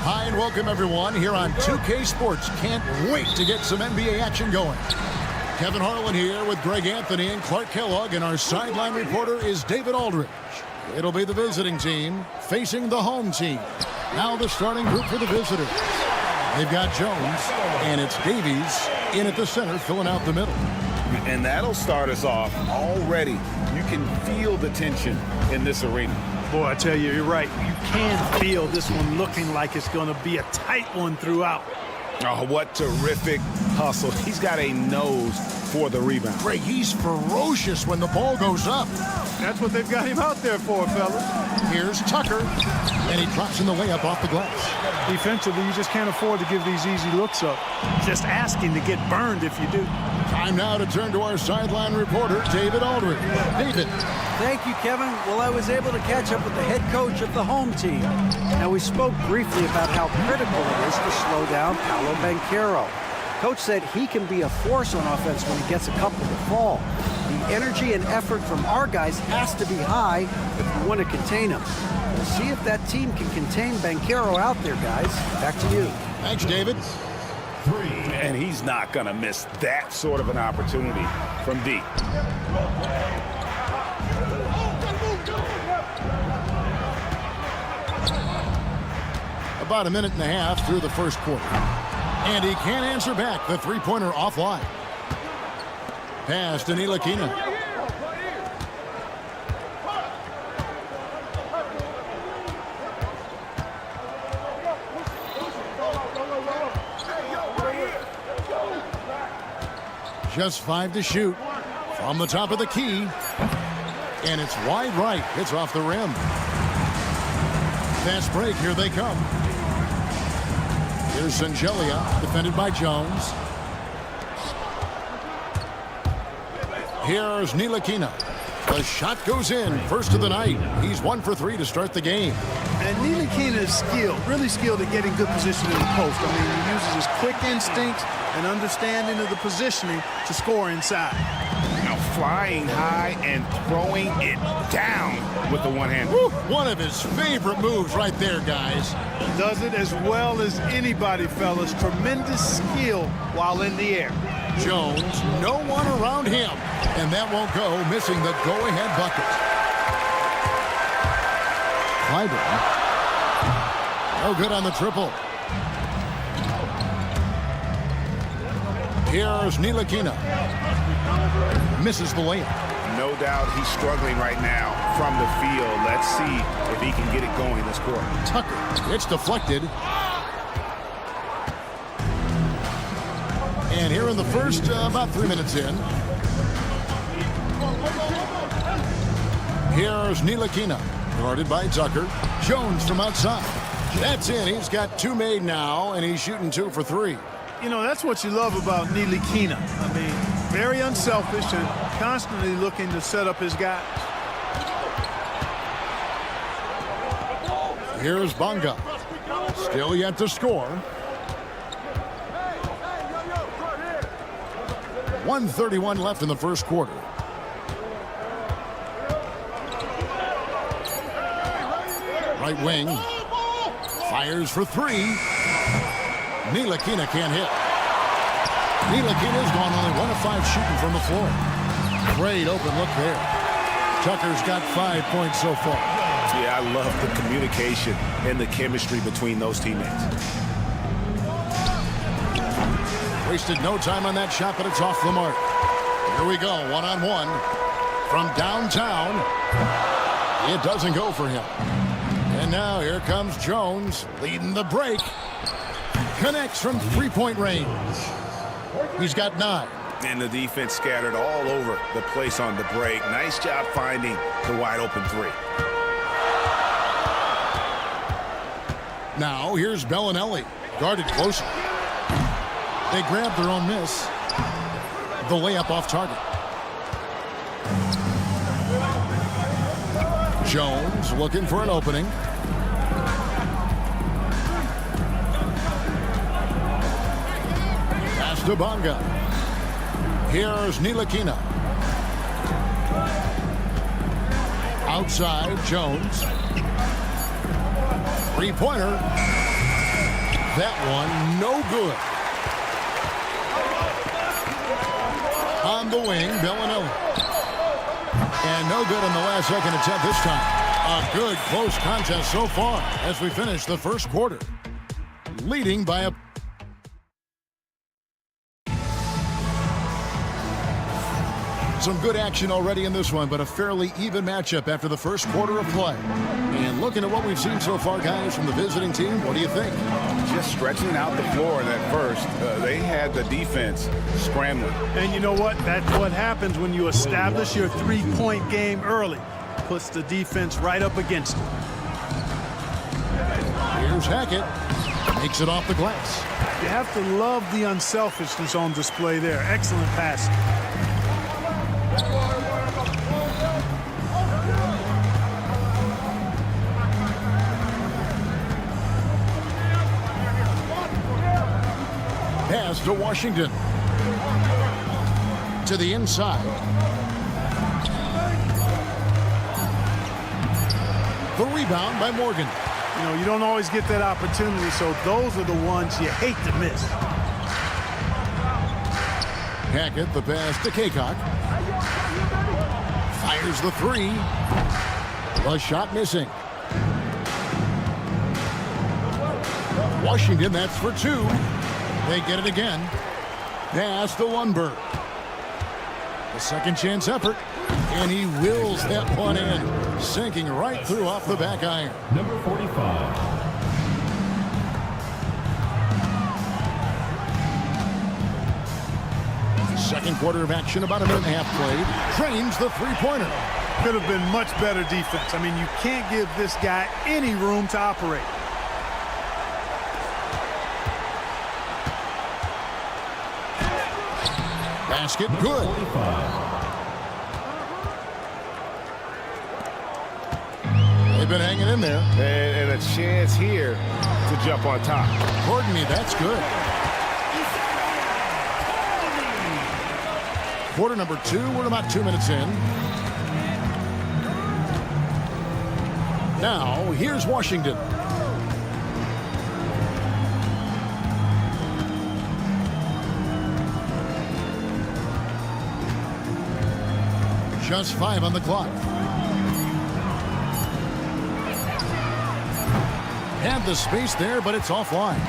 Hi and welcome everyone here on 2K Sports. Can't wait to get some NBA action going. Kevin Harlan here with Greg Anthony and Clark Kellogg, and our sideline reporter is David Aldridge. It'll be the visiting team facing the home team. Now the starting group for the visitors. They've got Jones, and it's Davies in at the center, filling out the middle. And that'll start us off already. You can feel the tension in this arena. Boy, I tell you, you're right. You can feel this one looking like it's going to be a tight one throughout. Oh, what terrific hustle. He's got a nose for the rebound. Greg, he's ferocious when the ball goes up. That's what they've got him out there for, fellas. Here's Tucker, and he drops in the layup off the glass. Defensively, you just can't afford to give these easy looks up. Just asking to get burned if you do. Time now to turn to our sideline reporter, David Aldridge. David. Thank you, Kevin. Well, I was able to catch up with the head coach of the home team. Now, we spoke briefly about how critical it is to slow down Paolo Banchero. Coach said he can be a force on offense when he gets a couple to fall. The energy and effort from our guys has to be high if we want to contain him. We'll see if that team can contain Banchero out there, guys. Back to you. Thanks, David. And he's not going to miss that sort of an opportunity from deep. About a minute and a half through the first quarter. And he can't answer back. The three-pointer offline. Pass to Ntilikina. Just 5 to shoot from the top of the key. And it's wide right. It's off the rim. Fast break. Here they come. Here's Sangelia, defended by Jones. Here's Ntilikina. The shot goes in. First of the night. He's 1 for 3 to start the game. And Ntilikina is skilled, really skilled at getting good position in the post. I mean, he uses his quick instincts and understanding of the positioning to score inside. Now flying high and throwing it down with the one hand. Woo, one of his favorite moves right there, guys. Does it as well as anybody, fellas. Tremendous skill while in the air. Jones, no one around him. And that won't go, missing the go-ahead bucket. Clyburn. No good on the triple. Here's Ntilikina. Misses the layup. No doubt he's struggling right now from the field. Let's see if he can get it going this quarter. Tucker, it's deflected. And here in the first, about 3 minutes in. Here's Ntilikina, guarded by Tucker. Jones from outside. That's in. He's got 2 made now, and he's shooting 2 for 3. You know, that's what you love about Ntilikina. I mean, very unselfish and constantly looking to set up his guys. Here's Bonga. Still yet to score. 1:31 left in the first quarter. Right wing. Fires for 3. Ntilikina can't hit. Ntilikina's gone only 1 of 5 shooting from the floor. Great open look there. Tucker's got 5 points so far. Yeah, I love the communication and the chemistry between those teammates. Wasted no time on that shot, but it's off the mark. Here we go, one-on-one. From downtown. It doesn't go for him. And now here comes Jones, leading the break. Connects from three-point range. He's got 9. And the defense scattered all over the place on the break. Nice job finding the wide-open 3. Now here's Bellinelli, guarded closely. They grab their own miss. The layup off target. Jones looking for an opening. Pass to Bonga. Here's Ntilikina. Outside, Jones. Three-pointer. That one, no good. On the wing, Bellinelli. And no good on the last second attempt this time. A good close contest so far as we finish the first quarter. Leading by a... Some good action already in this one, but a fairly even matchup after the first quarter of play. And looking at what we've seen so far, guys, from the visiting team, what do you think? Just stretching out the floor in that first. They had the defense scrambling. And you know what? That's what happens when you establish your three-point game early. Puts the defense right up against it. Here's Hackett. Makes it off the glass. You have to love the unselfishness on display there. Excellent pass. Pass to Washington. To the inside. The rebound by Morgan. You know, you don't always get that opportunity, so those are the ones you hate to miss. Hackett, the pass to Kaycock. Fires the three. The shot missing. Washington, that's for two. They get it again. Pass to Lundberg. A second chance effort. And he wills that one in. Sinking right through off the back iron. Number 45. Second quarter of action, about a minute and a half played. Drains the three-pointer. Could have been much better defense. I mean, you can't give this guy any room to operate. Basket good. 45. They've been hanging in there. And a chance here to jump on top. Courtney, that's good. Quarter number two, we're about 2 minutes in. Now, here's Washington. Just 5 on the clock. Had the space there, but it's offline.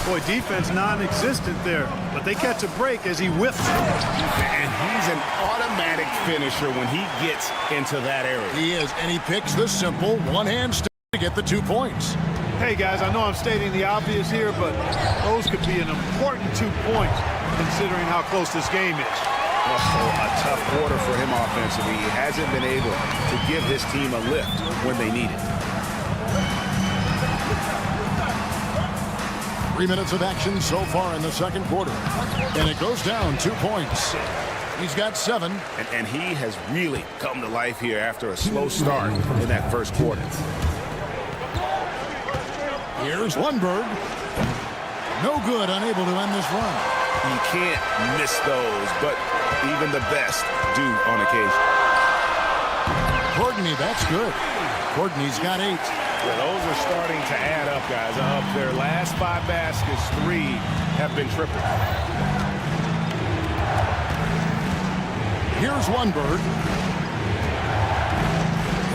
Boy, defense non-existent there, but they catch a break as he whiffs it. And he's an automatic finisher when he gets into that area. He is, and he picks the simple one-hand stick to get the 2 points. Hey, guys, I know I'm stating the obvious here, but those could be an important 2 points considering how close this game is. Oh, a tough quarter for him offensively. He hasn't been able to give his team a lift when they need it. 3 minutes of action so far in the second quarter. And it goes down 2 points. He's got 7. And he has really come to life here after a slow start in that first quarter. Here's Lundberg. No good, unable to end this run. You can't miss those, but even the best do on occasion. Courtney, that's good. Courtney's got 8. Yeah, those are starting to add up, guys. Of their last 5 baskets, 3 have been triple. Here's Lundberg.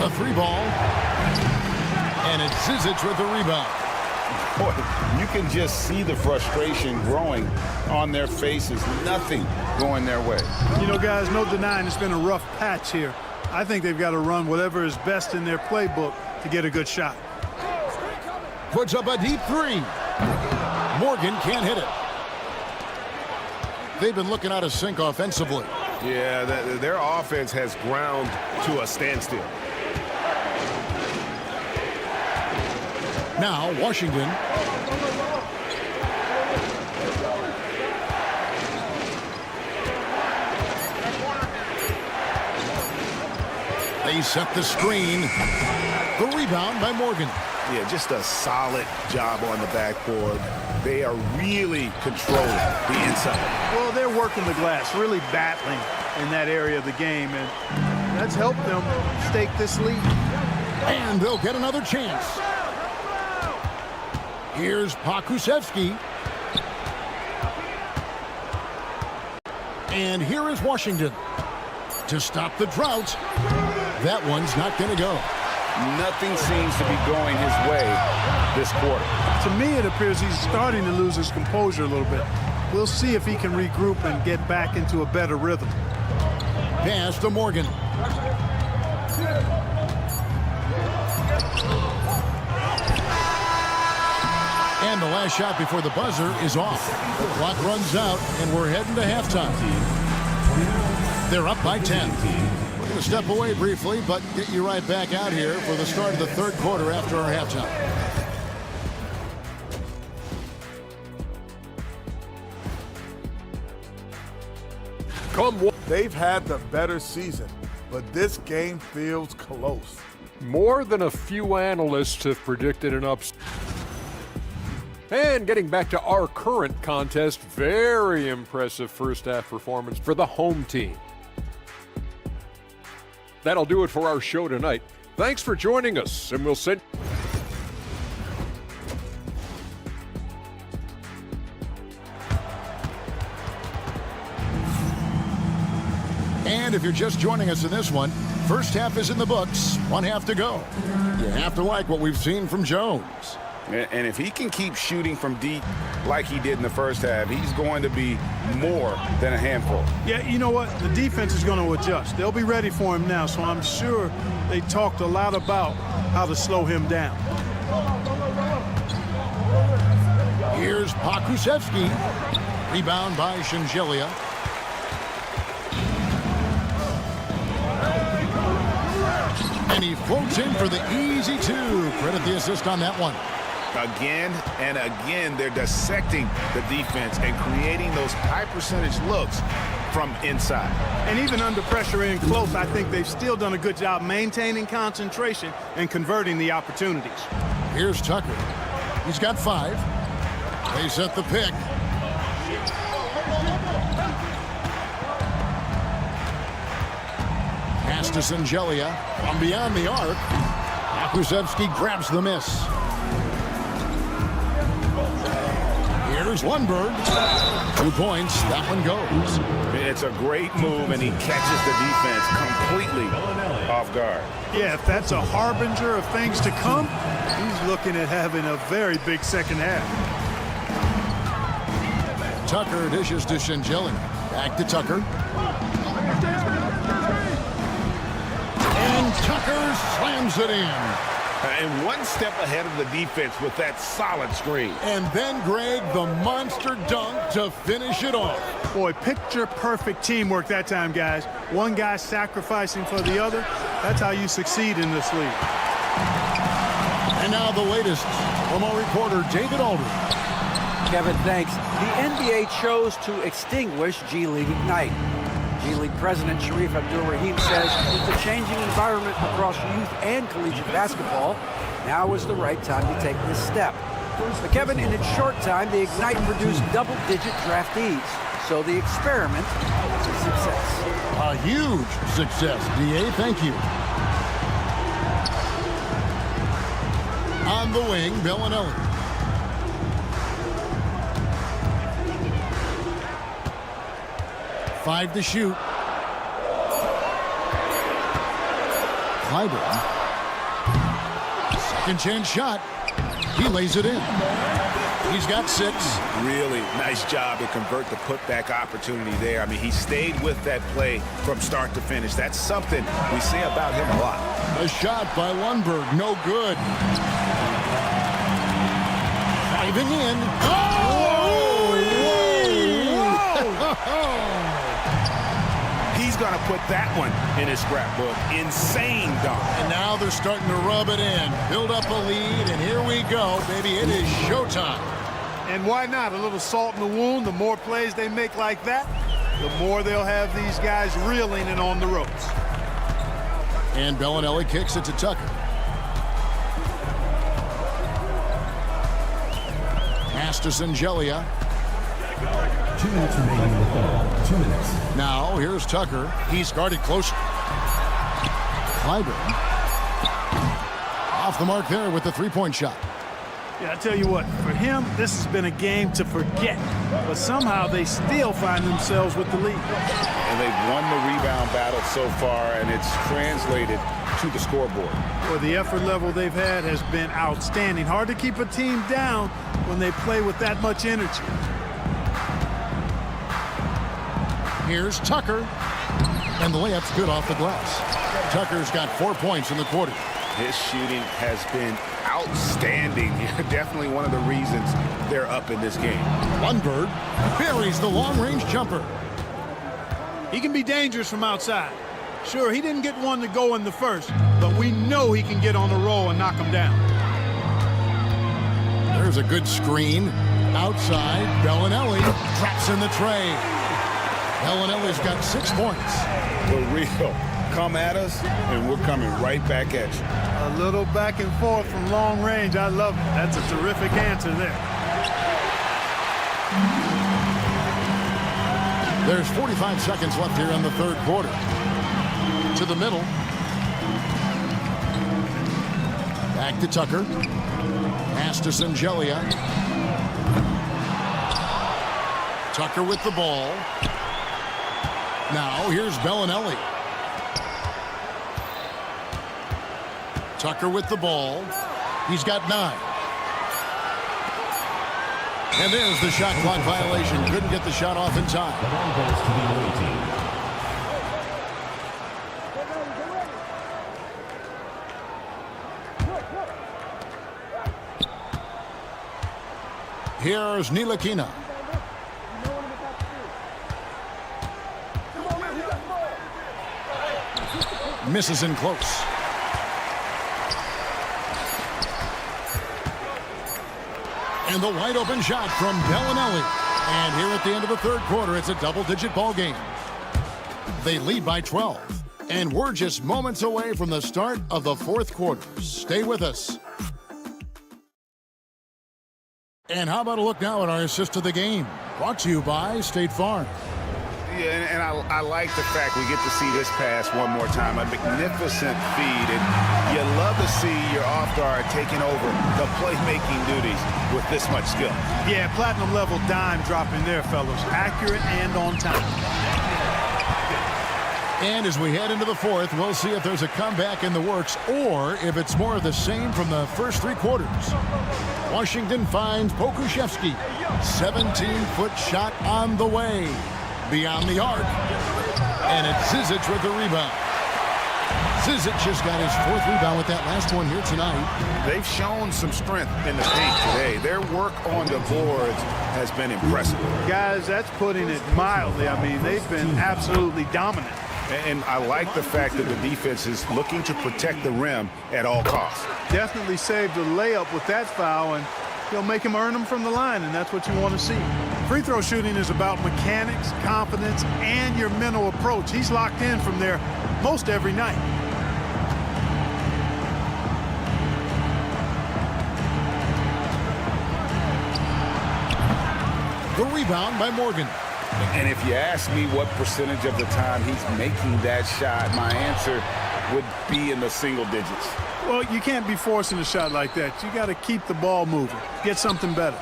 A 3 ball. And it's Zizic with the rebound. Boy, you can just see the frustration growing on their faces. Nothing going their way. You know, guys, no denying it's been a rough patch here. I think they've got to run whatever is best in their playbook to get a good shot. Puts up a deep 3. Morgan can't hit it. They've been looking out of sync offensively. Yeah, their offense has ground to a standstill. Now, Washington. They set the screen. The rebound by Morgan. Yeah, just a solid job on the backboard. They are really controlling the inside. Well, they're working the glass, really battling in that area of the game, and that's helped them stake this lead. And they'll get another chance. Here's Pokusevski. And here is Washington to stop the drought. That one's not going to go. Nothing seems to be going his way this quarter. To me, it appears he's starting to lose his composure a little bit. We'll see if he can regroup and get back into a better rhythm. Pass to Morgan. And the last shot before the buzzer is off. The clock runs out, and we're heading to halftime. They're up by 10. We're going to step away briefly, but get you right back out here for the start of the third quarter after our halftime. They've had the better season, but this game feels close. More than a few analysts have predicted an upset. And getting back to our current contest, very impressive first half performance for the home team. That'll do it for our show tonight. Thanks for joining us, and we'll send... And if you're just joining us in this one, first half is in the books, one half to go. You have to like what we've seen from Jones. And if he can keep shooting from deep like he did in the first half, he's going to be more than a handful. Yeah, you know what? The defense is going to adjust. They'll be ready for him now, so I'm sure they talked a lot about how to slow him down. Here's Pokusevski. Rebound by Shingelia. And he floats in for the easy two. Credit the assist on that one. Again and again, they're dissecting the defense and creating those high percentage looks from inside. And even under pressure in close, I think they've still done a good job maintaining concentration and converting the opportunities. Here's Tucker. He's got 5. They set the pick. Pass to Shingelia from beyond the arc. Pokusevski grabs the miss. Here's Lundberg. 2 points. That one goes. It's a great move, and he catches the defense completely off guard. Yeah, if that's a harbinger of things to come, he's looking at having a very big second half. Tucker dishes to Shingelia. Back to Tucker. And Tucker slams it in. And one step ahead of the defense with that solid screen. And then, Greg, the monster dunk to finish it off. Boy, picture-perfect teamwork that time, guys. One guy sacrificing for the other. That's how you succeed in this league. And now the latest from our reporter, David Aldridge. Kevin, thanks. The NBA chose to extinguish G League Ignite. G League President Sharif Abdul-Rahim says with the changing environment across youth and collegiate basketball, now is the right time to take this step. But Kevin, in its short time, the Ignite produced double-digit draftees. So the experiment is a success. A huge success, DA. Thank you. On the wing, Bellinelli. Five to shoot. Clyburn. Second chance shot. He lays it in. He's got 6. Really nice job to convert the putback opportunity there. I mean, he stayed with that play from start to finish. That's something we say about him a lot. A shot by Lundberg. No good. Diving in. He's going to put that one in his scrapbook. Insane dunk. And now they're starting to rub it in. Build up a lead, and here we go, baby. It is showtime. And why not? A little salt in the wound. The more plays they make like that, the more they'll have these guys reeling and on the ropes. And Bellinelli kicks it to Tucker. Pass to Shingelia. 2 minutes remaining in the third. 2 minutes. Now, here's Tucker. He's guarded closer. Clyburn. Off the mark there with the 3-point shot. Yeah, I tell you what, for him, this has been a game to forget. But somehow they still find themselves with the lead. And they've won the rebound battle so far, and it's translated to the scoreboard. Well, the effort level they've had has been outstanding. Hard to keep a team down when they play with that much energy. Here's Tucker. And the layup's good off the glass. Tucker's got 4 points in the quarter. His shooting has been outstanding. Definitely one of the reasons they're up in this game. Lundberg buries the long-range jumper. He can be dangerous from outside. Sure, he didn't get one to go in the first, but we know he can get on the roll and knock him down. There's a good screen. Outside, Bellinelli drops in the tray. Bellinelli's got 6 points. For real. Come at us, and we're coming right back at you. A little back and forth from long range. I love it. That's a terrific answer there. There's 45 seconds left here in the third quarter. To the middle. Back to Tucker. Pass to Singelia. Tucker with the ball. Now here's Bellinelli. Tucker with the ball. He's got 9. And there's the shot clock violation. Couldn't get the shot off in time. The ball goes to the away team. Here's Ntilikina. Misses in close. And the wide open shot from Bellinelli. And here at the end of the third quarter, it's a double-digit ball game. They lead by 12. And we're just moments away from the start of the fourth quarter. Stay with us. And how about a look now at our assist of the game? Brought to you by State Farm. Yeah, and I like the fact we get to see this pass one more time. A magnificent feed, and you love to see your off guard taking over the playmaking duties with this much skill. Yeah, platinum level dime dropping there, fellas. Accurate and on time. And as we head into the fourth, we'll see if there's a comeback in the works or if it's more of the same from the first 3 quarters. Washington finds Pokuševski. 17-foot shot on the way. Beyond the arc. And it's Zizic with the rebound. Zizic just got his 4th rebound with that last one here tonight. They've shown some strength in the paint today. Their work on the boards has been impressive. Guys, that's putting it mildly. I mean, they've been absolutely dominant. And I like the fact that the defense is looking to protect the rim at all costs. Definitely saved a layup with that foul, and he'll make him earn them from the line, and that's what you want to see. Free throw shooting is about mechanics, confidence, and your mental approach. He's locked in from there most every night. The rebound by Morgan. And if you ask me what percentage of the time he's making that shot, my answer would be in the single digits. Well, you can't be forcing a shot like that. You got to keep the ball moving. Get something better.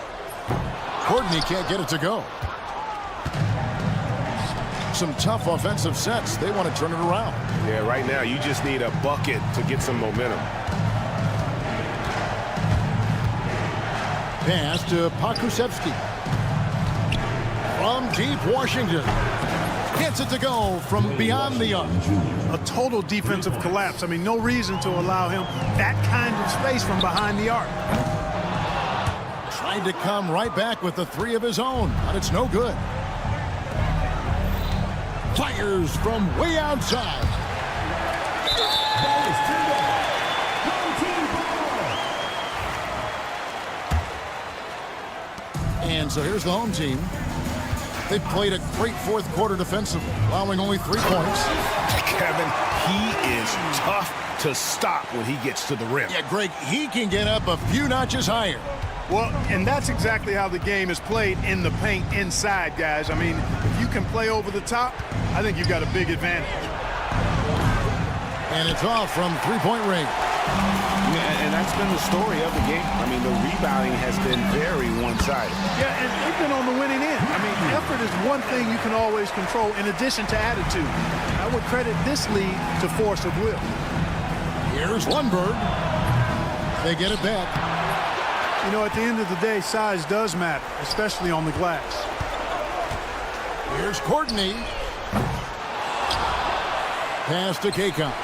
Courtney can't get it to go. Some tough offensive sets. They want to turn it around. Yeah, right now you just need a bucket to get some momentum. Pass to Pokuševski. From deep Washington. Gets it to go from beyond the arc. A total defensive collapse. I mean, no reason to allow him that kind of space from behind the arc. Tried to come right back with the 3 of his own, but it's no good. Fires from way outside. And so here's the home team. They've played a great fourth quarter defensively, allowing only 3 points. Kevin, he is tough to stop when he gets to the rim. Yeah, Greg, he can get up a few notches higher. Well, and that's exactly how the game is played in the paint inside, guys. I mean, if you can play over the top, I think you've got a big advantage. And it's off from 3-point range. And that's been the story of the game. I mean, the rebounding has been very one-sided. Yeah, and they've been on the winning end. I mean, effort is one thing you can always control in addition to attitude. I would credit this lead to force of will. Here's Lundberg. They get it back. You know, at the end of the day, size does matter, especially on the glass. Here's Courtney. Pass to Kaycott.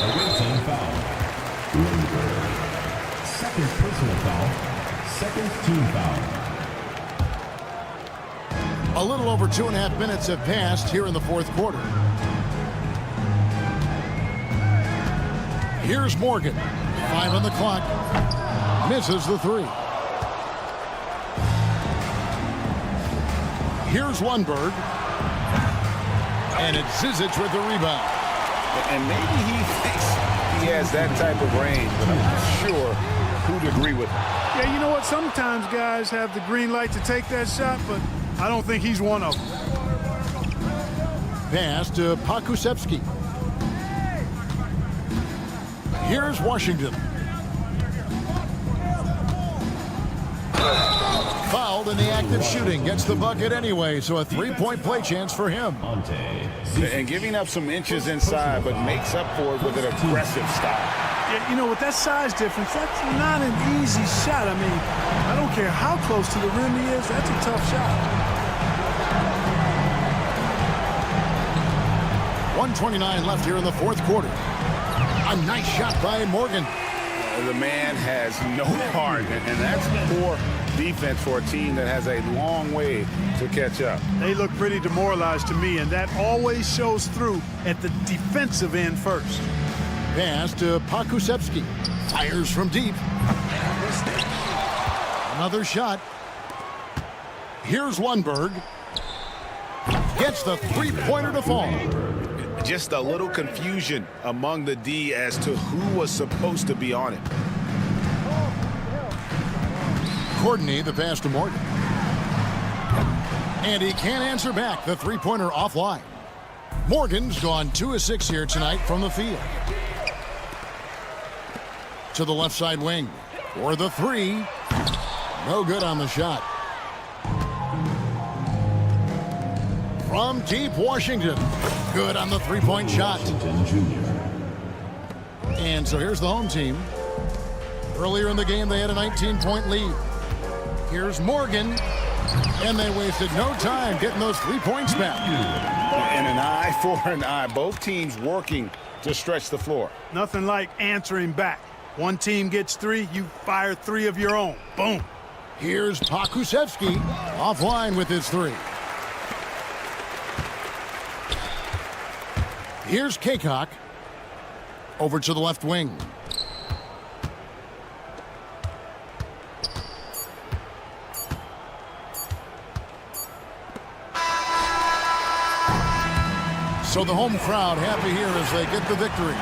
Away team foul. Lundberg. Second personal foul. Second team foul. A little over 2.5 minutes have passed here in the fourth quarter. Here's Morgan. 5 on the clock. Misses the 3. Here's Lundberg. And it's Zizic with the rebound. And maybe he thinks he has that type of range, but I'm not sure who'd agree with him. Yeah, you know what? Sometimes guys have the green light to take that shot, but I don't think he's one of them. Pass to Pakusevsky. Here's Washington. Fouled in the act of shooting. Gets the bucket anyway, so a 3-point play chance for him. And giving up some inches inside, but makes up for it with an aggressive style. Yeah, you know, with that size difference, that's not an easy shot. I mean, I don't care how close to the rim he is, that's a tough shot. 1:29 left here in the fourth quarter. A nice shot by Morgan. The man has no heart, and that's poor defense for a team that has a long way to catch up. They look pretty demoralized to me, and that always shows through at the defensive end first. Pass to Pakusevsky. Fires from deep. Another shot. Here's Lundberg. Gets the three-pointer to fall. Just a little confusion among the D as to who was supposed to be on it. Courtney, the pass to Morgan. And he can't answer back. The three-pointer offline. Morgan's gone 2 of 6 here tonight from the field. To the left side wing. For the 3. No good on the shot. From deep, Washington. Good on the three-point shot. And so here's the home team. Earlier in the game, they had a 19-point lead. Here's Morgan. And they wasted no time getting those 3 points back. And an eye for an eye. Both teams working to stretch the floor. Nothing like answering back. One team gets 3, you fire 3 of your own. Boom. Here's Pakusevsky offline with his 3. Here's Kaycott over to the left wing. So the home crowd happy here as they get the victory.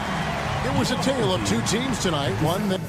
It was a tale of 2 teams tonight. One that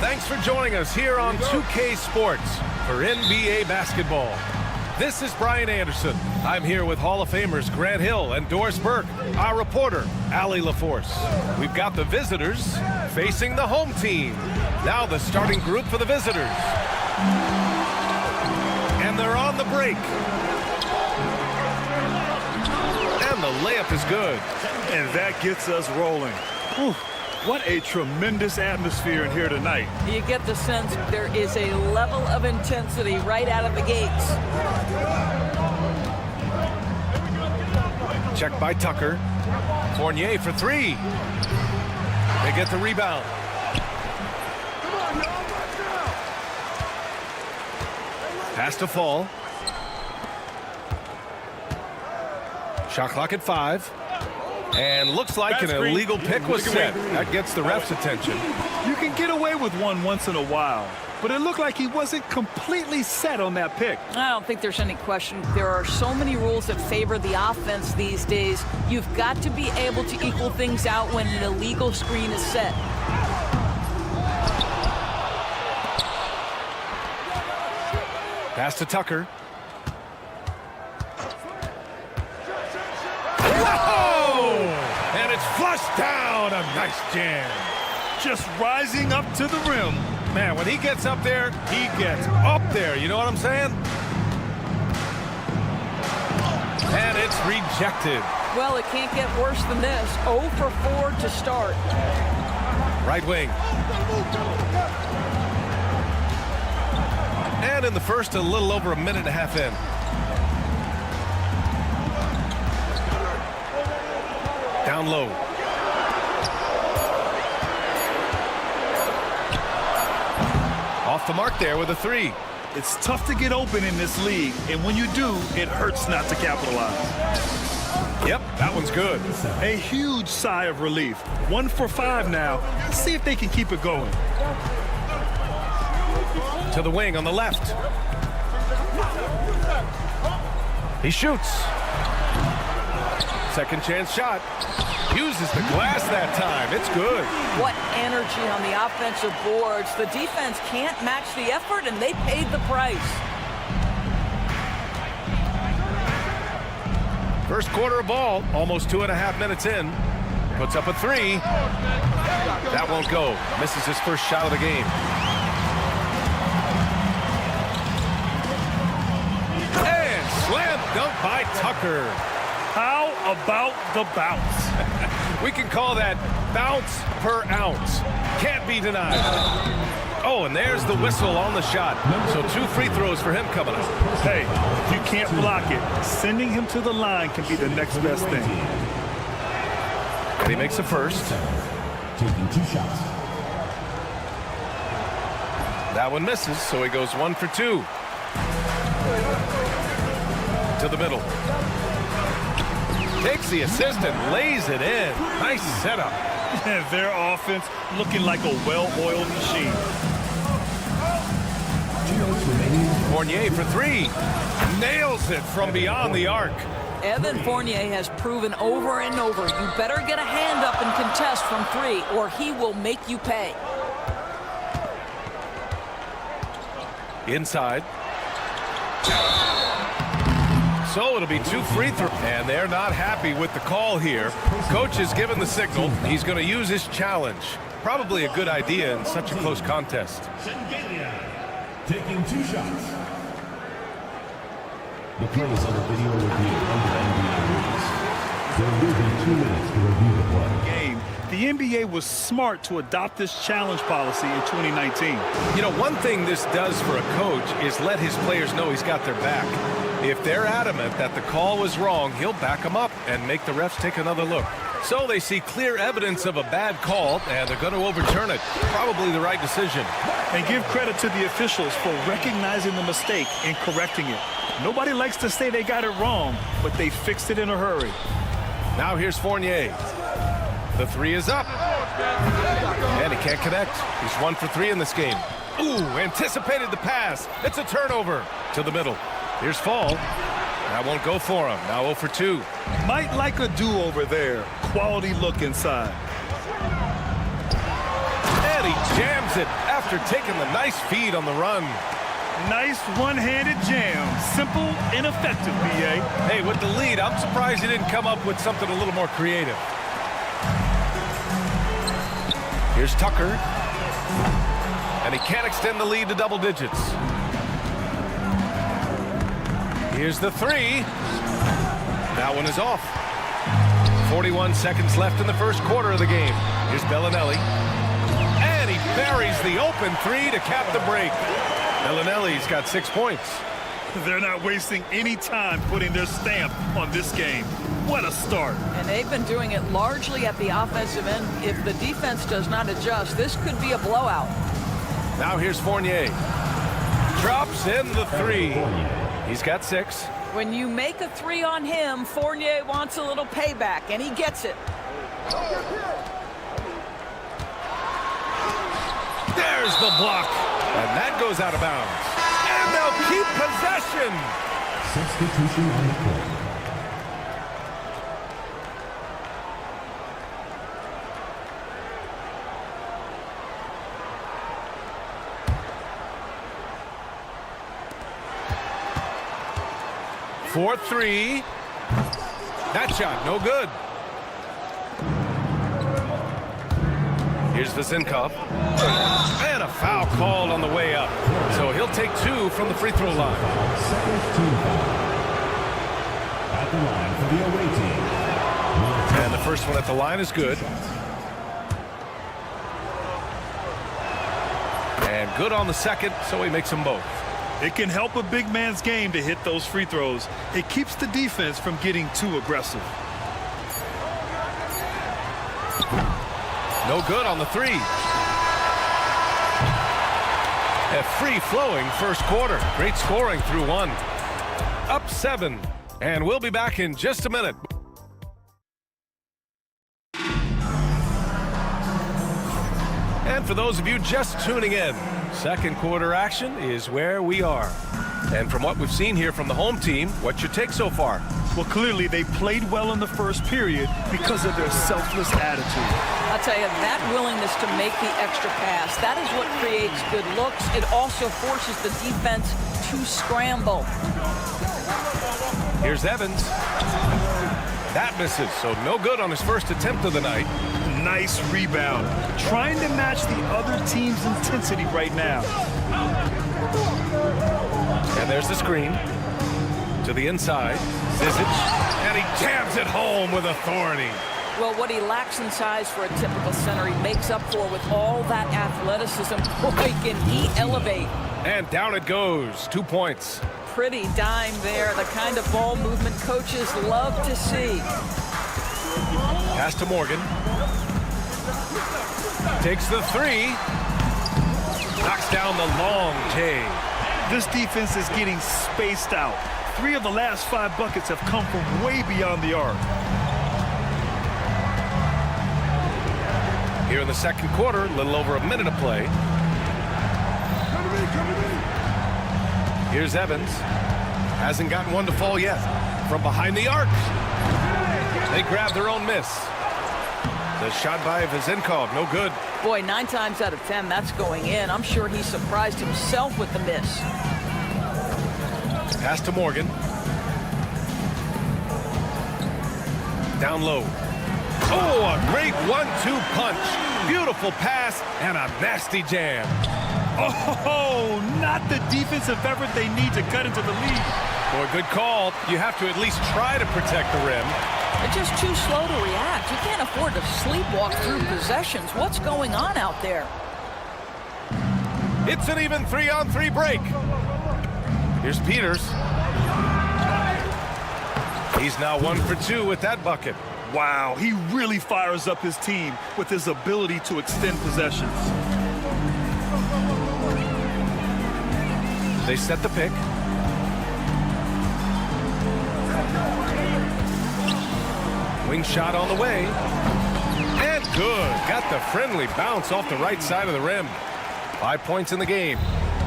Thanks for joining us here on 2K Sports for NBA basketball. This is Brian Anderson. I'm here with Hall of Famers Grant Hill and Doris Burke, our reporter, Allie LaForce. We've got the visitors facing the home team. Now the starting group for the visitors. And they're on the break. And the layup is good. And that gets us rolling. Whew. What a tremendous atmosphere in here tonight. You get the sense there is a level of intensity right out of the gates. Check by Tucker. Fournier for three. They get the rebound. Pass to Fall. Shot clock at 5. And looks like an illegal pick was set. That gets the ref's attention. You can get away with one once in a while, but it looked like he wasn't completely set on that pick. I don't think there's any question. There are so many rules that favor the offense these days. You've got to be able to equal things out when an illegal screen is set. Pass to Tucker. And it's flushed down. A nice jam. Just rising up to the rim. Man, when he gets up there, he gets up there. You know what I'm saying? And it's rejected. Well, it can't get worse than this. 0 for 4 to start. Right wing. And in the first, a little over a minute and a half in. Down low. Off the mark there with a 3. It's tough to get open in this league, and when you do, it hurts not to capitalize. Yep, that one's good. A huge sigh of relief. 1 for 5 now. Let's see if they can keep it going. To the wing on the left. He shoots. Second chance shot. Uses the glass that time. It's good. What energy on the offensive boards. The defense can't match the effort, and they paid the price. First quarter of ball, almost 2.5 minutes in. Puts up a 3. That won't go. Misses his first shot of the game. And slam dunk by Tucker. How about the bounce? We can call that bounce per ounce. Can't be denied. Oh, and there's the whistle on the shot. So 2 free throws for him coming up. Hey, if you can't block it, sending him to the line can be the next best thing. And he makes the first. Taking 2 shots. That one misses, so he goes 1 for 2. To the middle. Takes the assist and lays it in. Nice setup. Their offense looking like a well-oiled machine. Fournier for 3. Nails it from beyond the arc. Evan Fournier has proven over and over, you better get a hand up and contest from 3, or he will make you pay. Inside. So it'll be 2 free throws. And they're not happy with the call here. Coach has given the signal. He's going to use his challenge. Probably a good idea in such a close contest. Taking 2 shots. The play is under video review under NBA rules. There will be 2 minutes to review the play. The NBA was smart to adopt this challenge policy in 2019. You know, one thing this does for a coach is let his players know he's got their back. If they're adamant that the call was wrong, he'll back them up and make the refs take another look. So they see clear evidence of a bad call, and they're going to overturn it. Probably the right decision. And give credit to the officials for recognizing the mistake and correcting it. Nobody likes to say they got it wrong, but they fixed it in a hurry. Now here's Fournier. The three is up. And he can't connect. He's 1 for 3 in this game. Ooh, anticipated the pass. It's a turnover to the middle. Here's Fall. That won't go for him. Now 0 for 2. Might like a do-over there. Quality look inside. And he jams it after taking the nice feed on the run. Nice one-handed jam. Simple and effective, B.A. Hey, with the lead, I'm surprised he didn't come up with something a little more creative. Here's Tucker. And he can't extend the lead to double digits. Here's the three. That one is off. 41 seconds left in the first quarter of the game. Here's Bellinelli. And he buries the open three to cap the break. Bellinelli's got 6 points. They're not wasting any time putting their stamp on this game. What a start. And they've been doing it largely at the offensive end. If the defense does not adjust, this could be a blowout. Now here's Fournier. Drops in the three. He's got 6. When you make a three on him, Fournier wants a little payback, and he gets it. There's the block. And that goes out of bounds. And they'll keep possession. Substitution on the court. For 3. That shot, no good. Here's Vezinkov. And a foul called on the way up. So he'll take 2 from the free throw line. Second team foul. At the line for the away team. And the first one at the line is good. And good on the second, so he makes them both. It can help a big man's game to hit those free throws. It keeps the defense from getting too aggressive. No good on the 3. A free-flowing first quarter. Great scoring through 1. Up 7. And we'll be back in just a minute. And for those of you just tuning in, second quarter action is where we are. And from what we've seen here from the home team, what's your take so far? Well, clearly they played well in the first period because of their selfless attitude. I'll tell you, that willingness to make the extra pass, that is what creates good looks. It also forces the defense to scramble. Here's Evans. That misses, so no good on his first attempt of the night. Nice rebound. Trying to match the other team's intensity right now. And there's the screen. To the inside. Zizic. And he jams it home with authority. Well, what he lacks in size for a typical center, he makes up for with all that athleticism. Boy, can he elevate. And down it goes. 2 points. Pretty dime there. The kind of ball movement coaches love to see. Pass to Morgan. Takes the 3. Knocks down the long J. This defense is getting spaced out. 3 of the last 5 buckets have come from way beyond the arc. Here in the second quarter, a little over a minute of play. Here's Evans. Hasn't gotten one to fall yet. From behind the arc. They grab their own miss. The shot by Vezinkov, no good. Boy, 9 times out of 10, that's going in. I'm sure he surprised himself with the miss. Pass to Morgan. Down low. Oh, a great 1-2 punch. Beautiful pass and a nasty jam. Oh, not the defensive effort they need to cut into the lead. Boy, good call. You have to at least try to protect the rim. They're just too slow to react. You can't afford to sleepwalk through possessions. What's going on out there? It's an even 3-on-3 break. Here's Peters. He's now 1 for 2 with that bucket. Wow, he really fires up his team with his ability to extend possessions. They set the pick. Wing shot on the way. And good. Got the friendly bounce off the right side of the rim. 5 points in the game.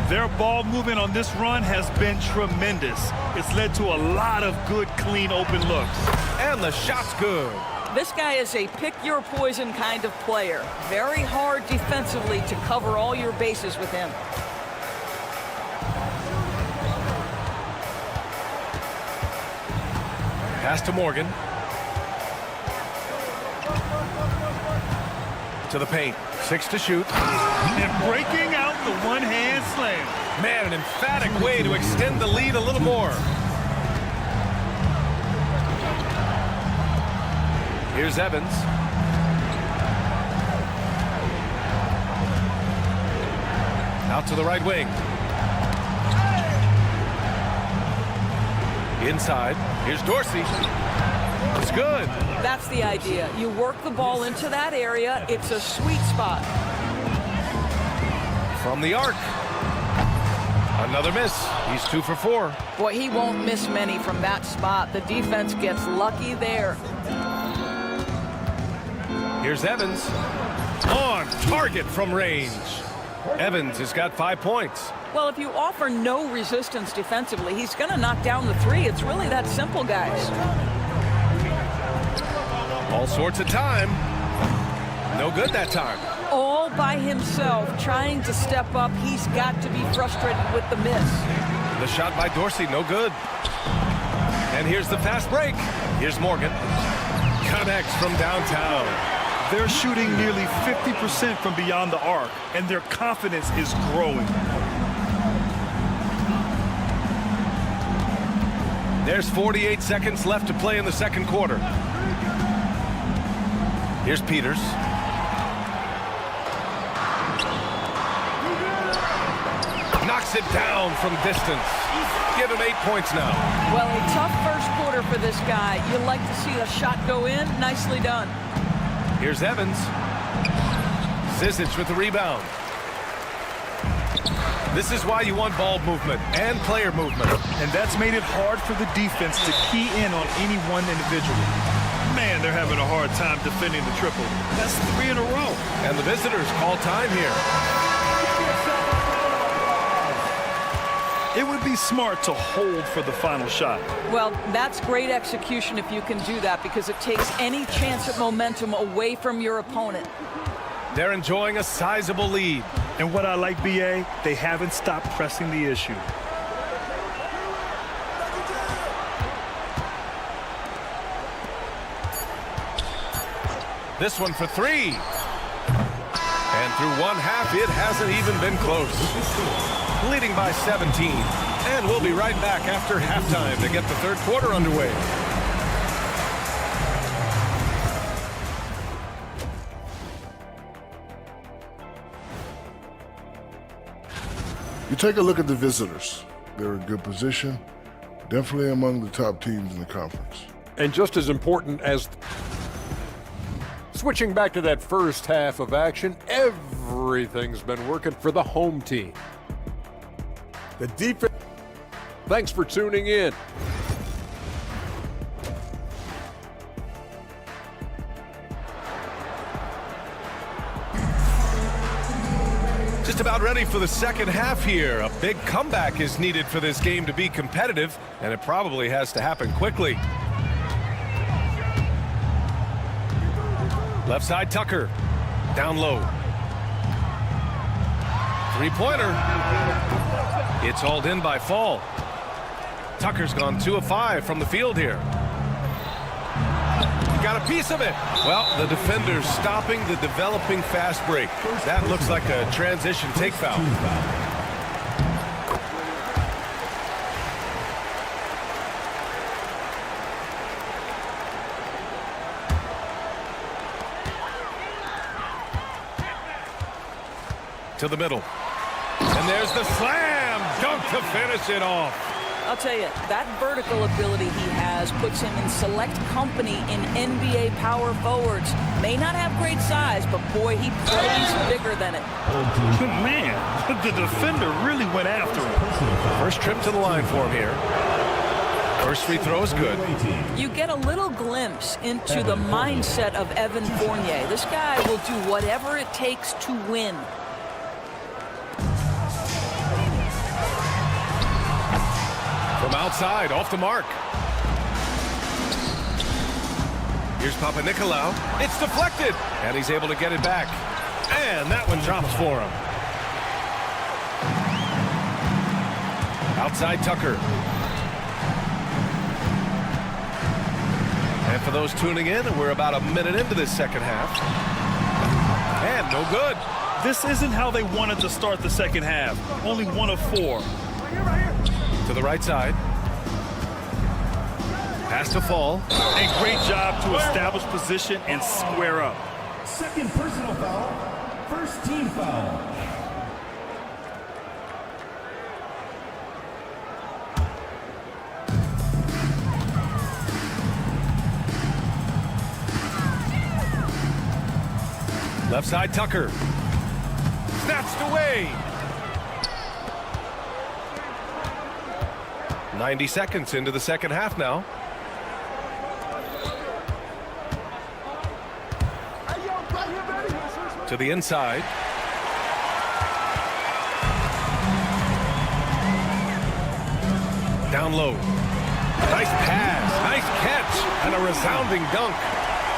Their ball movement on this run has been tremendous. It's led to a lot of good, clean, open looks. And the shot's good. This guy is a pick-your-poison kind of player. Very hard defensively to cover all your bases with him. Pass to Morgan. To the paint. 6 to shoot. And breaking out the one-hand slam. Man, an emphatic way to extend the lead a little more. Here's Evans. Out to the right wing. Inside. Here's Dorsey. It's good. That's the idea. You work the ball into that area. It's a sweet spot. From the arc. Another miss. He's 2 for 4. Boy, he won't miss many from that spot. The defense gets lucky there. Here's Evans. On target from range. Evans has got 5 points. Well, if you offer no resistance defensively, he's going to knock down the three. It's really that simple, guys. All sorts of time. No good that time. All by himself, trying to step up. He's got to be frustrated with the miss. The shot by Dorsey, no good. And here's the fast break. Here's Morgan. Connects from downtown. They're shooting nearly 50% from beyond the arc, and their confidence is growing. There's 48 seconds left to play in the second quarter. Here's Peters. Knocks it down from distance. Give him 8 points now. Well, a tough first quarter for this guy. You like to see a shot go in. Nicely done. Here's Evans. Zizic with the rebound. This is why you want ball movement and player movement. And that's made it hard for the defense to key in on any one individual. Man, they're having a hard time defending the triple. That's 3 in a row. And the visitors call time here. It would be smart to hold for the final shot. Well, that's great execution if you can do that, because it takes any chance at momentum away from your opponent. They're enjoying a sizable lead. And what I like, BA, they haven't stopped pressing the issue. This one for 3. And through one half, it hasn't even been close. Leading by 17. And we'll be right back after halftime to get the third quarter underway. You take a look at the visitors. They're in good position, definitely among the top teams in the conference. And just as important as switching back to that first half of action, everything's been working for the home team. The defense. Thanks for tuning in. Just about ready for the second half here. A big comeback is needed for this game to be competitive, and it probably has to happen quickly. Left side, Tucker. Down low. Three-pointer. It's hauled in by Fall. Tucker's gone 2 of 5 from the field here. Got a piece of it. Well, the defender's stopping the developing fast break. That looks like a transition take foul. To the middle. And there's the slam dunk to finish it off. I'll tell you, that vertical ability he has puts him in select company in NBA power forwards. May not have great size, but boy, he plays bigger than it. Man, the defender really went after him. First trip to the line for him here. First free throw is good. You get a little glimpse into the mindset of Evan Fournier. This guy will do whatever it takes to win. From outside, off the mark. Here's Papanikolaou. It's deflected, and he's able to get it back. And that one drops for him. Outside Tucker. And for those tuning in, we're about a minute into this second half. And no good. This isn't how they wanted to start the second half. Only 1 of 4. To the right side. Pass to Fall. And great job to establish position and square up. Second personal foul. First team foul. Left side Tucker. Snatched away. 90 seconds into the second half now. To the inside. Down low. Nice pass, nice catch, and a resounding dunk.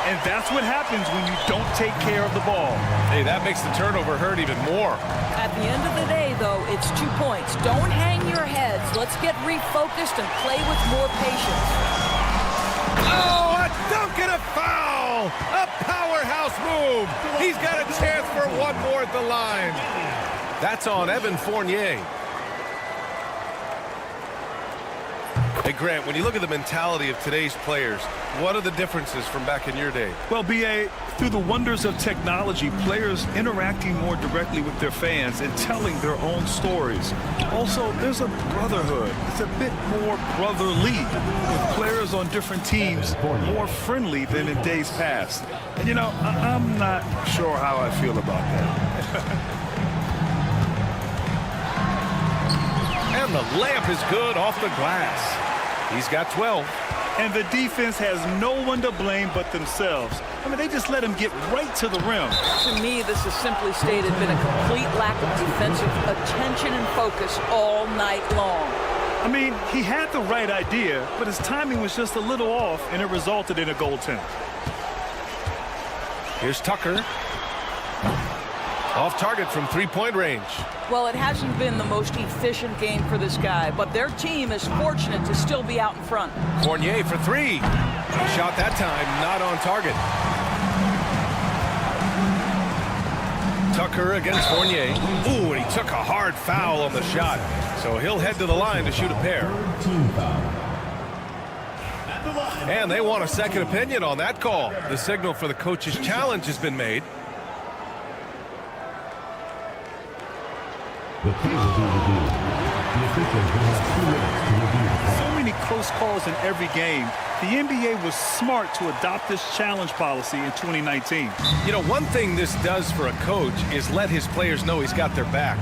And that's what happens when you don't take care of the ball. Hey, that makes the turnover hurt even more. At the end of the day, though, it's 2 points. Don't hang your heads. Let's get refocused and play with more patience. Oh, a dunk and a foul! A powerhouse move! He's got a chance for one more at the line. That's on Evan Fournier. Hey, Grant, when you look at the mentality of today's players, what are the differences from back in your day? Well, B.A., through the wonders of technology, players interacting more directly with their fans and telling their own stories. Also, there's a brotherhood. It's a bit more brotherly, with players on different teams more friendly than in days past. And, you know, I'm not sure how I feel about that. And the layup is good off the glass. He's got 12. And the defense has no one to blame but themselves. I mean, they just let him get right to the rim. To me, this has simply stated been a complete lack of defensive attention and focus all night long. I mean, he had the right idea, but his timing was just a little off, and it resulted in a goaltend. Here's Tucker. Off target from three-point range. Well, it hasn't been the most efficient game for this guy, but their team is fortunate to still be out in front. Fournier for 3. Shot that time, not on target. Tucker against Fournier. Ooh, and he took a hard foul on the shot. So he'll head to the line to shoot a pair. And they want a second opinion on that call. The signal for the coach's challenge has been made. The play will be reviewed. The officials will have 2 minutes to review the call. So many close calls in every game. The NBA was smart to adopt this challenge policy in 2019. You know, one thing this does for a coach is let his players know he's got their back.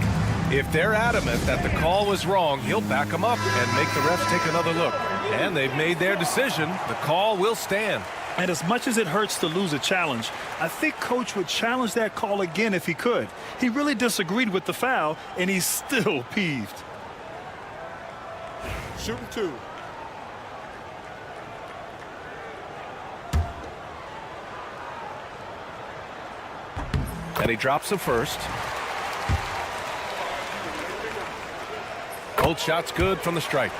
If they're adamant that the call was wrong, he'll back them up and make the refs take another look. And they've made their decision. The call will stand. And as much as it hurts to lose a challenge, I think Coach would challenge that call again if he could. He really disagreed with the foul, and he's still peeved. Shooting 2. And he drops the first. Both shots good from the stripe.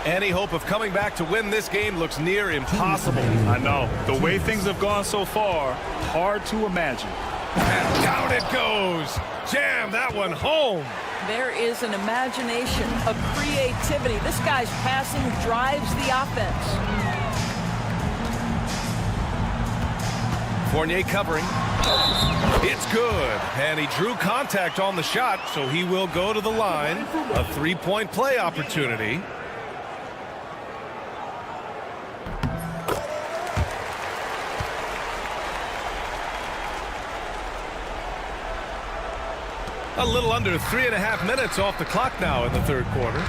Any hope of coming back to win this game looks near impossible. I know. The way things have gone so far, hard to imagine. And down it goes. Jam that one home. There is an imagination, a creativity. This guy's passing drives the offense. Fournier covering. It's good. And he drew contact on the shot, so he will go to the line. A three-point play opportunity. A little under 3.5 minutes off the clock now in the third quarter.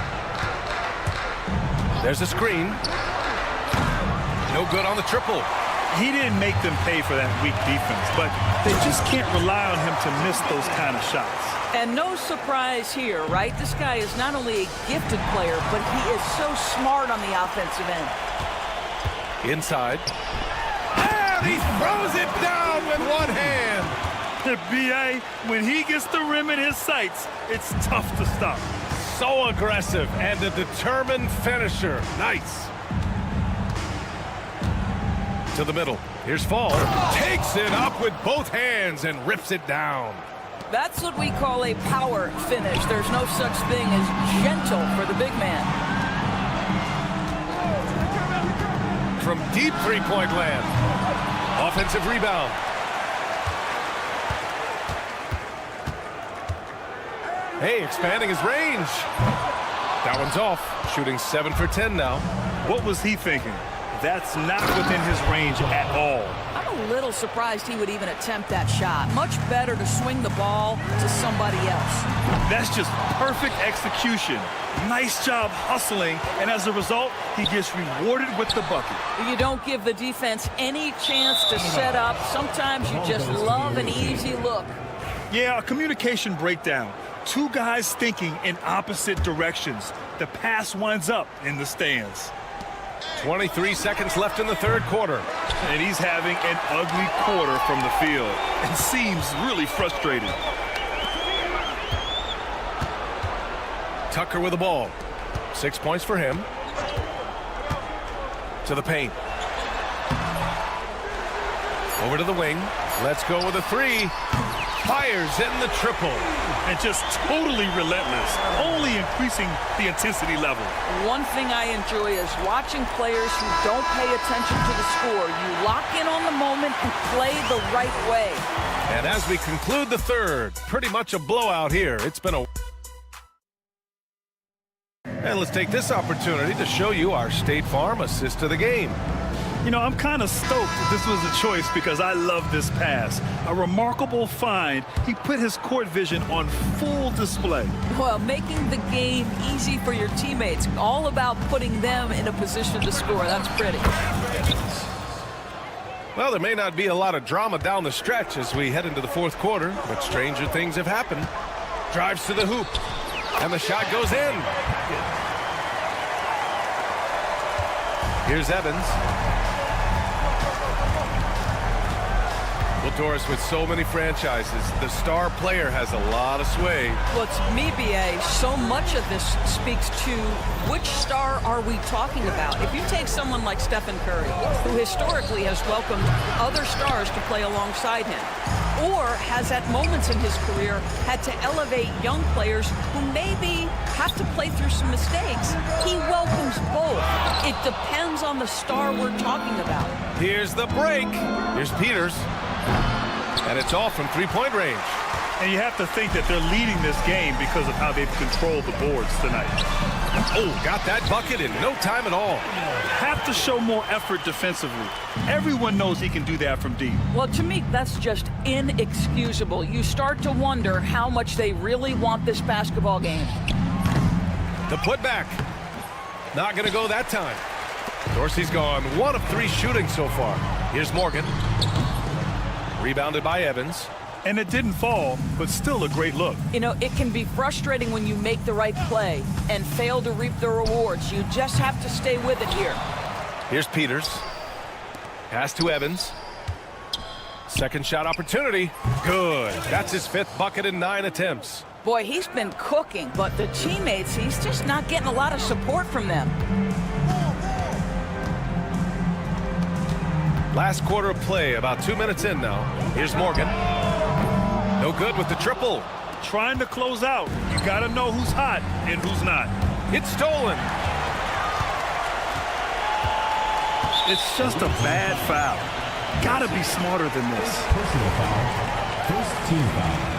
There's a screen. No good on the triple. He didn't make them pay for that weak defense, but they just can't rely on him to miss those kind of shots. And no surprise here, right? This guy is not only a gifted player, but he is so smart on the offensive end. Inside. And he throws it down with one hand. B.A., when he gets the rim in his sights, it's tough to stop. So aggressive and a determined finisher. Nice. To the middle. Here's Fall. Takes it up with both hands and rips it down. That's what we call a power finish. There's no such thing as gentle for the big man. From deep three-point land. Offensive rebound. Hey, expanding his range. That one's off. Shooting 7 for 10 now. What was he thinking? That's not within his range at all. I'm a little surprised he would even attempt that shot. Much better to swing the ball to somebody else. That's just perfect execution. Nice job hustling, and as a result, he gets rewarded with the bucket. You don't give the defense any chance to set up. Sometimes you just love an easy look. Yeah, a communication breakdown. Two guys thinking in opposite directions. The pass winds up in the stands. 23 seconds left in the third quarter. And he's having an ugly quarter from the field and seems really frustrated. Tucker with the ball. 6 points for him. To the paint. Over to the wing. Let's go with a three. Fires in the triple. And just totally relentless, only increasing the intensity level. One thing I enjoy is watching players who don't pay attention to the score. You lock in on the moment and play the right way. And as we conclude the third, pretty much a blowout here. It's been a... And let's take this opportunity to show you our State Farm assist of the game. You know, I'm kind of stoked that this was a choice because I love this pass. A remarkable find. He put his court vision on full display. Well, making the game easy for your teammates. All about putting them in a position to score. That's pretty. Well, there may not be a lot of drama down the stretch as we head into the fourth quarter, but stranger things have happened. Drives to the hoop, and the shot goes in. Here's Evans. Well, Doris, with so many franchises, the star player has a lot of sway. Well, to me, B.A., so much of this speaks to which star are we talking about. If you take someone like Stephen Curry, who historically has welcomed other stars to play alongside him, or has at moments in his career had to elevate young players who maybe have to play through some mistakes, he welcomes both. It depends on the star we're talking about. Here's the break. Here's Peters. And it's off from three-point range. And you have to think that they're leading this game because of how they've controlled the boards tonight. Oh, got that bucket in no time at all. Have to show more effort defensively. Everyone knows he can do that from deep. Well, to me, that's just inexcusable. You start to wonder how much they really want this basketball game. The putback. Not going to go that time. Dorsey's gone 1 of 3 shooting so far. Here's Morgan. Rebounded by Evans. And it didn't fall, but still a great look. You know, it can be frustrating when you make the right play and fail to reap the rewards. You just have to stay with it here. Here's Peters. Pass to Evans. Second shot opportunity. Good. That's his 5th bucket in 9 attempts. Boy, he's been cooking, but the teammates, he's just not getting a lot of support from them. Last quarter of play, about 2 minutes in now. Here's Morgan. No good with the triple. Trying to close out. You got to know who's hot and who's not. It's stolen. It's just a bad foul. Gotta be smarter than this. Personal foul. First team foul.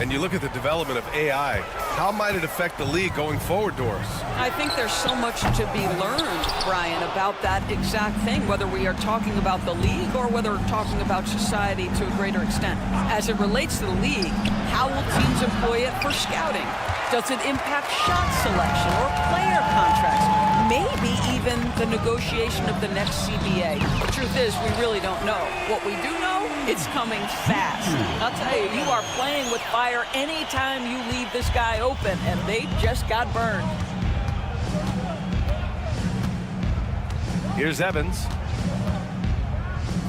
And you look at the development of AI. How might it affect the league going forward, Doris? I think there's so much to be learned, Brian, about that exact thing, whether we are talking about the league or whether we're talking about society to a greater extent. As it relates to the league, how will teams employ it for scouting? Does it impact shot selection or player contracts? Maybe even the negotiation of the next CBA. The truth is, we really don't know. What we do know, it's coming fast. I'll tell you, you are playing with fire anytime you leave this guy open, and they just got burned. Here's Evans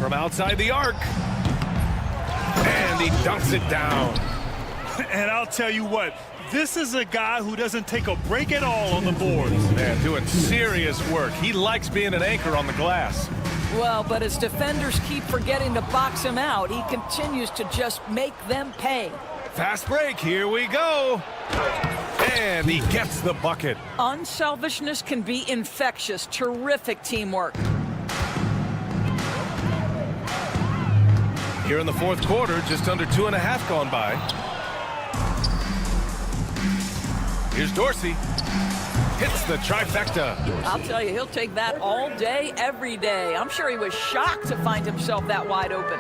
from outside the arc. And he dunks it down. And I'll tell you what, this is a guy who doesn't take a break at all on the boards. Man, doing serious work. He likes being an anchor on the glass. Well, but as defenders keep forgetting to box him out, he continues to just make them pay. Fast break, here we go. And he gets the bucket. Unselfishness can be infectious. Terrific teamwork. Here in the fourth quarter, just under 2.5 gone by. Here's Dorsey. Hits the trifecta. I'll tell you, he'll take that all day, every day. I'm sure he was shocked to find himself that wide open.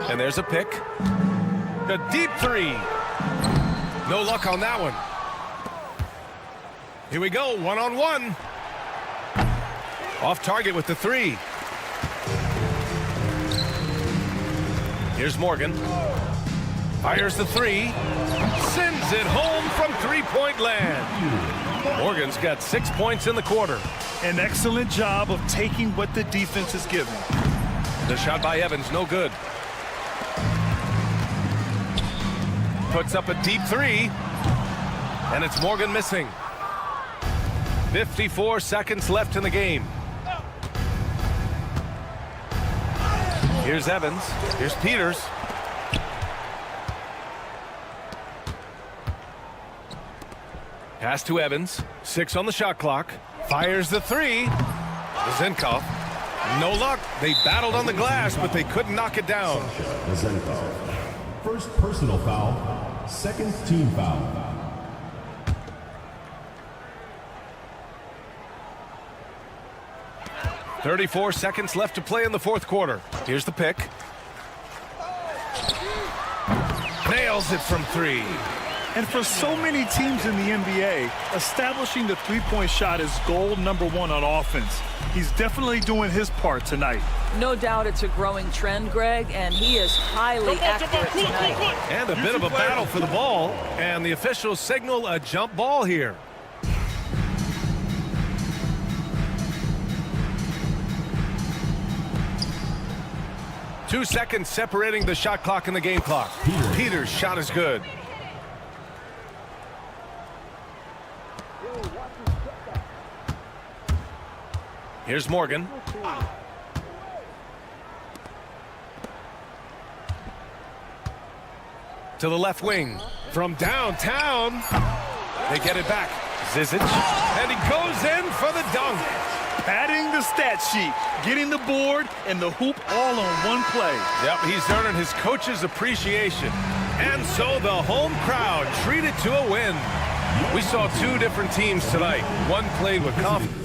And there's a pick. A deep three. No luck on that one. Here we go, one-on-one. Off target with the three. Here's Morgan. Fires the three. Sends it home from three-point land. Morgan's got 6 points in the quarter. An excellent job of taking what the defense is giving. The shot by Evans, no good. Puts up a deep three. And it's Morgan missing. 54 seconds left in the game. Here's Evans. Here's Peters. Pass to Evans. 6 on the shot clock. Fires the three. Zinkov. No luck. They battled on the glass, but they couldn't knock it down. First personal foul. Second team foul. .34 seconds left to play in the fourth quarter. Here's the pick. Nails it from three. And for so many teams in the NBA, establishing the three-point shot is goal number one on offense. He's definitely doing his part tonight. No doubt it's a growing trend, Greg, and he is highly accurate tonight. And a bit of a battle for the ball, and the officials signal a jump ball here. Two seconds separating the shot clock and the game clock. Peters' shot is good. Here's Morgan. To the left wing. From downtown. They get it back. Zizic. And he goes in for the dunk. Padding the stat sheet. Getting the board and the hoop all on one play. Yep, he's earning his coach's appreciation. And so the home crowd treated to a win. We saw two different teams tonight. One played with confidence.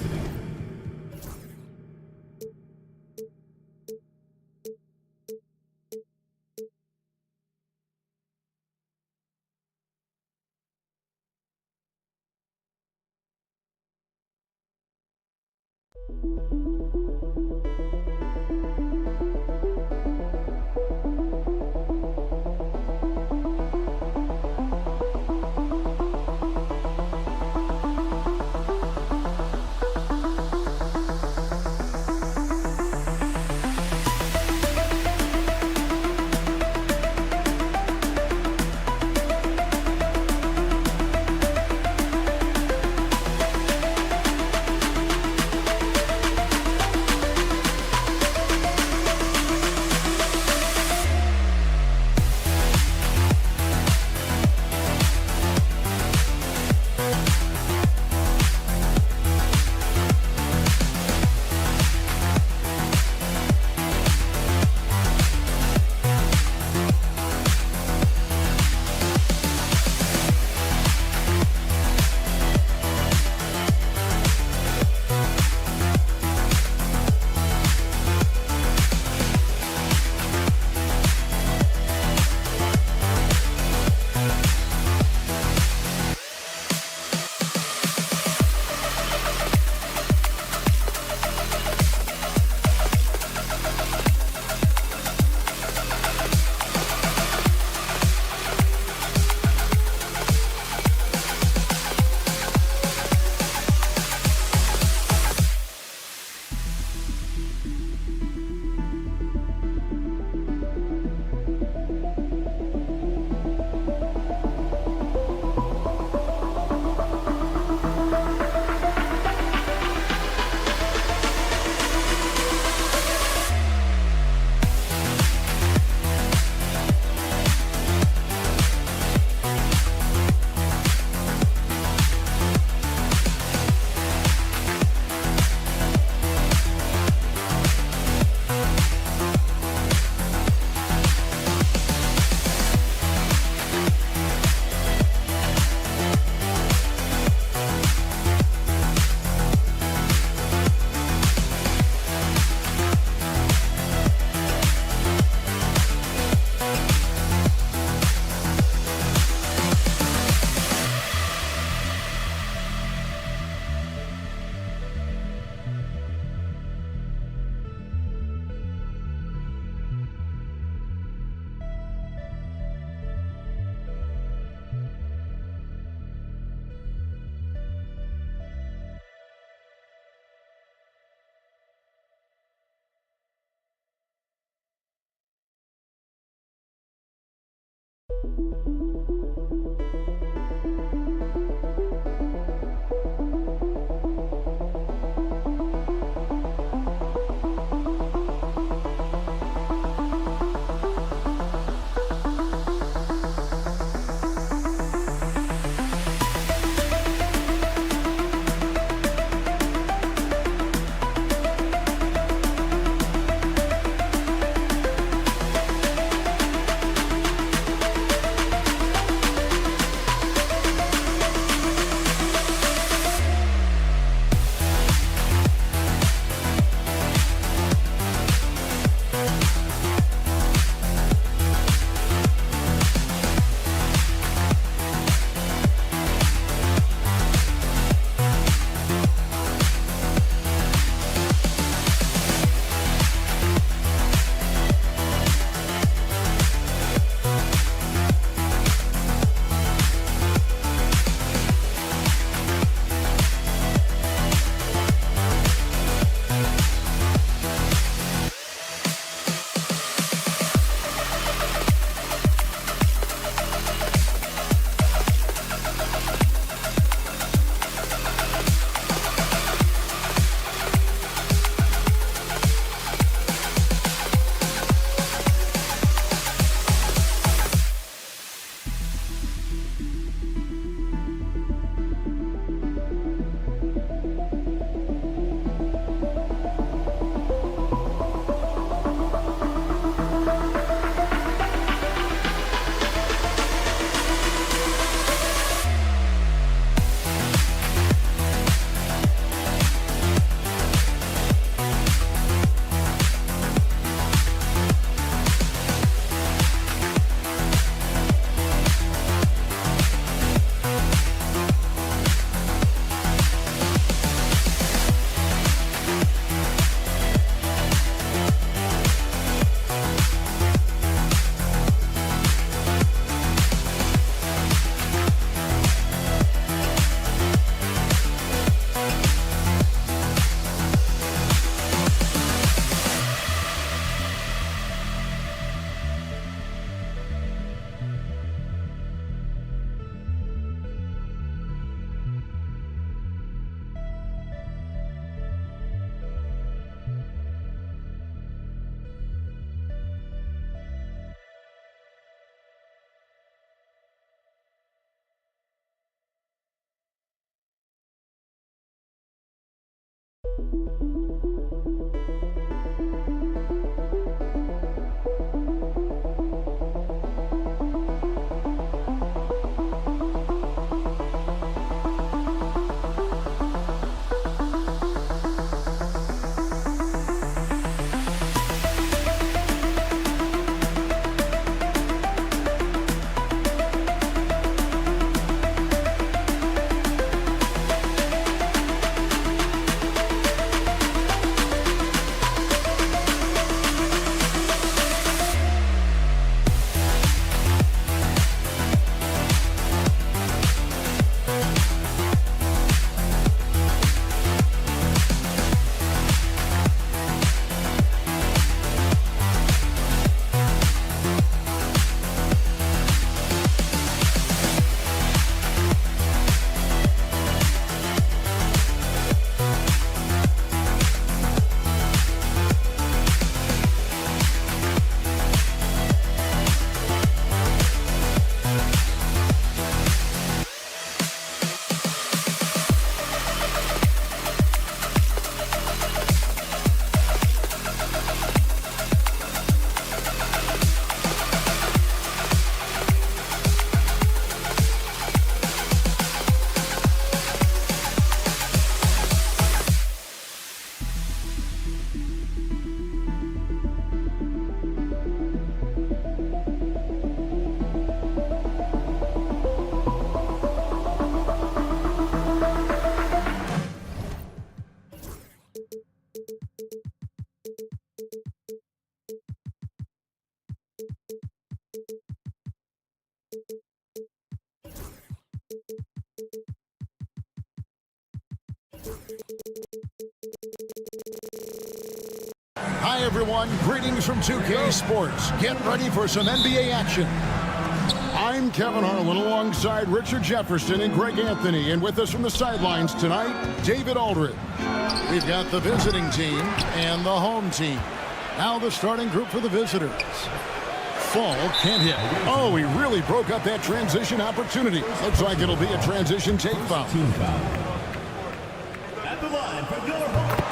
Hi, everyone. Greetings from 2K Sports. Get ready for some NBA action. I'm Kevin Harlan alongside Richard Jefferson and Greg Anthony. And with us from the sidelines tonight, David Aldridge. We've got the visiting team and the home team. Now the starting group for the visitors. Fall can't hit. Oh, he really broke up that transition opportunity. Looks like it'll be a transition take foul. Team foul. At the line for your home.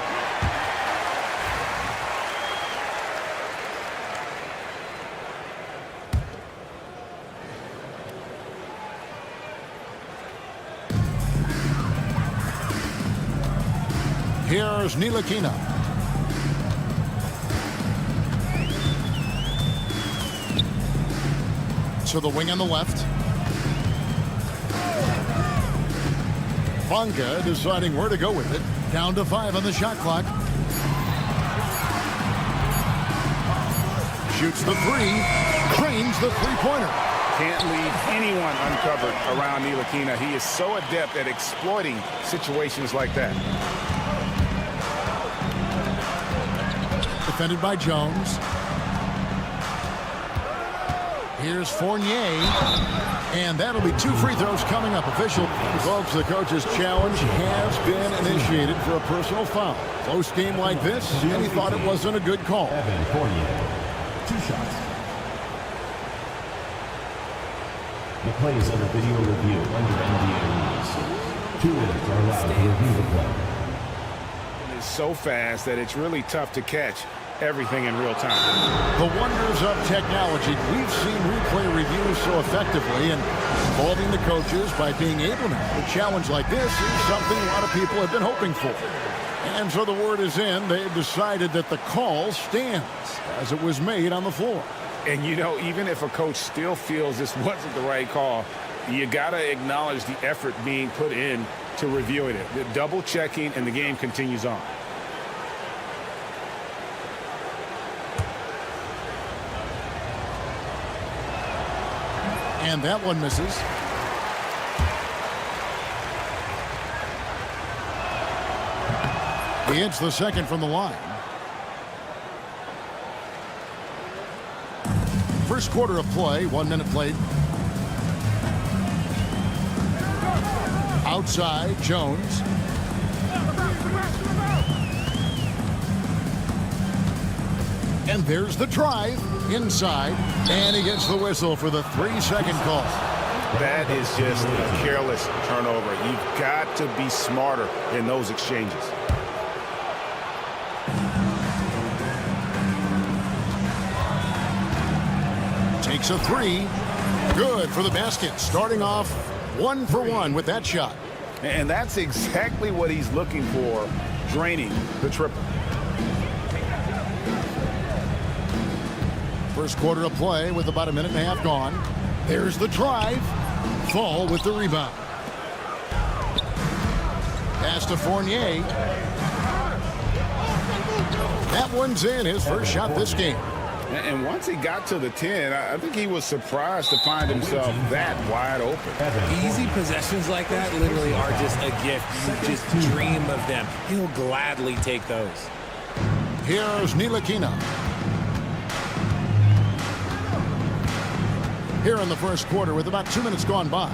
Here's Ntilikina. To the wing on the left. Bonga deciding where to go with it. Down to 5 on the shot clock. Shoots the 3. Drains the three-pointer. Can't leave anyone uncovered around Ntilikina. He is so adept at exploiting situations like that. Defended by Jones. Here's Fournier. And that'll be 2 free throws coming up. Official. Folks, the coach's challenge has been initiated for a personal foul. Close game like this, and he thought it wasn't a good call. Evan Fournier. 2 shots. The play is under video review under NBA rules. 2 minutes are allowed to review the play. It's so fast that it's really tough to catch everything in real time. The wonders of technology. We've seen replay reviews so effectively, and involving the coaches by being able to have a challenge like this is something a lot of people have been hoping for. And so the word is in. They've decided that the call stands as it was made on the floor. And, you know, even if a coach still feels this wasn't the right call, you got to acknowledge the effort being put in to reviewing it. The double checking, and the game continues on. And that one misses. He hits the second from the line. First quarter of play, 1 minute played. Outside, Jones. And there's the drive inside, and he gets the whistle for the 3-second call. That is just a careless turnover. You've got to be smarter in those exchanges. Makes a three. Good for the basket. Starting off 1 for 1 with that shot. And that's exactly what he's looking for, draining the triple. First quarter of play with about a minute and a half gone. There's the drive. Fall with the rebound. Pass to Fournier. That one's in, his first shot this game. And once he got to the 10, I think he was surprised to find himself that wide open. Easy possessions like that literally are just a gift. You just dream of them. He'll gladly take those. Here's Ntilikina. Here in the first quarter with about 2 minutes gone by.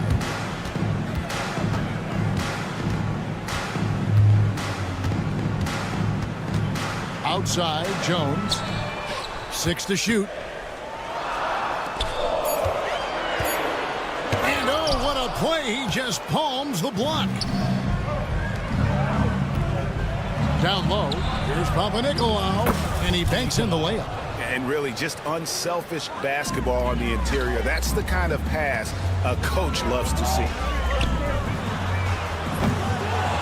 Outside, Jones. 6 to shoot. And oh, what a play. He just palms the block. Down low, here's Papanikolaou, and he banks in the layup. And really just unselfish basketball on the interior. That's the kind of pass a coach loves to see.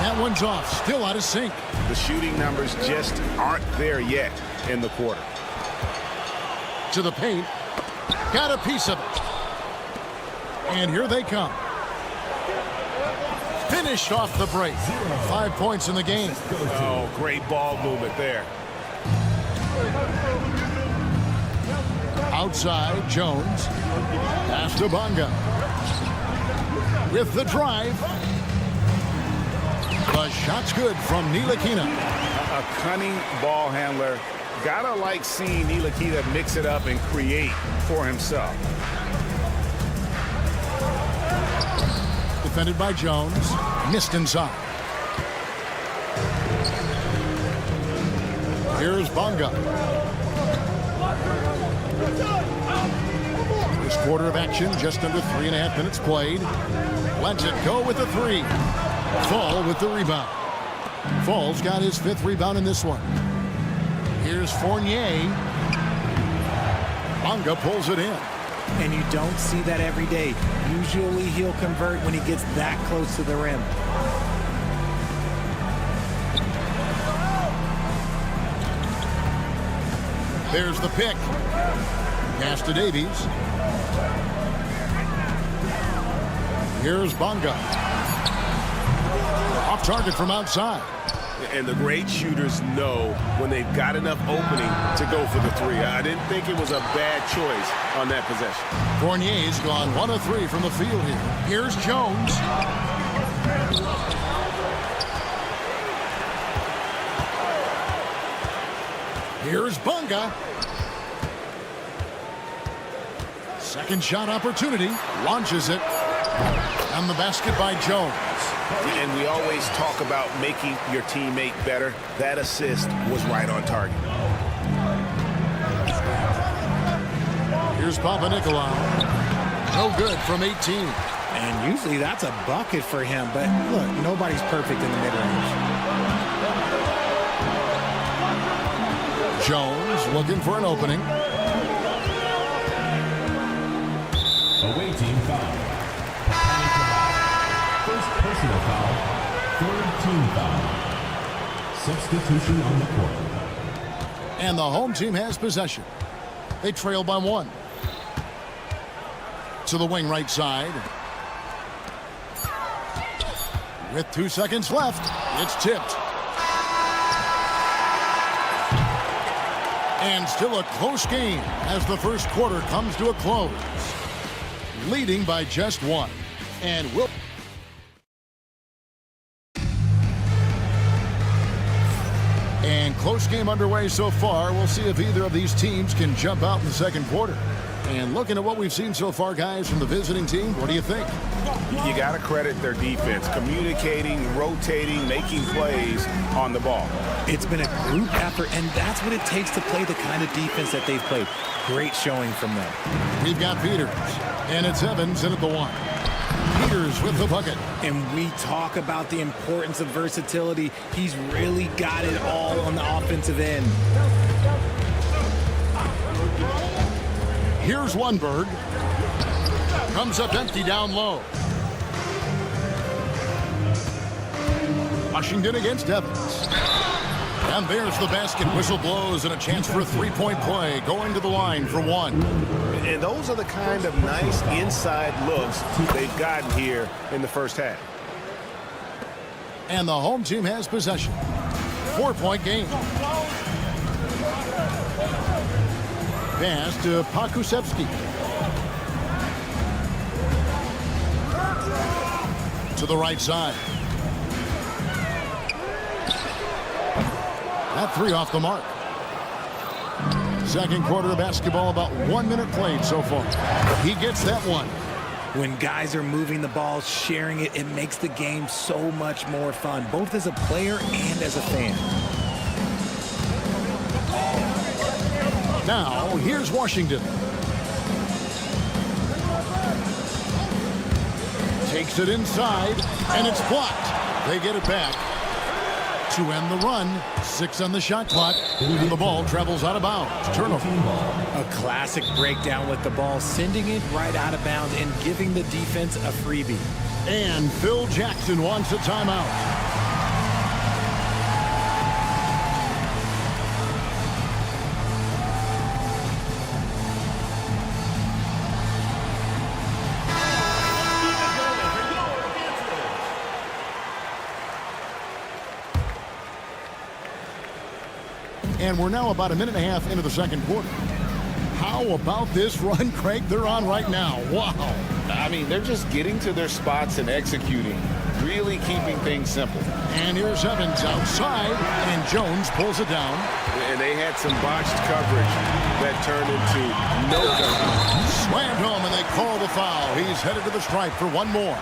That one's off, still out of sync. The shooting numbers just aren't there yet in the quarter. To the paint. Got a piece of it. And here they come. Finished off the break. 5 points in the game. Oh, great ball movement there. Outside, Jones. Pass to Bonga. With the drive. The shot's good from Ntilikina. A cunning ball handler. Gotta like seeing Ntilikina mix it up and create for himself. Defended by Jones. Missed inside. Here's Bonga. First quarter of action, just under 3.5 minutes played. Lets it go with the three. Fall with the rebound. Fall's got his 5th rebound in this one. Here's Fournier. Bonga pulls it in. And you don't see that every day. Usually he'll convert when he gets that close to the rim. There's the pick. Pass to Davies. Here's Bonga. Off target from outside. And the great shooters know when they've got enough opening to go for the three. I didn't think it was a bad choice on that possession. Fournier's gone 1 of 3 from the field here. Here's Jones. Here's Bonga. Second shot opportunity. Launches it. And the basket by Jones. And we always talk about making your teammate better. That assist was right on target. Here's Papanikolaou. No good from 18. And usually that's a bucket for him. But look, nobody's perfect in the mid-range. Jones looking for an opening. Away team foul. First personal foul. 3rd team foul. Substitution on the court. And the home team has possession. They trail by 1. To the wing right side. With 2 seconds left, it's tipped. And still a close game as the first quarter comes to a close. Leading by just 1. And will. And close game underway so far. We'll see if either of these teams can jump out in the second quarter. And looking at what we've seen so far, guys, from the visiting team, what do you think? You got to credit their defense, communicating, rotating, making plays on the ball. It's been a group effort, and that's what it takes to play the kind of defense that they've played. Great showing from them. We've got Peters, and it's Evans in at the 1. Peters with the bucket. And we talk about the importance of versatility. He's really got it all on the offensive end. Here's Lundberg. Comes up empty down low. Washington against Evans. And there's the basket. Whistle blows and a chance for a three-point play. Going to the line for one. And those are the kind of nice inside looks they've gotten here in the first half. And the home team has possession. 4-point game. Pass to Pakusevsky. To the right side. That three off the mark. Second quarter of basketball, about 1 minute played so far. He gets that one. When guys are moving the ball, sharing it, it makes the game so much more fun, both as a player and as a fan. Now, here's Washington. Takes it inside, and it's blocked. They get it back to end the run. 6 on the shot clock, and the ball travels out of bounds. Turnover. A classic breakdown with the ball, sending it right out of bounds and giving the defense a freebie. And Phil Jackson wants a timeout. And we're now about a minute and a half into the second quarter. How about this run, Craig, they're on right now? Wow. I mean, they're just getting to their spots and executing, really keeping things simple. And here's Evans outside, and Jones pulls it down. And they had some botched coverage that turned into no coverage. Slammed home, and they call the foul. He's headed to the stripe for one more.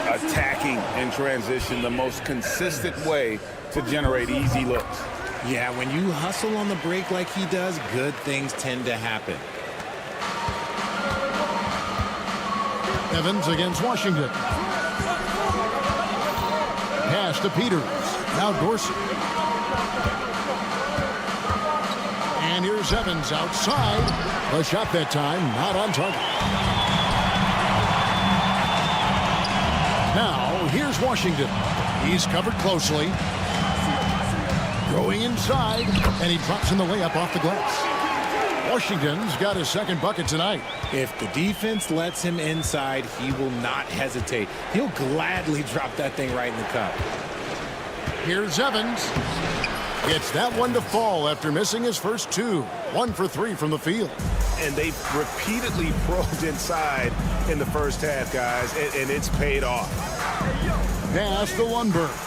Attacking in transition, the most consistent way to generate easy looks. Yeah, when you hustle on the break like he does, good things tend to happen. Evans against Washington. Pass to Peters. Now Dorsey. And here's Evans outside. A shot that time, not on target. Now, here's Washington. He's covered closely. Going inside, and he drops in the layup off the glass. Washington's got his second bucket tonight. If the defense lets him inside, he will not hesitate. He'll gladly drop that thing right in the cup. Here's Evans. Gets that one to fall after missing his first two. 1 for 3 from the field. And they've repeatedly probed inside in the first half, guys, and it's paid off. Pass to Lundberg.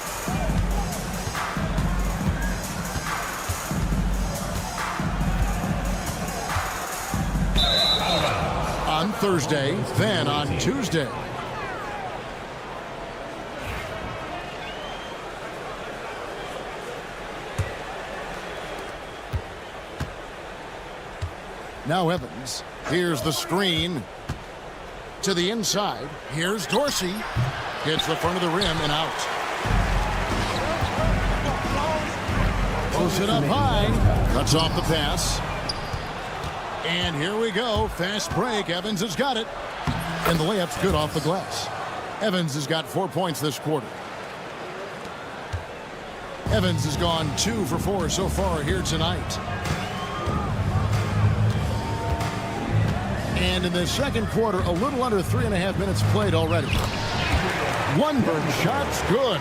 On Thursday, then on Tuesday. Now Evans. Here's the screen. To the inside. Here's Dorsey. Hits the front of the rim and out. Pulls it up high. Cuts off the pass. And here we go. Fast break. Evans has got it. And the layup's good off the glass. Evans has got 4 points this quarter. Evans has gone 2 for 4 so far here tonight. And in the second quarter, a little under 3.5 minutes played already. Lundberg shot's good.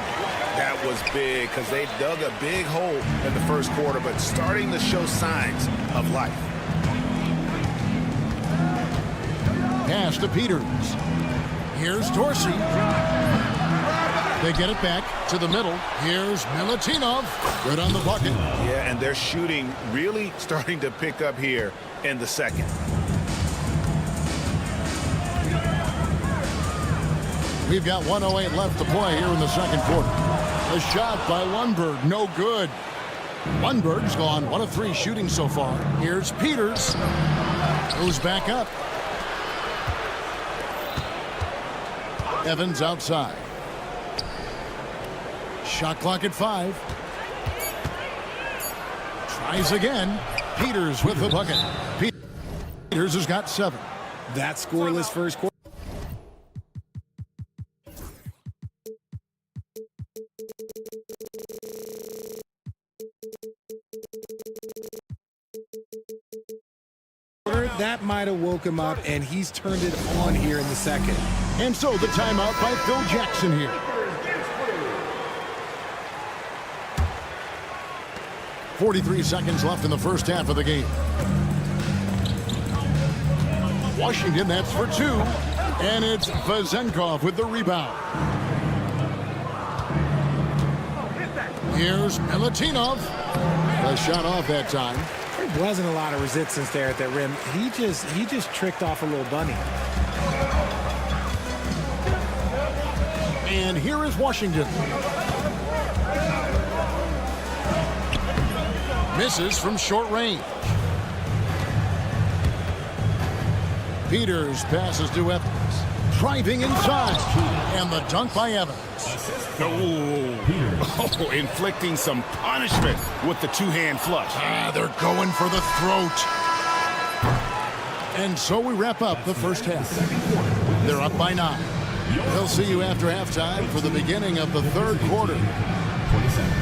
That was big because they dug a big hole in the first quarter, but starting to show signs of life. Pass to Peters. Here's Dorsey. They get it back to the middle. Here's Milutinov. Good on the bucket. Yeah, and their shooting really starting to pick up here in the second. We've got 1:08 left to play here in the second quarter. A shot by Lundberg, no good. Lundberg's gone 1 of 3 shooting so far. Here's Peters. Goes back up. Evans outside. Shot clock at 5. Tries again. Peters with the bucket. Peters Peters has got 7. That scoreless first quarter. That might have woke him up, and he's turned it on here in the second. And so the timeout by Phil Jackson here. .43 seconds left in the first half of the game. Washington, that's for 2. And it's Vezenkov with the rebound. Here's Milutinov. A shot off that time. There wasn't a lot of resistance there at that rim. He just tricked off a little bunny. And here is Washington. Misses from short range. Peters passes to Evans. Driving inside. And the dunk by Evans. Oh, inflicting some punishment with the two-hand flush. They're going for the throat. And so we wrap up the first half. They're up by 9. They'll see you after halftime for the beginning of the third quarter. 27.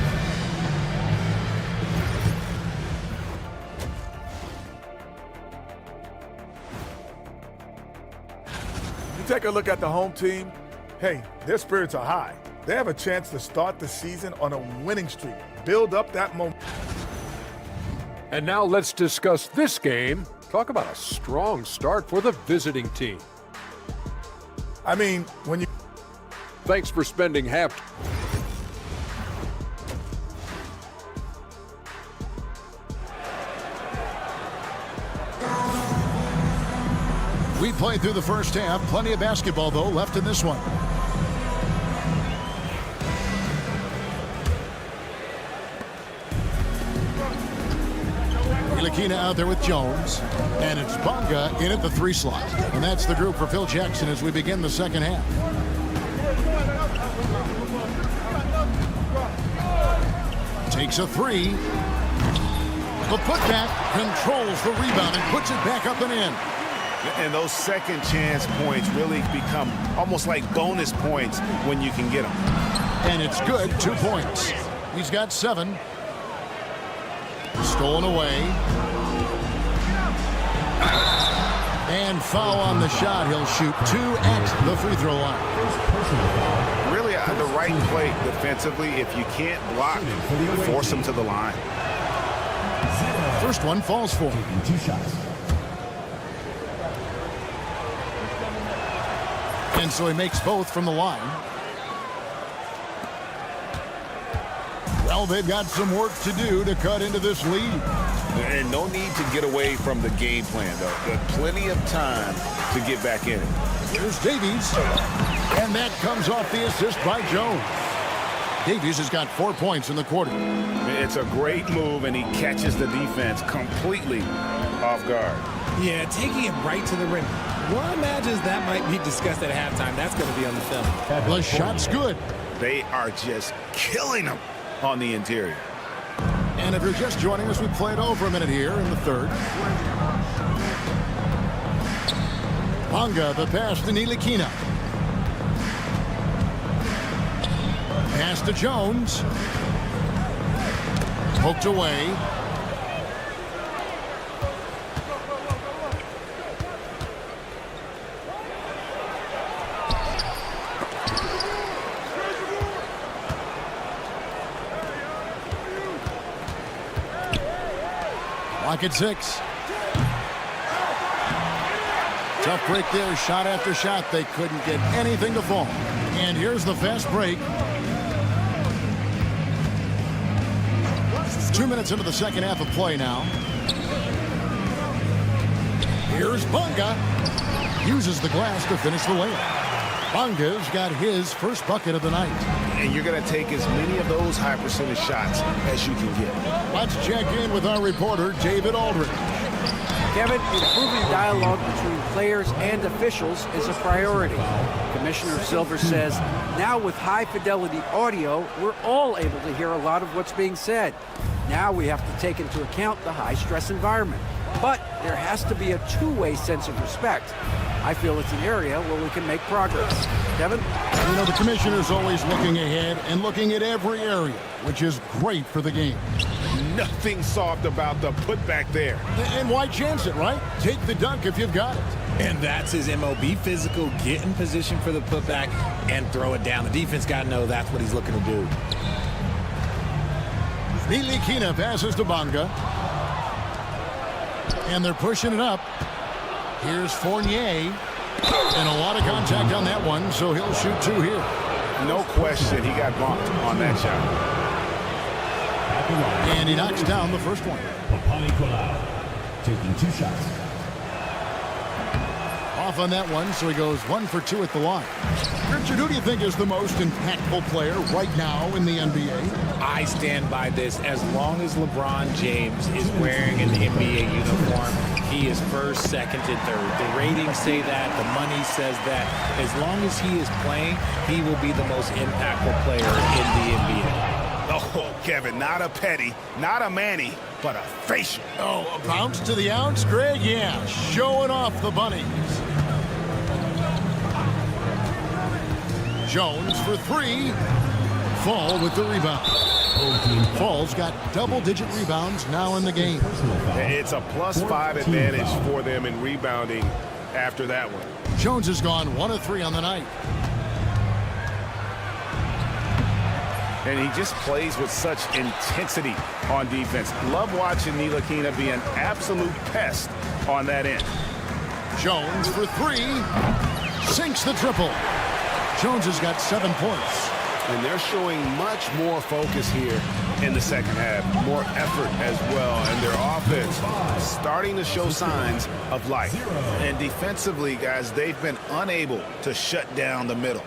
Take a look at the home team. Hey, their spirits are high. They have a chance to start the season on a winning streak. Build up that momentum. And now let's discuss this game. Talk about a strong start for the visiting team. I mean, when you... Thanks for spending half... We played through the first half. Plenty of basketball, though, left in this one. Ntilikina out there with Jones. And it's Bonga in at the 3 slot. And that's the group for Phil Jackson as we begin the second half. Takes a 3. The putback controls the rebound and puts it back up and in. And those second chance points really become almost like bonus points when you can get them. And it's good, 2 points. He's got 7. Stolen away. And foul on the shot. He'll shoot 2 at the free throw line. Really the right play defensively. If you can't block, force them to the line. First one falls for him. 2 shots. And so he makes both from the line. Well, they've got some work to do to cut into this lead. And no need to get away from the game plan, though. There's plenty of time to get back in it. Here's Davies. And that comes off the assist by Jones. Davies has got 4 points in the quarter. It's a great move, and he catches the defense completely off guard. Yeah, taking it right to the rim. One imagines that might be discussed at halftime. That's going to be on the film. The shot's good. They are just killing them on the interior. And if you're just joining us, we played over a minute here in the third. Bonga, the pass to Ntilikina. Pass to Jones. Poked away. Lock at 6. Tough break there, shot after shot. They couldn't get anything to fall. And here's the fast break. 2 minutes into the second half of play now. Here's Bonga. Uses the glass to finish the layup. Bonga's got his first bucket of the night. And you're going to take as many of those high percentage shots as you can get. Let's check in with our reporter, David Aldridge. Kevin, improving dialogue between players and officials is a priority. Commissioner Silver says, now with high-fidelity audio, we're all able to hear a lot of what's being said. Now we have to take into account the high-stress environment. But there has to be a two-way sense of respect. I feel it's an area where we can make progress. Kevin? You know, the commissioner's always looking ahead and looking at every area, which is great for the game. Nothing soft about the putback there. And why chance it, right? Take the dunk if you've got it. And that's his MO. Be physical, get in position for the putback, and throw it down. The defense got to know that's what he's looking to do. Nilikina passes to Bonga. And they're pushing it up. Here's Fournier. And a lot of contact on that one, so he'll shoot two here. No question, he got bumped on that shot. And he knocks down the first one. Taking 2 shots. Off on that one, so he goes 1 for 2 at the line. Richard, who do you think is the most impactful player right now in the NBA? I stand by this. As long as LeBron James is wearing an NBA uniform, he is first, second, and third. The ratings say that. The money says that. As long as he is playing, he will be the most impactful player in the NBA. Oh, Kevin, not a petty, not a Manny, but a facial. Oh, a bounce to the ounce, Greg? Yeah, showing off the bunnies. Jones for 3. Fall with the rebound. Fall's got double-digit rebounds now in the game. It's a +5 advantage for them in rebounding after that one. Jones has gone 1 of 3 on the night. And he just plays with such intensity on defense. Love watching Nilikina be an absolute pest on that end. Jones for 3. Sinks the triple. Jones has got 7 points. And they're showing much more focus here in the second half. More effort as well. And their offense is starting to show signs of life. And defensively, guys, they've been unable to shut down the middle.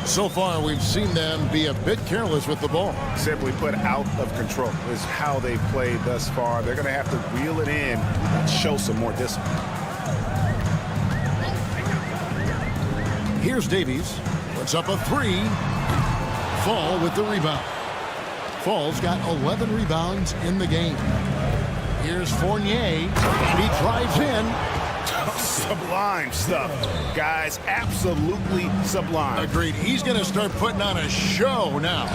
So far, we've seen them be a bit careless with the ball. Simply put, out of control is how they've played thus far. They're going to have to reel it in and show some more discipline. Here's Davies. Puts up a 3. Fall with the rebound. Fall's got 11 rebounds in the game. Here's Fournier. And he drives in. Sublime stuff, guys. Absolutely sublime. Agreed. He's going to start putting on a show now.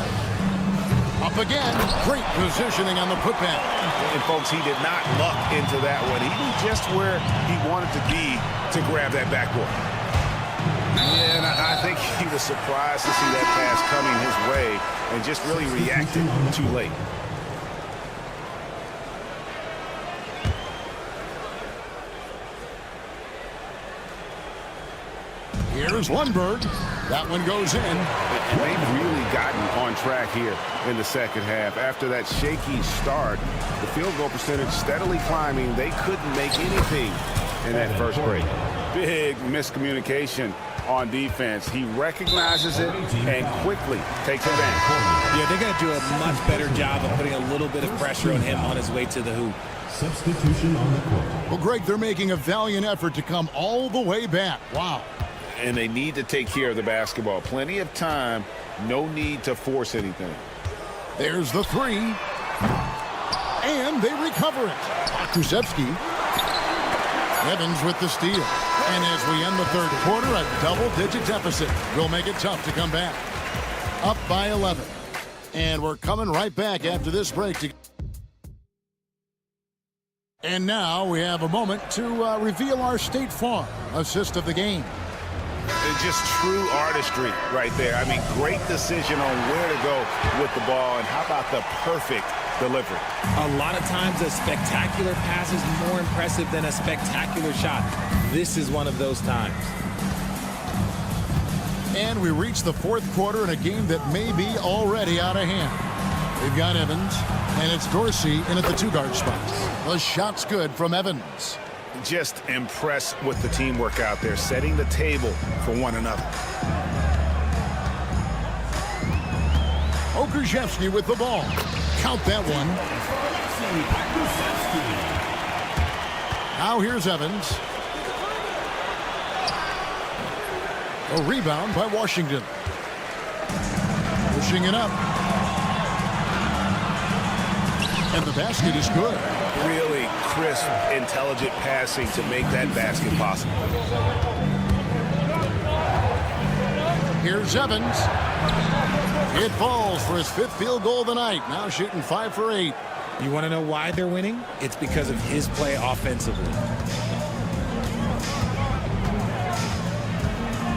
Up again. Great positioning on the putback. And, folks, he did not luck into that one. He knew just where he wanted to be to grab that backboard. Yeah, and I think he was surprised to see that pass coming his way and just really reacted too late. Here's Lundberg. That one goes in. And they've really gotten on track here in the second half. After that shaky start, the field goal percentage steadily climbing. They couldn't make anything in that first break. Big miscommunication on defense. He recognizes it and quickly takes advantage. Yeah, they're going to do a much better job of putting a little bit of pressure on him on his way to the hoop. Substitution on the court. Well, Greg, they're making a valiant effort to come all the way back. Wow. And they need to take care of the basketball. Plenty of time. No need to force anything. There's the 3. And they recover it. Krusevsky. Evans with the steal. And as we end the third quarter, a double-digit deficit will make it tough to come back. Up by 11. And we're coming right back after this break. And now we have a moment to reveal our State Farm assist of the game. It's just true artistry right there. I mean, great decision on where to go with the ball, and how about the perfect delivery? A lot of times a spectacular pass is more impressive than a spectacular shot. This is one of those times. And we reach the fourth quarter in a game that may be already out of hand. We've got Evans, and it's Dorsey in at the 2-guard spot. The shot's good from Evans. Just impressed with the teamwork out there, setting the table for one another. Okrzyjewski with the ball. Count that one. Now here's Evans. A rebound by Washington. Pushing it up. And the basket is good. really crisp, intelligent passing to make that basket possible. Here's Evans. It falls for his 5th field goal of the night. Now shooting 5 for 8. You want to know why they're winning? It's because of his play offensively.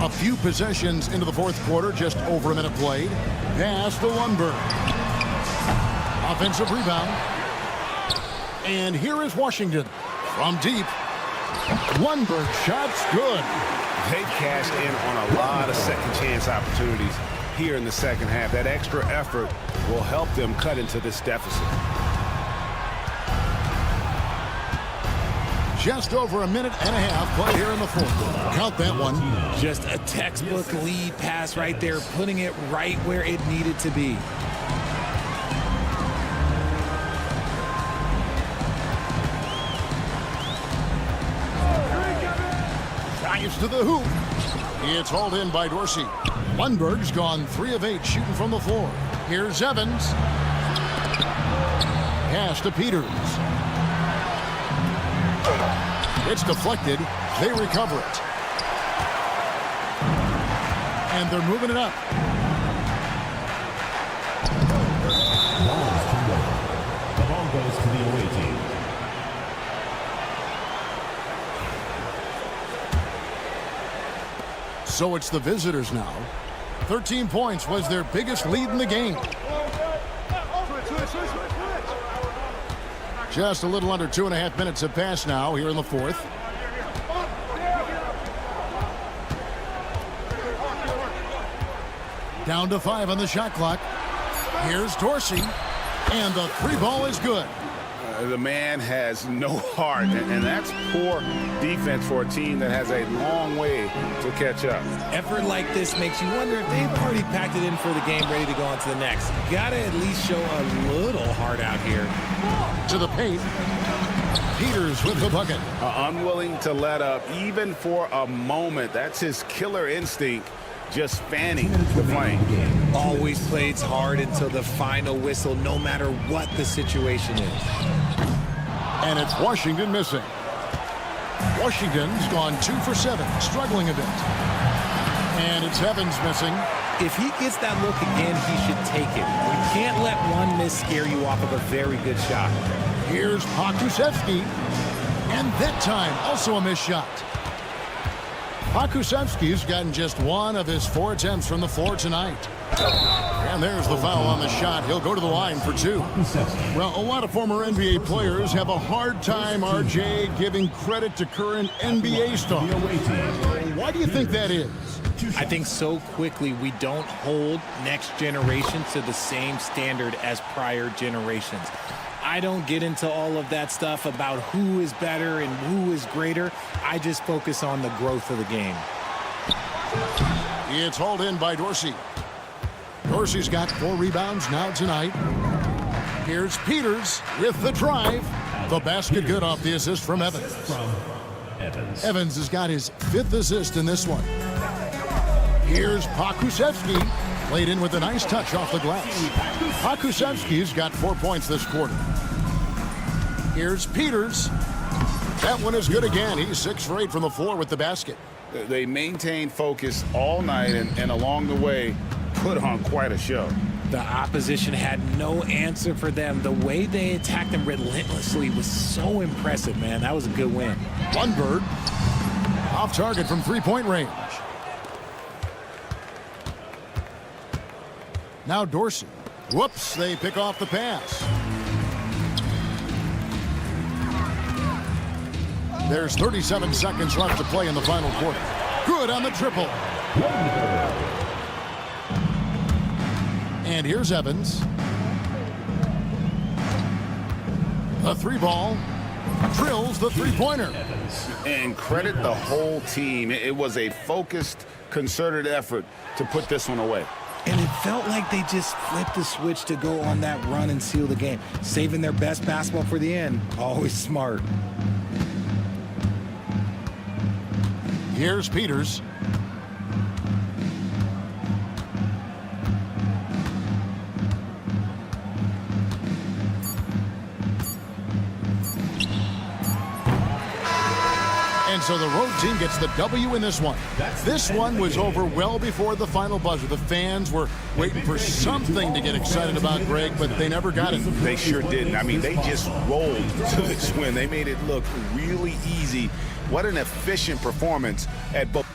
A few possessions into the 4th quarter, just over a minute played. Pass to Lundberg. Offensive rebound. And here is Washington from deep. Lundberg shot's good. They've cashed in on a lot of second chance opportunities here in the second half. That extra effort will help them cut into this deficit. Just over a minute and a half play here in the 4th. Count that one. Just a textbook lead pass right there, putting it right where it needed to be. Drives to the hoop. It's hauled in by Dorsey. Lundberg's gone 3 of 8 shooting from the floor. Here's Evans. Pass to Peters. It's deflected. They recover it. And they're moving it up. The ball goes to the away team. So it's the visitors now. 13 points was their biggest lead in the game. Just a little under 2.5 minutes have passed now here in the 4th. Down to 5 on the shot clock. Here's Dorsey. And the 3 ball is good. The man has no heart, and that's poor defense for a team that has a long way to catch up. Effort like this makes you wonder if they've already packed it in for the game, ready to go on to the next. Gotta at least show a little heart out here. To the paint. Peters with the bucket. Unwilling to let up, even for a moment. That's his killer instinct, just fanning the flame. Always plays hard until the final whistle, no matter what the situation is. And it's Washington missing. Washington's gone 2 for 7, struggling a bit. And it's Evans missing. If he gets that look again, he should take it. You can't let one miss scare you off of a very good shot. Here's Pokusevski. And that time, also a missed shot. Pokusevski's gotten just 1 of his 4 attempts from the floor tonight. And there's the foul on the shot. He'll go to the line for 2. Well, a lot of former NBA players have a hard time, RJ, giving credit to current NBA stars. Why do you think that is? I think so quickly we don't hold next generation to the same standard as prior generations. I don't get into all of that stuff about who is better and who is greater. I just focus on the growth of the game. It's hauled in by Dorsey. Dorsey's got 4 rebounds now tonight. Here's Peters with the drive. The basket good off the assist from Evans. Evans has got his 5th assist in this one. Here's Pokusevski. Played in with a nice touch off the glass. Pokusevski's got 4 points this quarter. Here's Peters. That one is good again. He's 6 for 8 from the floor with the basket. They maintained focus all night and along the way put on quite a show. The opposition had no answer for them. The way they attacked them relentlessly was so impressive, man. That was a good win. Lundberg off target from 3-point range. Now Dorsey. Whoops, they pick off the pass. There's 37 seconds left to play in the final quarter. Good on the triple. And here's Evans. The 3 ball. Drills the 3-pointer. And credit the whole team. It was a focused, concerted effort to put this one away. And it felt like they just flipped the switch to go on that run and seal the game. Saving their best basketball for the end. Always smart. Here's Peters. so the road team gets the W in this one. This one was over well before the final buzzer. The fans were waiting for something to get excited about, Greg, but they never got it. They sure didn't. I mean, they just rolled to this win. They made it look really easy. What an efficient performance at both.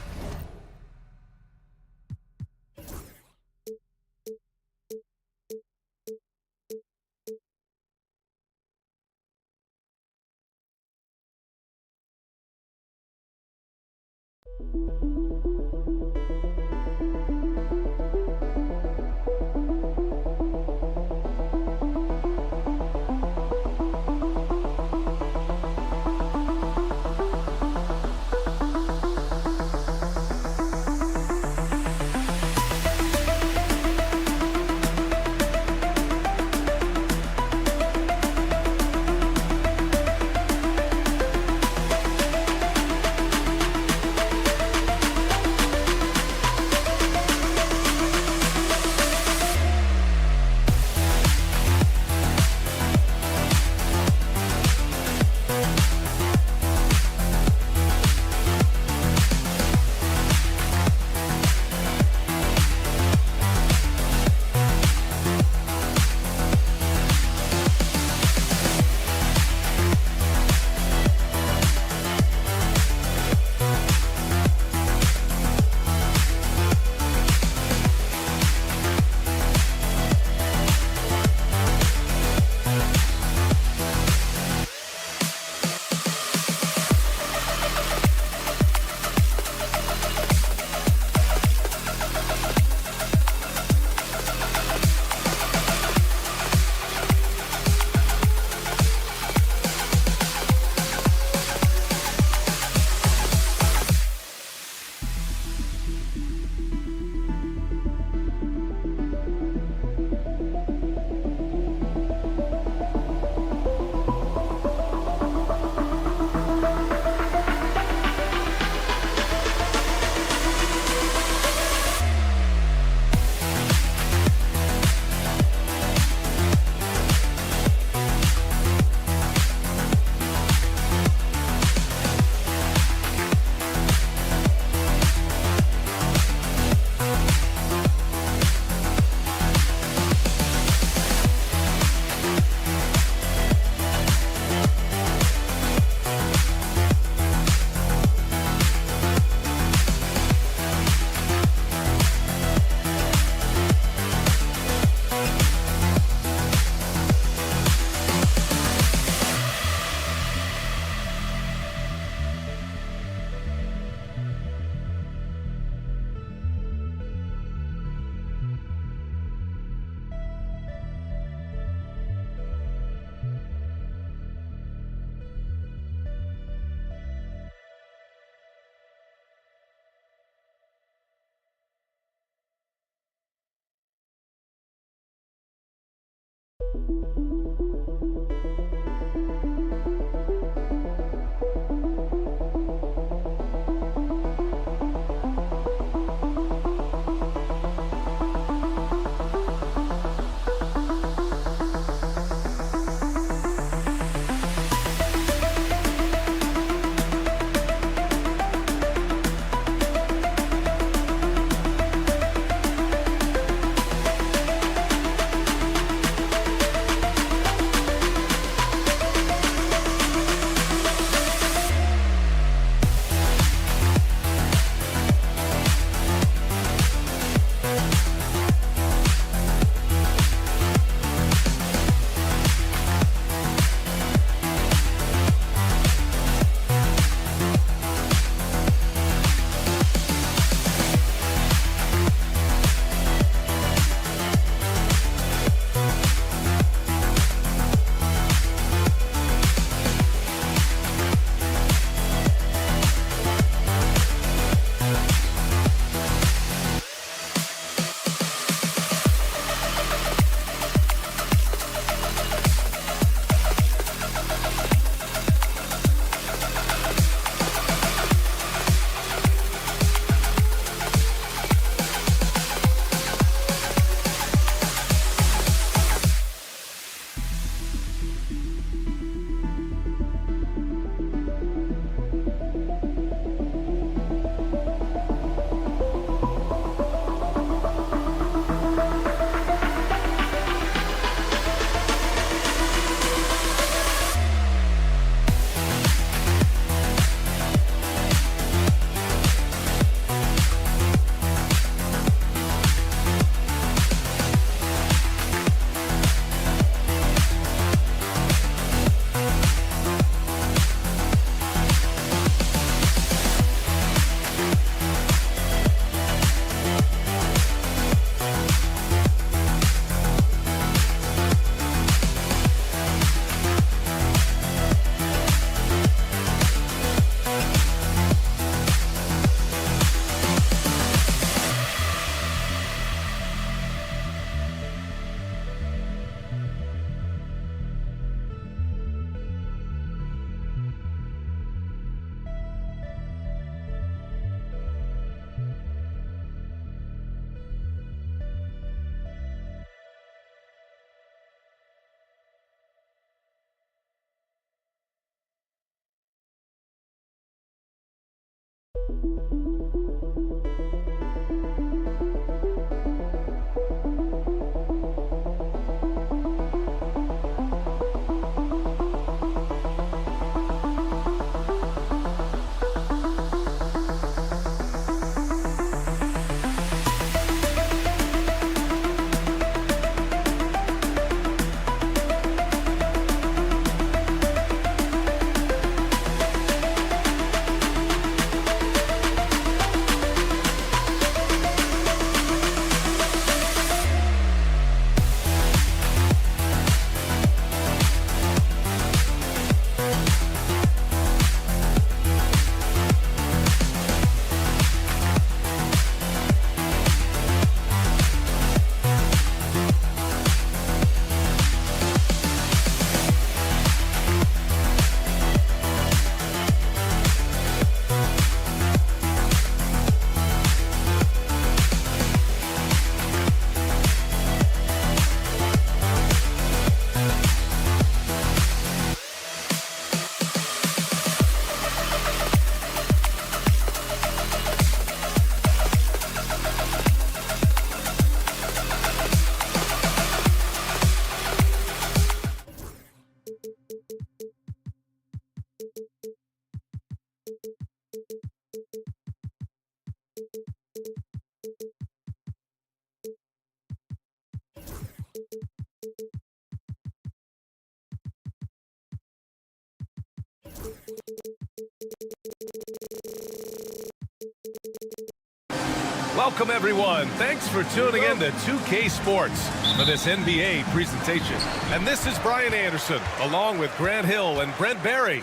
Welcome, everyone. Thanks for tuning in to 2K Sports for this NBA presentation. And this is Brian Anderson, along with Grant Hill and Brent Barry.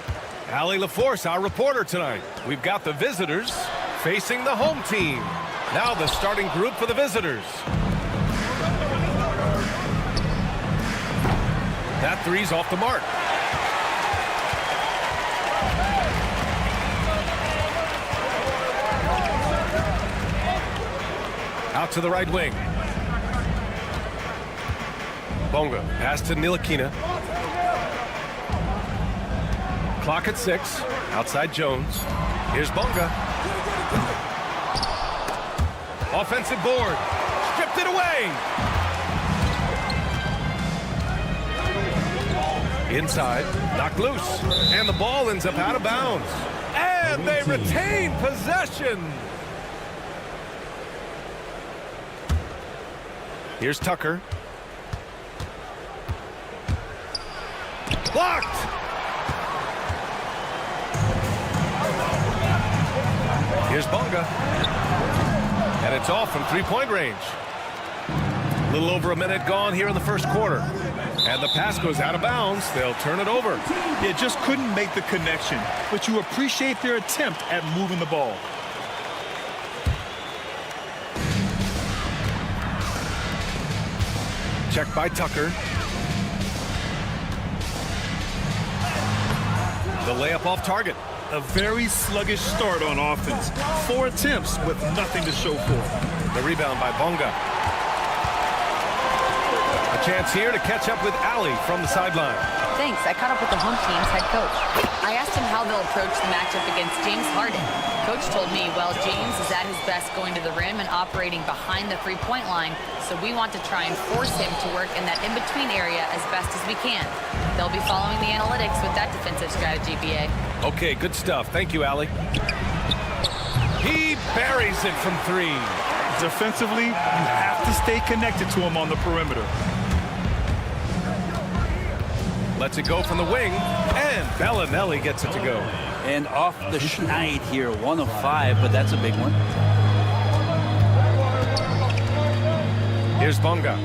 Allie LaForce, our reporter tonight. We've got the visitors facing the home team. Now the starting group for the visitors. That three's off the mark. Out to the right wing. Bonga, pass to Ntilikina. Clock at 6. Outside Jones. Here's Bonga. Offensive board. Stripped it away. Inside. Knocked loose. And the ball ends up out of bounds. And they retain possession. Here's Tucker. Blocked! Here's Bonga. And it's off from three-point range. A little over a minute gone here in the first quarter. And the pass goes out of bounds. They'll turn it over. Yeah, just couldn't make the connection. But you appreciate their attempt at moving the ball. Check by Tucker. The layup off target. A very sluggish start on offense. 4 attempts with nothing to show for it. The rebound by Bonga. A chance here to catch up with Allie from the sideline. Thanks. I caught up with the home team's head coach. I asked him how they'll approach the matchup against James Harden. Coach told me, well, James is at his best going to the rim and operating behind the three-point line, so we want to try and force him to work in that in-between area as best as we can. They'll be following the analytics with that defensive strategy, BA. Okay, good stuff. Thank you, Allie. He buries it from 3. Defensively, you have to stay connected to him on the perimeter. Lets it go from the wing, and Bellinelli gets it to go. And off the schneid here, 1 of 5, but that's a big one. Here's Bonga.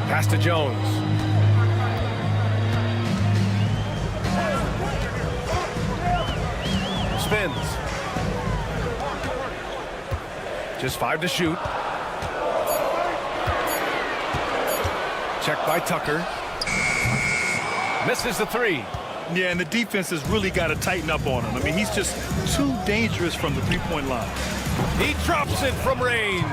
Pass to Jones. Spins. Just 5 to shoot. Checked by Tucker. Misses the 3. Yeah, and the defense has really got to tighten up on him. I mean, he's just too dangerous from the three-point line. He drops it from range.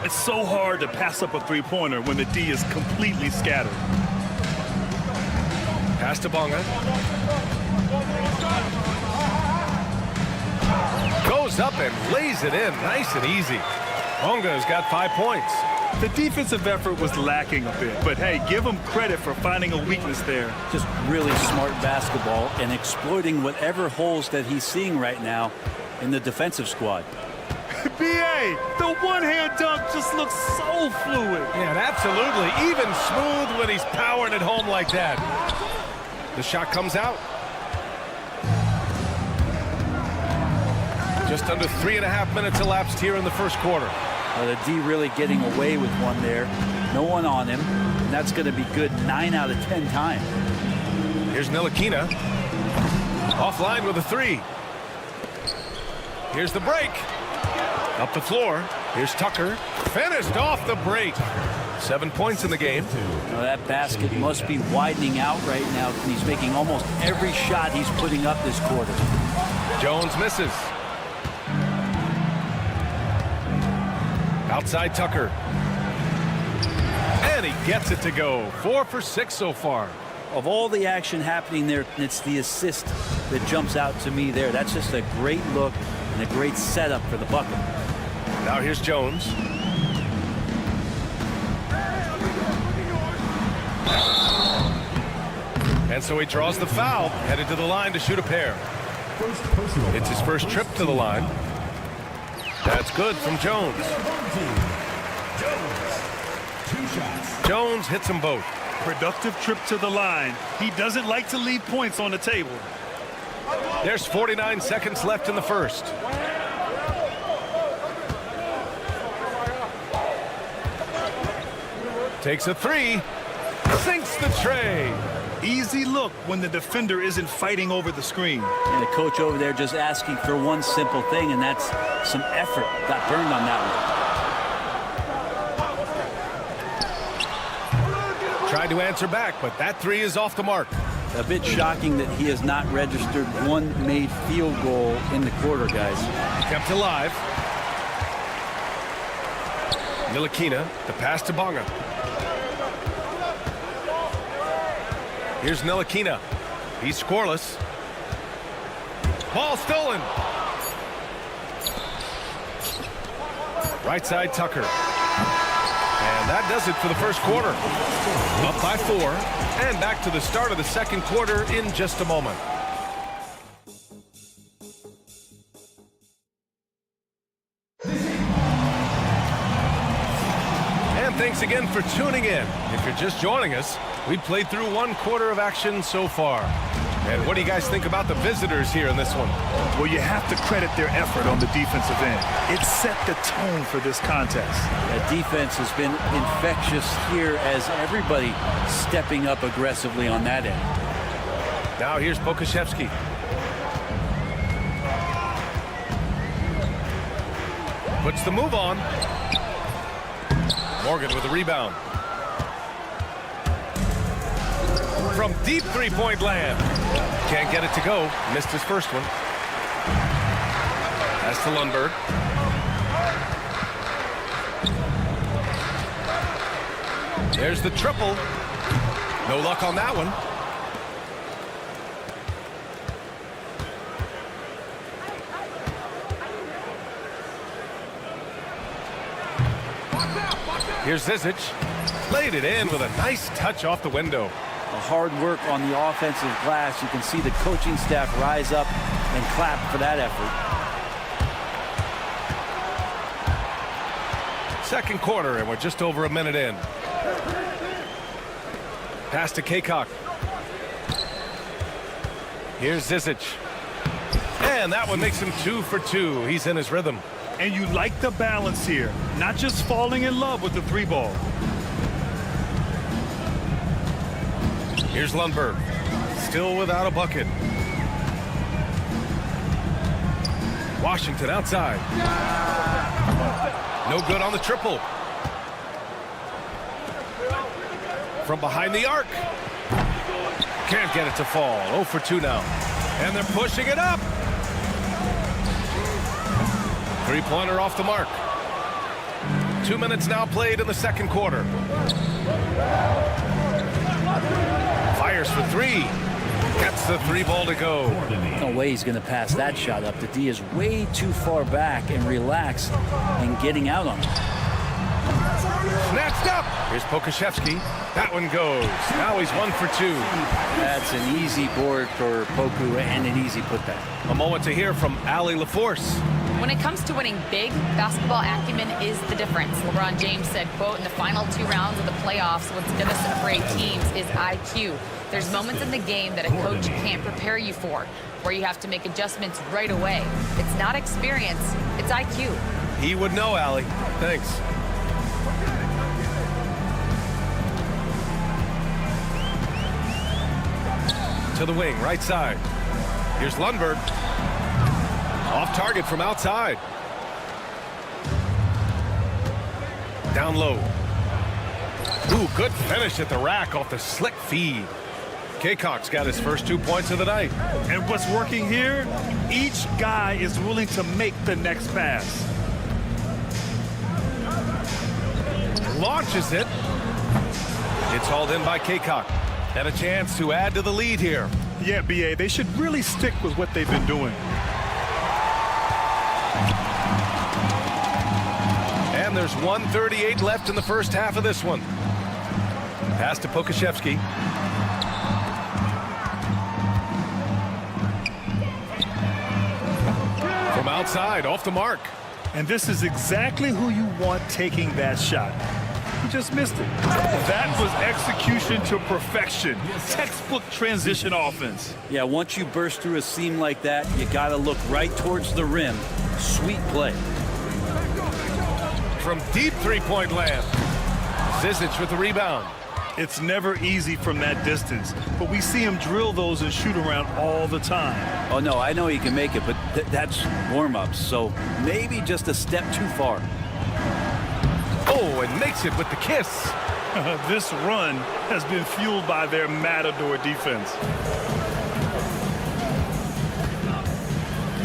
It's so hard to pass up a three-pointer when the D is completely scattered. Pass to Bonga. goes up and lays it in nice and easy. Bonga's got 5 points. The defensive effort was lacking a bit, but hey, give him credit for finding a weakness there. Just really smart basketball and exploiting whatever holes that he's seeing right now in the defensive squad. B.A., the one-hand dunk just looks so fluid. Yeah, absolutely. Even smooth when he's powering it home like that. The shot comes out. Just under 3.5 minutes elapsed here in the first quarter. Well, the D really getting away with one there. No one on him, and that's going to be good 9 out of 10 times. Here's Ntilikina. Offline with a 3. Here's the break. Up the floor. Here's Tucker. Finished off the break. 7 points in the game. Well, that basket must be widening out right now. He's making almost every shot he's putting up this quarter. Jones misses. Outside Tucker. And he gets it to go. 4 for 6 so far. Of all the action happening there, it's the assist that jumps out to me there. That's just a great look and a great setup for the bucket. Now here's Jones. And so he draws the foul, headed to the line to shoot a pair. It's his first trip to the line. That's good from Jones. Jones hits them both. Productive trip to the line. He doesn't like to leave points on the table. There's 49 seconds left in the first. Takes a 3. Sinks the tray. Easy look when the defender isn't fighting over the screen. And the coach over there just asking for one simple thing, and that's some effort. Got burned on that one. Tried to answer back, but that 3 is off the mark. A bit shocking that he has not registered one made field goal in the quarter, guys. Kept alive. Ntilikina, the pass to Bonga. Here's Ntilikina. He's scoreless. Ball stolen. Right side Tucker. And that does it for the first quarter. Up by 4. And back to the start of the second quarter in just a moment. And thanks again for tuning in. If you're just joining us, we played through 1 quarter of action so far. And what do you guys think about the visitors here in this one? Well, you have to credit their effort on the defensive end. It set the tone for this contest. That defense has been infectious here as everybody stepping up aggressively on that end. Now here's Pokashevsky. Puts the move on. Morgan with the rebound. From deep three-point land. Can't get it to go. Missed his first one. That's to Lundberg. There's the triple. No luck on that one. Here's Zizic. Laid it in with a nice touch off the window. Hard work on the offensive glass. You can see the coaching staff rise up and clap for that effort. Second quarter, and we're just over a minute in. Pass to Kaycock. Here's Zizic. And that one makes him 2 for 2. He's in his rhythm. And you like the balance here. Not just falling in love with the 3 ball. Here's Lundberg. Still without a bucket. Washington outside. No good on the triple. From behind the arc. Can't get it to fall. 0 for 2 now. And they're pushing it up. 3-pointer off the mark. 2 minutes now played in the second quarter. Fires for 3. Gets the 3 ball to go. No way he's going to pass that shot up. The D is way too far back and relaxed and getting out on it. Snatched up. Here's Pokashevsky. That one goes. Now he's 1 for 2. That's an easy board for Poku and an easy putback. A moment to hear from Ali LaForce. When it comes to winning big, basketball acumen is the difference. LeBron James said, quote, in the final 2 rounds of the playoffs, what's going to separate teams is IQ. There's moments in the game that a coach can't prepare you for, where you have to make adjustments right away. It's not experience, it's IQ. He would know, Ali. Thanks. To the wing, right side. Here's Lundberg. Off target from outside. Down low. Ooh, good finish at the rack off the slick feed. Kaycock's got his first 2 points of the night. And what's working here? Each guy is willing to make the next pass. Launches it. It's hauled in by Kaycock. And a chance to add to the lead here. Yeah, BA, they should really stick with what they've been doing. And there's 1:38 left in the first half of this one. Pass to Pokashevsky. From outside, off the mark. And this is exactly who you want taking that shot. He just missed it. That was execution to perfection. Textbook transition offense. Yeah, once you burst through a seam like that, you got to look right towards the rim. Sweet play. From deep three-point land. Zizic with the rebound. It's never easy from that distance, but we see him drill those and shoot around all the time. Oh, no, I know he can make it, but that's warm-ups, so maybe just a step too far. Oh, and makes it with the kiss. This run has been fueled by their matador defense.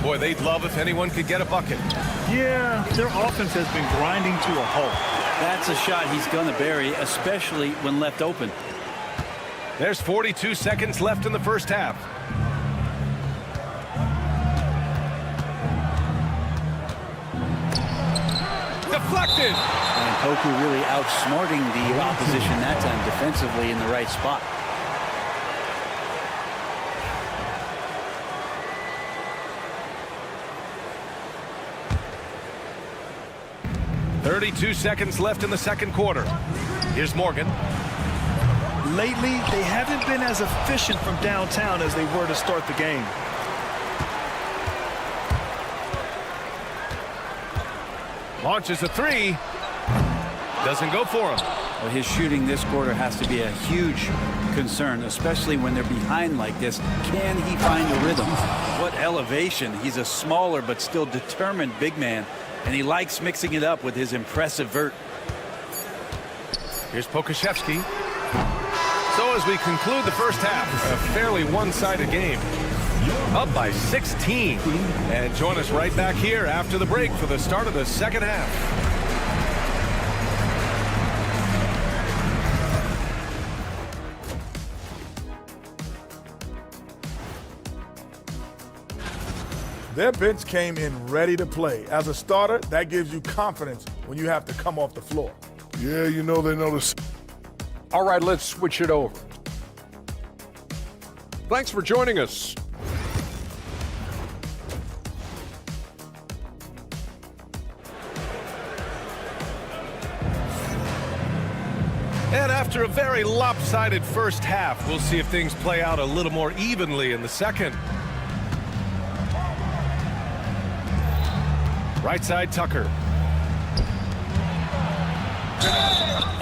Boy, they'd love if anyone could get a bucket. Yeah, their offense has been grinding to a halt. That's a shot he's going to bury, especially when left open. There's 42 seconds left in the first half. Deflected. And Poku really outsmarting the opposition that time defensively in the right spot. .32 seconds left in the second quarter. Here's Morgan. Lately, they haven't been as efficient from downtown as they were to start the game. Launches a 3. Doesn't go for him. Well, his shooting this quarter has to be a huge concern, especially when they're behind like this. Can he find a rhythm? What elevation. He's a smaller but still determined big man, and he likes mixing it up with his impressive vert. Here's Pokashevsky. So as we conclude the first half, a fairly one-sided game. Up by 16. And join us right back here after the break for the start of the second half. Their bench came in ready to play. As a starter, that gives you confidence when you have to come off the floor. Yeah, you know they notice. All right, let's switch it over. Thanks for joining us. And after a very lopsided first half, we'll see if things play out a little more evenly in the second. Right side, Tucker.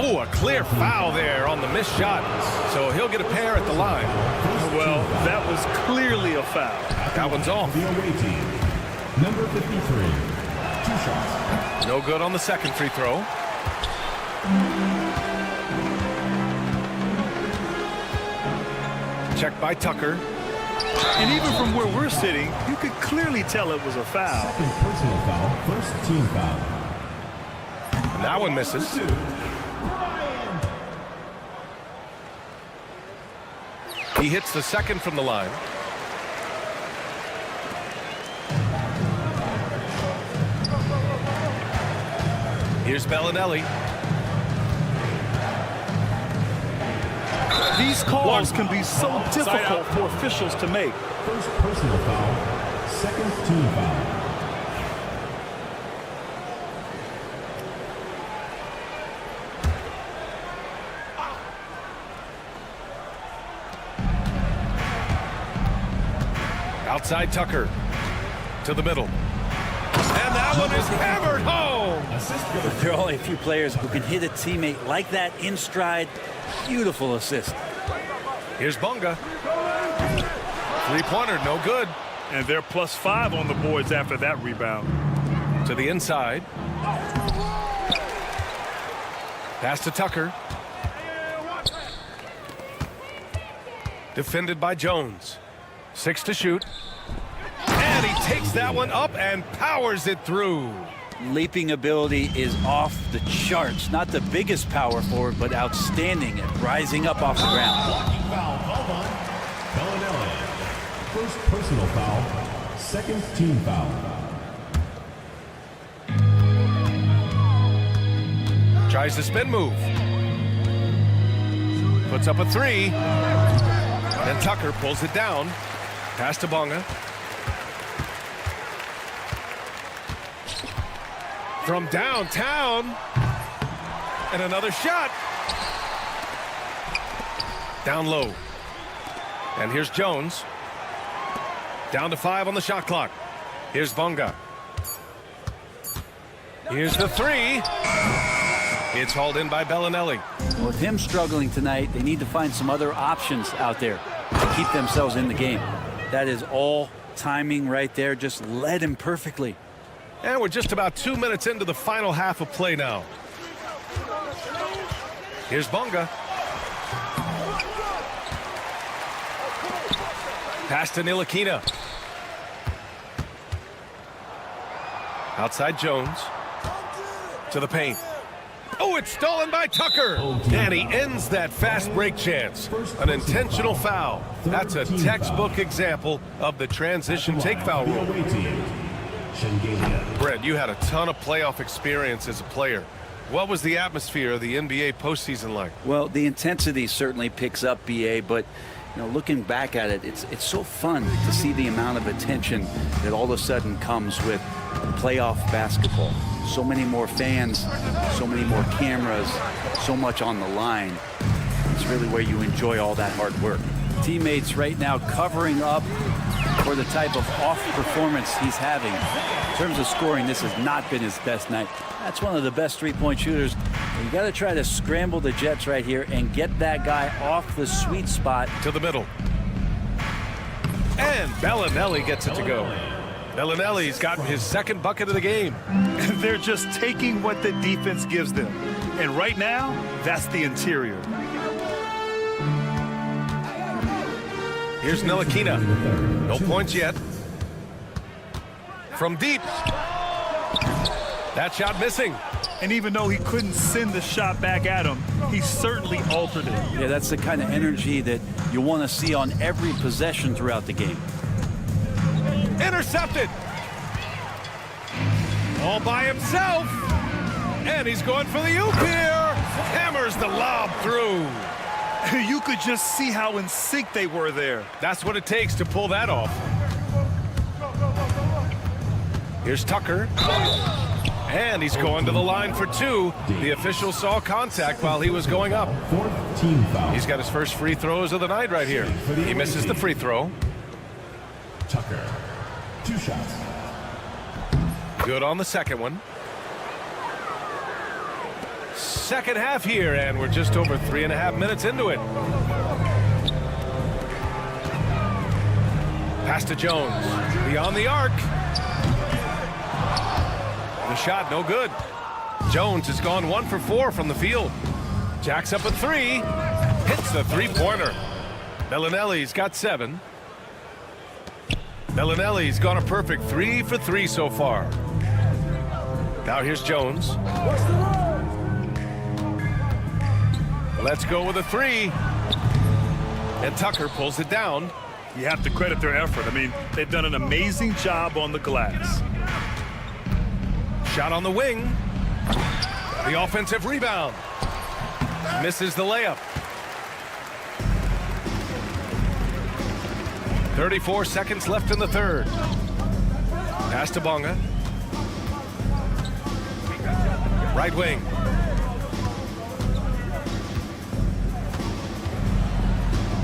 Oh, a clear foul there on the missed shot. So he'll get a pair at the line. Well, that was clearly a foul. That one's off. The away team, number 53, 2 shots. No good on the second free throw. Checked by Tucker. And even from where we're sitting, you could clearly tell it was a foul. Second personal foul, first team foul. And that one misses. He hits the second from the line. Here's Bellinelli. These calls can be so difficult for officials to make. First personal foul, second team foul. Outside Tucker to the middle. And that one is hammered home. There are only a few players who can hit a teammate like that in stride. Beautiful assist. Here's Bunga. Three-pointer, no good. And they're +5 on the boards after that rebound. To the inside. Pass to Tucker. Defended by Jones. 6 to shoot. And he takes that one up and powers it through. Leaping ability is off the charts. Not the biggest power forward, but outstanding at rising up off the ground. Blocking foul called on Bellinelli. First personal foul, second team foul. Tries the spin move. Puts up a three. And Tucker pulls it down. Pass to Bunga. From downtown. And another shot. Down low. And here's Jones. Down to 5 on the shot clock. Here's Bunga. Here's the three. It's hauled in by Bellinelli. With him struggling tonight, they need to find some other options out there to keep themselves in the game. That is all timing right there. Just led him perfectly. And we're just about 2 minutes into the final half of play now. Here's Bunga. Pass to Ntilikina. Outside Jones. To the paint. Oh, it's stolen by Tucker. And he ends that fast break chance. An intentional foul. That's a textbook example of the transition take foul rule. Brett, you had a ton of playoff experience as a player. What was the atmosphere of the NBA postseason like? Well, the intensity certainly picks up, BA, but you know, looking back at it, it's so fun to see the amount of attention that all of a sudden comes with playoff basketball. So many more fans, so many more cameras, so much on the line. It's really where you enjoy all that hard work. Teammates right now covering up for the type of off performance he's having. In terms of scoring, this has not been his best night. That's one of the best three-point shooters. You got to try to scramble the Jets right here and get that guy off the sweet spot. To the middle. And Bellinelli gets it to go. Bellinelli's gotten his second bucket of the game. And they're just taking what the defense gives them. And right now, that's the interior. Here's Ntilikina. No points yet. From deep. That shot missing. And even though he couldn't send the shot back at him, he certainly altered it. Yeah, that's the kind of energy that you want to see on every possession throughout the game. Intercepted. All by himself. And he's going for the oop here. Hammers the lob through. You could just see how in sync they were there. That's what it takes to pull that off. Here's Tucker. And he's going to the line for two. The official saw contact while he was going up. Team foul. He's got his first free throws of the night right here. He misses the free throw. Tucker, 2 shots. Good on the second one. Second half here, and we're just over 3.5 minutes into it. Pass to Jones. Beyond the arc. The shot, no good. Jones has gone 1 for 4 from the field. Jacks up a three. Hits the three-pointer. Bellinelli's got 7. Bellinelli's gone a perfect 3 for 3 so far. Now here's Jones. Let's go with a 3. And Tucker pulls it down. You have to credit their effort. I mean, they've done an amazing job on the glass. Shot on the wing. The offensive rebound. Misses the layup. 34 seconds left in the third. Pass to Bonga. Right wing.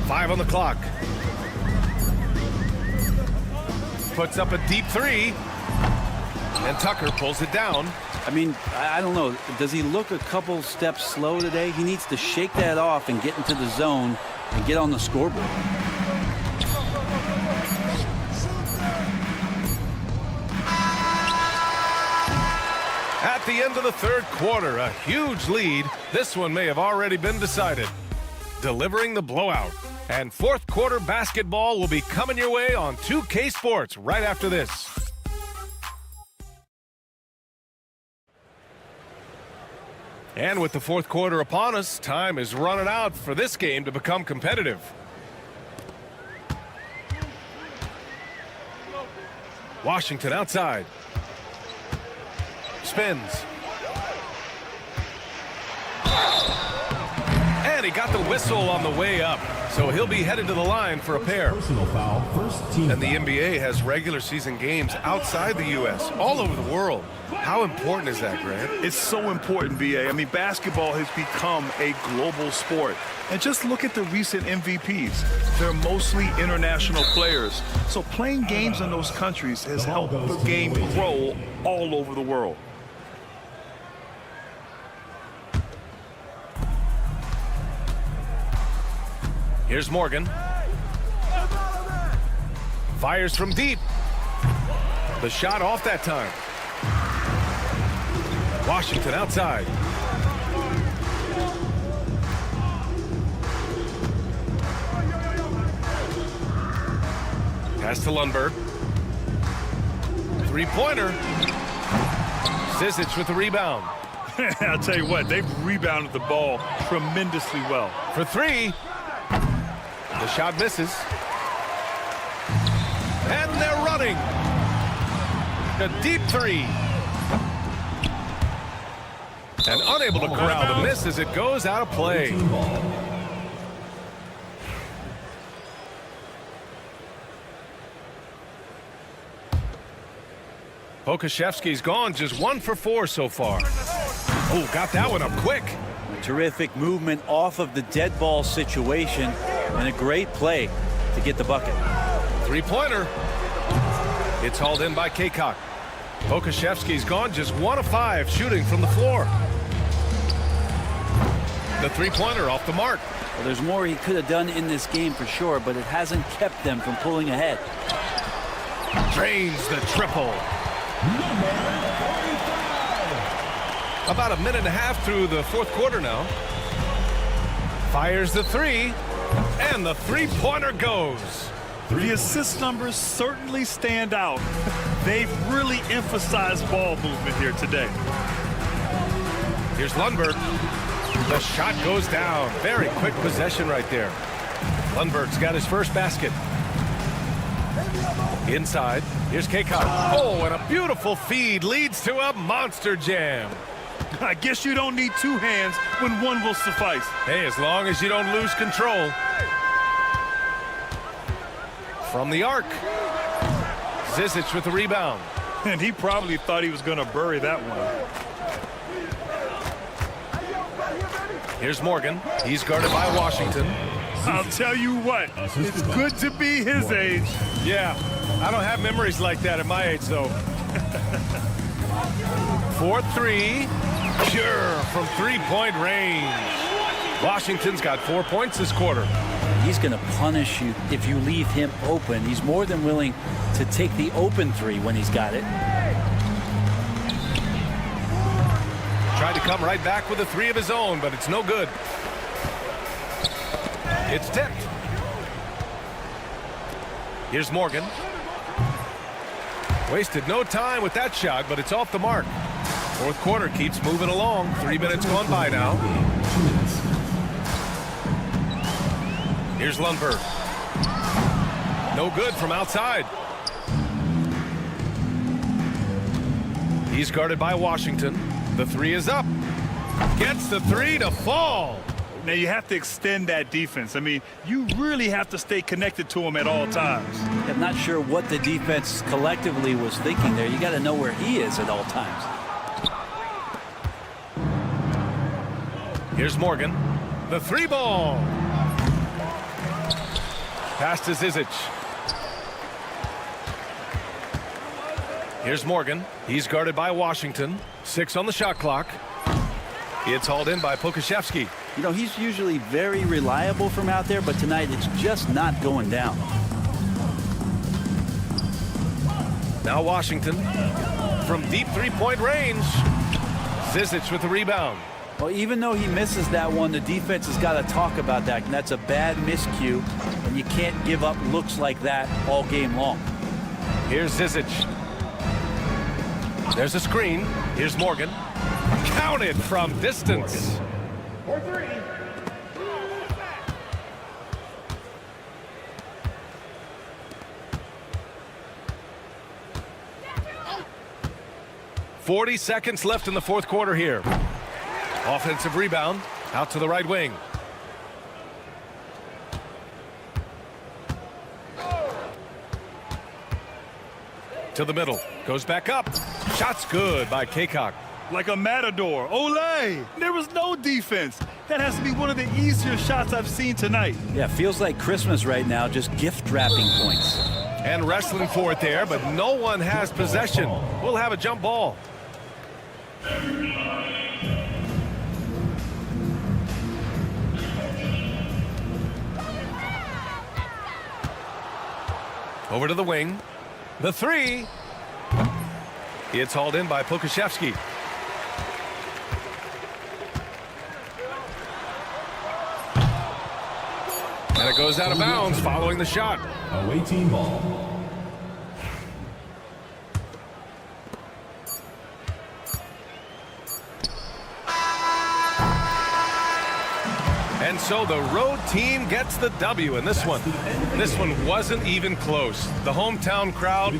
Five on the clock. Puts up a deep three. And Tucker pulls it down. I mean, I don't know. Does he look a couple steps slow today? He needs to shake that off and get into the zone and get on the scoreboard. At the end of the third quarter, a huge lead. This one may have already been decided. Delivering the blowout. And fourth quarter basketball will be coming your way on 2K Sports right after this. And with the fourth quarter upon us, time is running out for this game to become competitive. Washington outside. Spins. And he got the whistle on the way up. So he'll be headed to the line for a pair. Personal foul, first team And the foul. NBA has regular season games outside the U.S., all over the world. How important is that, Grant? It's so important, BA. I mean, basketball has become a global sport. And just look at the recent MVPs. They're mostly international players. So playing games in those countries has helped the game grow all over the world. Here's Morgan. Fires from deep. The shot off that time. Washington outside. Pass to Lundberg. Three-pointer. Zizic with the rebound. I'll tell you what, they've rebounded the ball tremendously well. For three. The shot misses. And they're running. A deep three. And unable to corral the miss as it goes out of play. Pokashevsky's gone just 1 for 4 so far. Oh, got that one up quick. Terrific movement off of the dead ball situation and a great play to get the bucket. Three-pointer. It's hauled in by Kaycock. Pokashevsky's gone just 1 of 5 shooting from the floor. The three-pointer off the mark. Well, there's more he could have done in this game for sure, but it hasn't kept them from pulling ahead. Drains the triple. About a minute and a half through the fourth quarter now. Fires the three, and the three-pointer goes. The assist numbers certainly stand out. They've really emphasized ball movement here today. Here's Lundberg. The shot goes down. Very quick possession right there. Lundberg's got his first basket. Inside, here's Kaycock. Oh, and a beautiful feed leads to a monster jam. I guess you don't need two hands when one will suffice. Hey, as long as you don't lose control. From the arc. Zizic with the rebound. And he probably thought he was going to bury that one. Here's Morgan. He's guarded by Washington. I'll tell you what, it's good to be his age. Yeah, I don't have memories like that at my age, though. 4-3. Pure from three-point range. Washington's got 4 points this quarter. He's going to punish you if you leave him open. He's more than willing to take the open three when he's got it. Tried to come right back with a three of his own, but it's no good. It's tipped. Here's Morgan. Wasted no time with that shot, but it's off the mark. Fourth quarter keeps moving along. 3 minutes gone by now. Here's Lundberg. No good from outside. He's guarded by Washington. The three is up. Gets the three to fall. Now you have to extend that defense. I mean, you really have to stay connected to him at all times. I'm not sure what the defense collectively was thinking there. You got to know where he is at all times. Here's Morgan. The three ball. Pass to Zizic. Here's Morgan. He's guarded by Washington. 6 on the shot clock. It's hauled in by Pokashevsky. You know, he's usually very reliable from out there, but tonight it's just not going down. Now Washington from deep three-point range. Zizic with the rebound. Well, even though he misses that one, the defense has got to talk about that. And that's a bad miscue, and you can't give up looks like that all game long. Here's Zizic. There's a screen. Here's Morgan. Counted from distance. For three. 40 seconds left in the fourth quarter here. Offensive rebound out to the right wing. To the middle. Goes back up. Shot's good by Kaycock. Like a matador. Ole! There was no defense. That has to be one of the easier shots I've seen tonight. Yeah, feels like Christmas right now, just gift wrapping points. And wrestling for it there, but no one has possession. We'll have a jump ball. Over to the wing. The three. It's hauled in by Pokashevsky. And it goes out of bounds following the shot. Away team ball. And so the road team gets the W in this one. This one wasn't even close. The hometown crowd.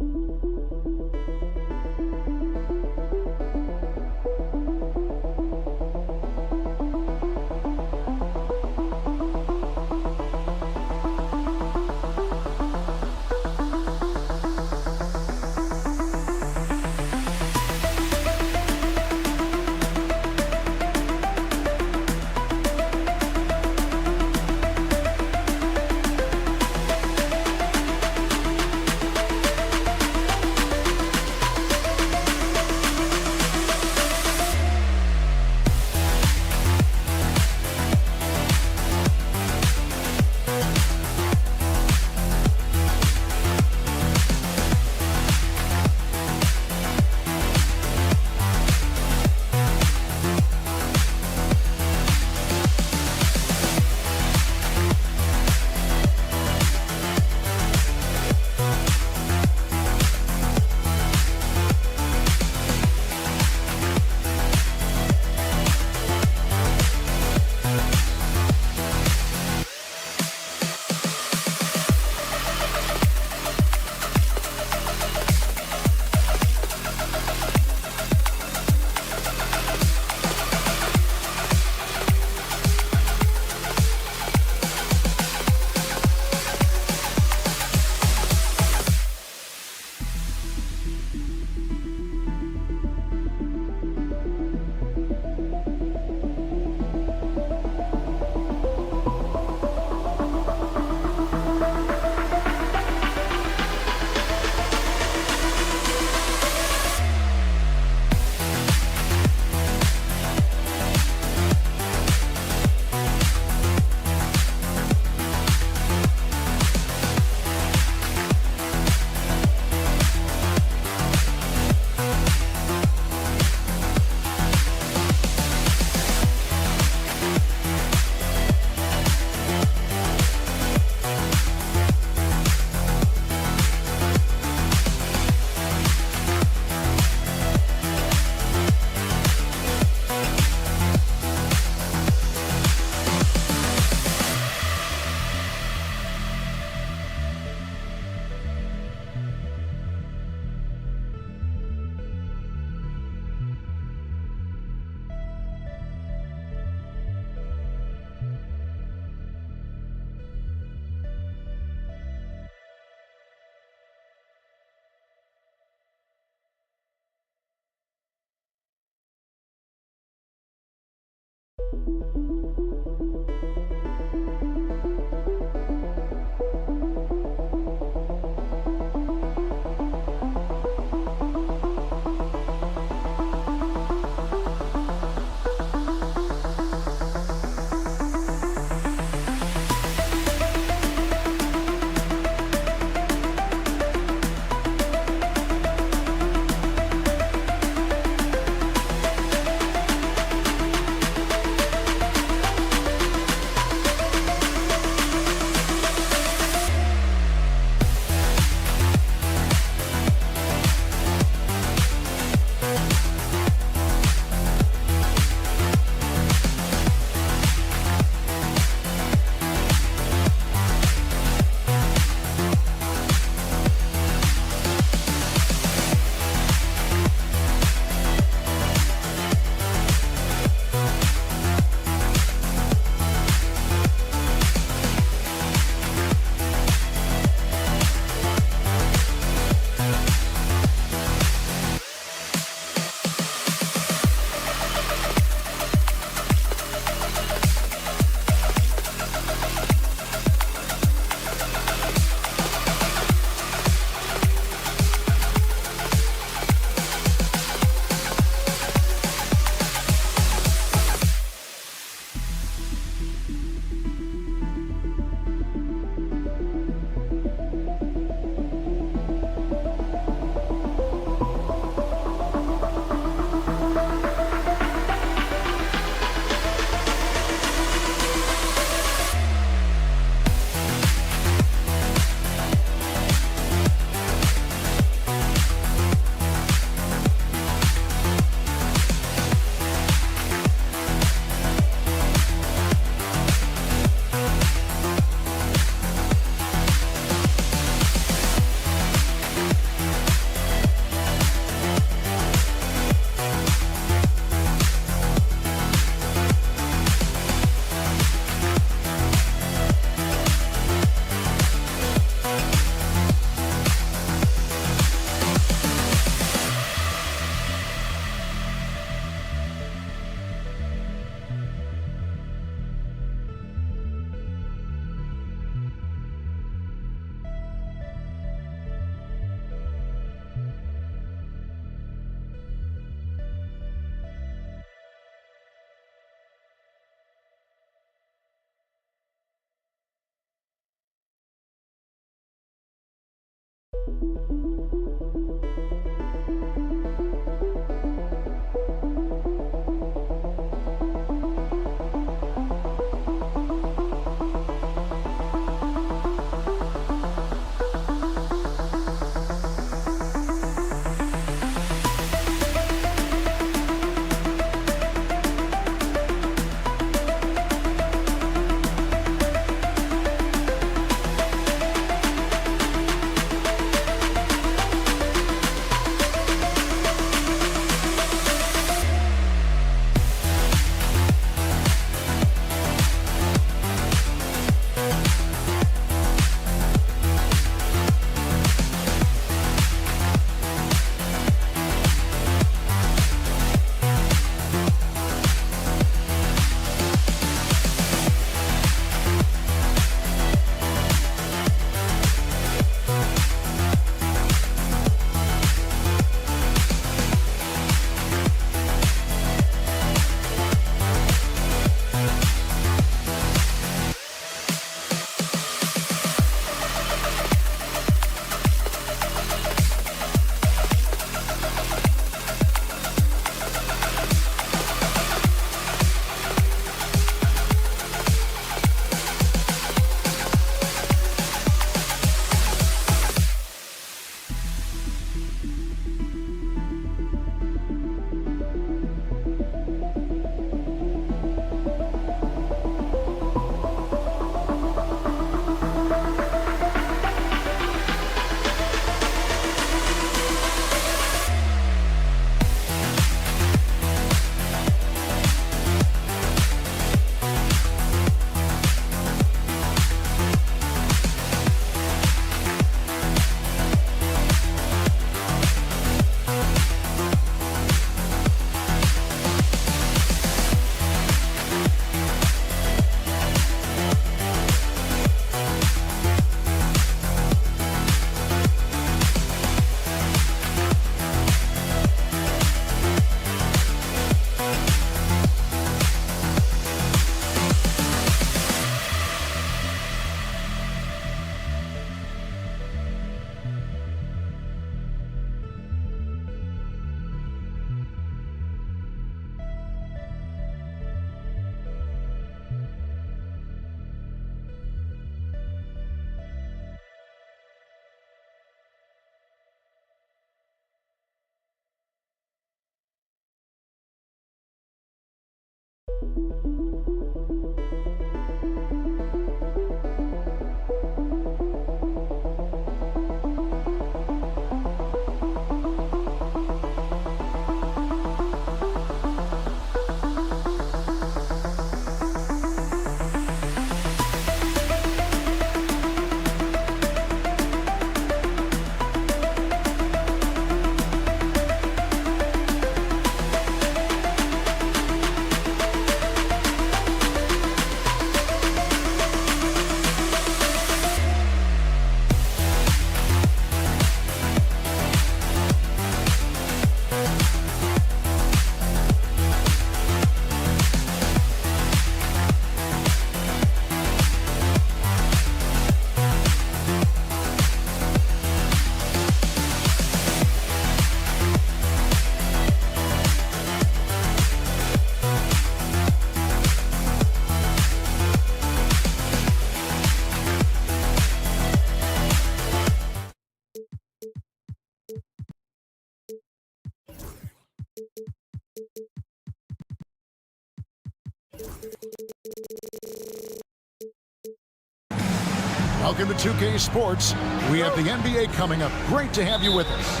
Welcome to 2K Sports. We have the NBA coming up. Great to have you with us.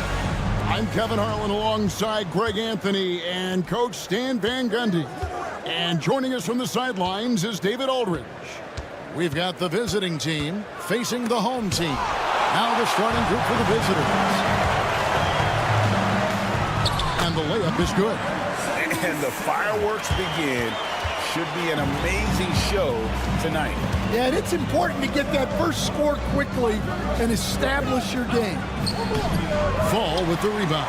I'm Kevin Harlan alongside Greg Anthony and Coach Stan Van Gundy. And joining us from the sidelines is David Aldridge. We've got the visiting team facing the home team. Now the starting group for the visitors. And the layup is good. And the fireworks begin. Should be an amazing show tonight. Yeah, and it's important to get that first score quickly and establish your game. Fall with the rebound.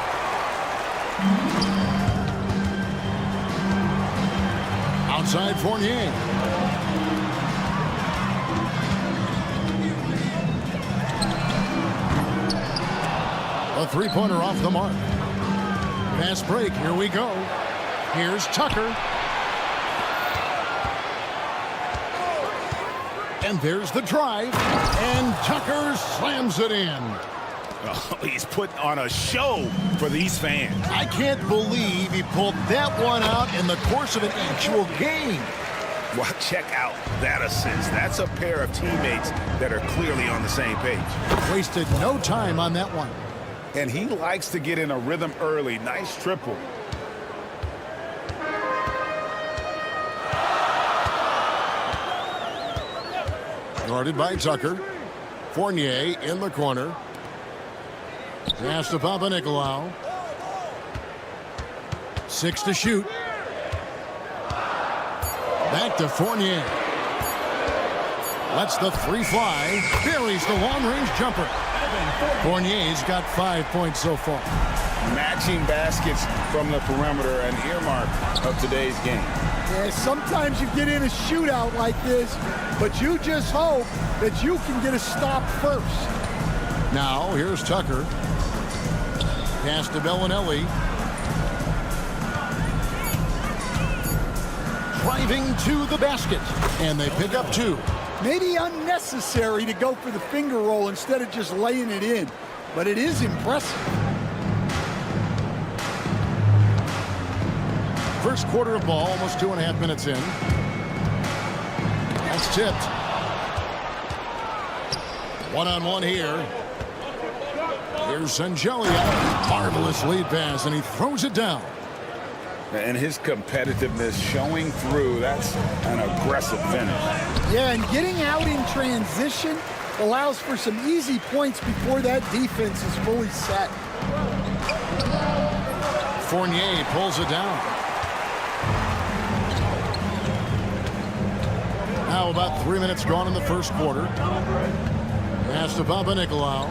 Outside Fournier. A three-pointer off the mark. Fast break, here we go. Here's Tucker. And there's the drive, and Tucker slams it in. Oh, he's put on a show for these fans. I can't believe he pulled that one out in the course of an actual game. Well, check out that assist. That's a pair of teammates that are clearly on the same page. Wasted no time on that one. And he likes to get in a rhythm early. Nice triple. Guarded by Tucker. Fournier in the corner. Pass to Papanikolaou. 6 to shoot. Back to Fournier. Lets the three fly. Buries the long-range jumper. Fournier's got 5 points so far. Matching baskets from the perimeter, an earmark of today's game. Yeah, sometimes you get in a shootout like this, but you just hope that you can get a stop first. Now, here's Tucker. Pass to Bellinelli. Driving to the basket. And they pick up 2. Maybe unnecessary to go for the finger roll instead of just laying it in, but it is impressive. First quarter of ball, almost 2.5 minutes in. That's tipped. One-on-one here. Here's Sangelia. Marvelous lead pass, and he throws it down. And his competitiveness showing through. That's an aggressive finish. Yeah, and getting out in transition allows for some easy points before that defense is fully set. Fournier pulls it down. Now about 3 minutes gone in the first quarter. Pass to Papanikolaou.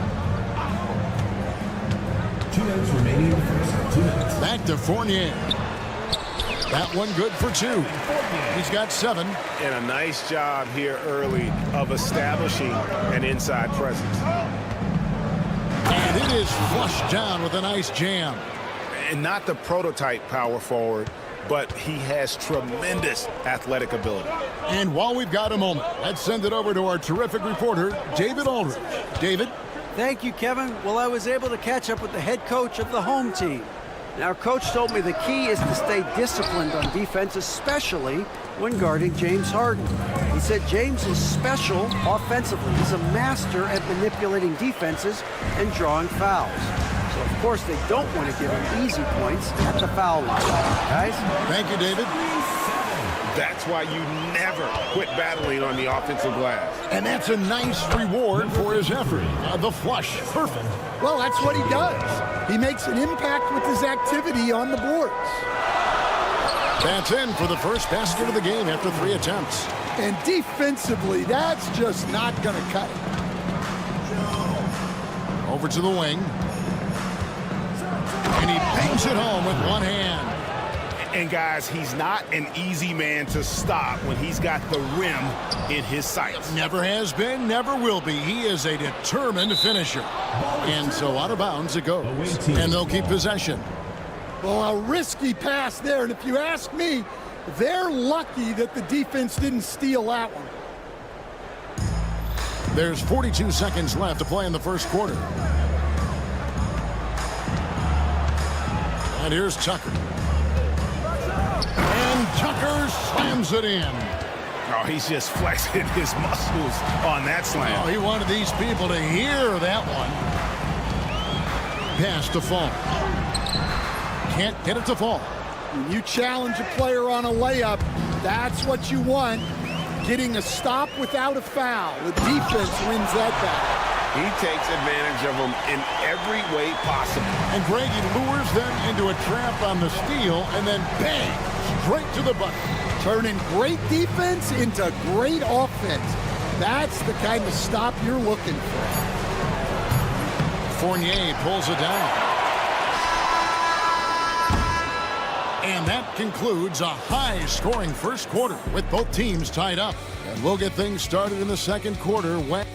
2 minutes remaining in the first. 2 minutes. Back to Fournier. That one good for 2. He's got 7. And a nice job here early of establishing an inside presence. And it is flushed down with a nice jam. And not the prototype power forward, but he has tremendous athletic ability. And while we've got a moment, let's send it over to our terrific reporter, David Aldridge. David? Thank you, Kevin. Well, I was able to catch up with the head coach of the home team. Now, Coach told me the key is to stay disciplined on defense, especially when guarding James Harden. He said James is special offensively. He's a master at manipulating defenses and drawing fouls. So, of course, they don't want to give him easy points at the foul line. Guys? Thank you, David. That's why you never quit battling on the offensive glass. And that's a nice reward for his effort. The flush, perfect. Well, that's what he does. He makes an impact with his activity on the boards. That's in for the first basket of the game after 3 attempts. And defensively, that's just not going to cut it. Over to the wing. And he bangs it home with one hand. And guys, he's not an easy man to stop when he's got the rim in his sights. Never has been, never will be. He is a determined finisher. And so out of bounds it goes. And they'll keep possession. Well, a risky pass there. And if you ask me, they're lucky that the defense didn't steal that one. There's 42 seconds left to play in the first quarter. And here's Tucker. And Tucker slams it in. Oh, he's just flexing his muscles on that slam. Oh, he wanted these people to hear that one. Pass to fall. Can't get it to fall. When you challenge a player on a layup, that's what you want. Getting a stop without a foul. The defense wins that battle. He takes advantage of them in every way possible. And Greg, he lures them into a trap on the steal, and then bang, straight to the bucket. Turning great defense into great offense. That's the kind of stop you're looking for. Fournier pulls it down. And that concludes a high-scoring first quarter with both teams tied up. And we'll get things started in the second quarter when...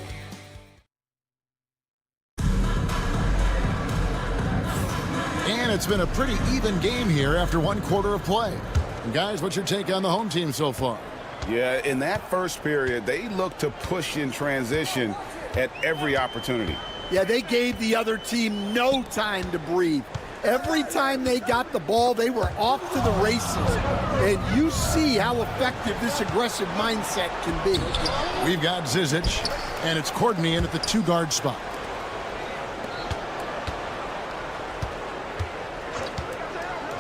And it's been a pretty even game here after 1 quarter of play. And guys, what's your take on the home team so far? Yeah, in that first period, they looked to push in transition at every opportunity. Yeah, they gave the other team no time to breathe. Every time they got the ball, they were off to the races. And you see how effective this aggressive mindset can be. We've got Zizic, and it's Courtney in at the 2-guard spot.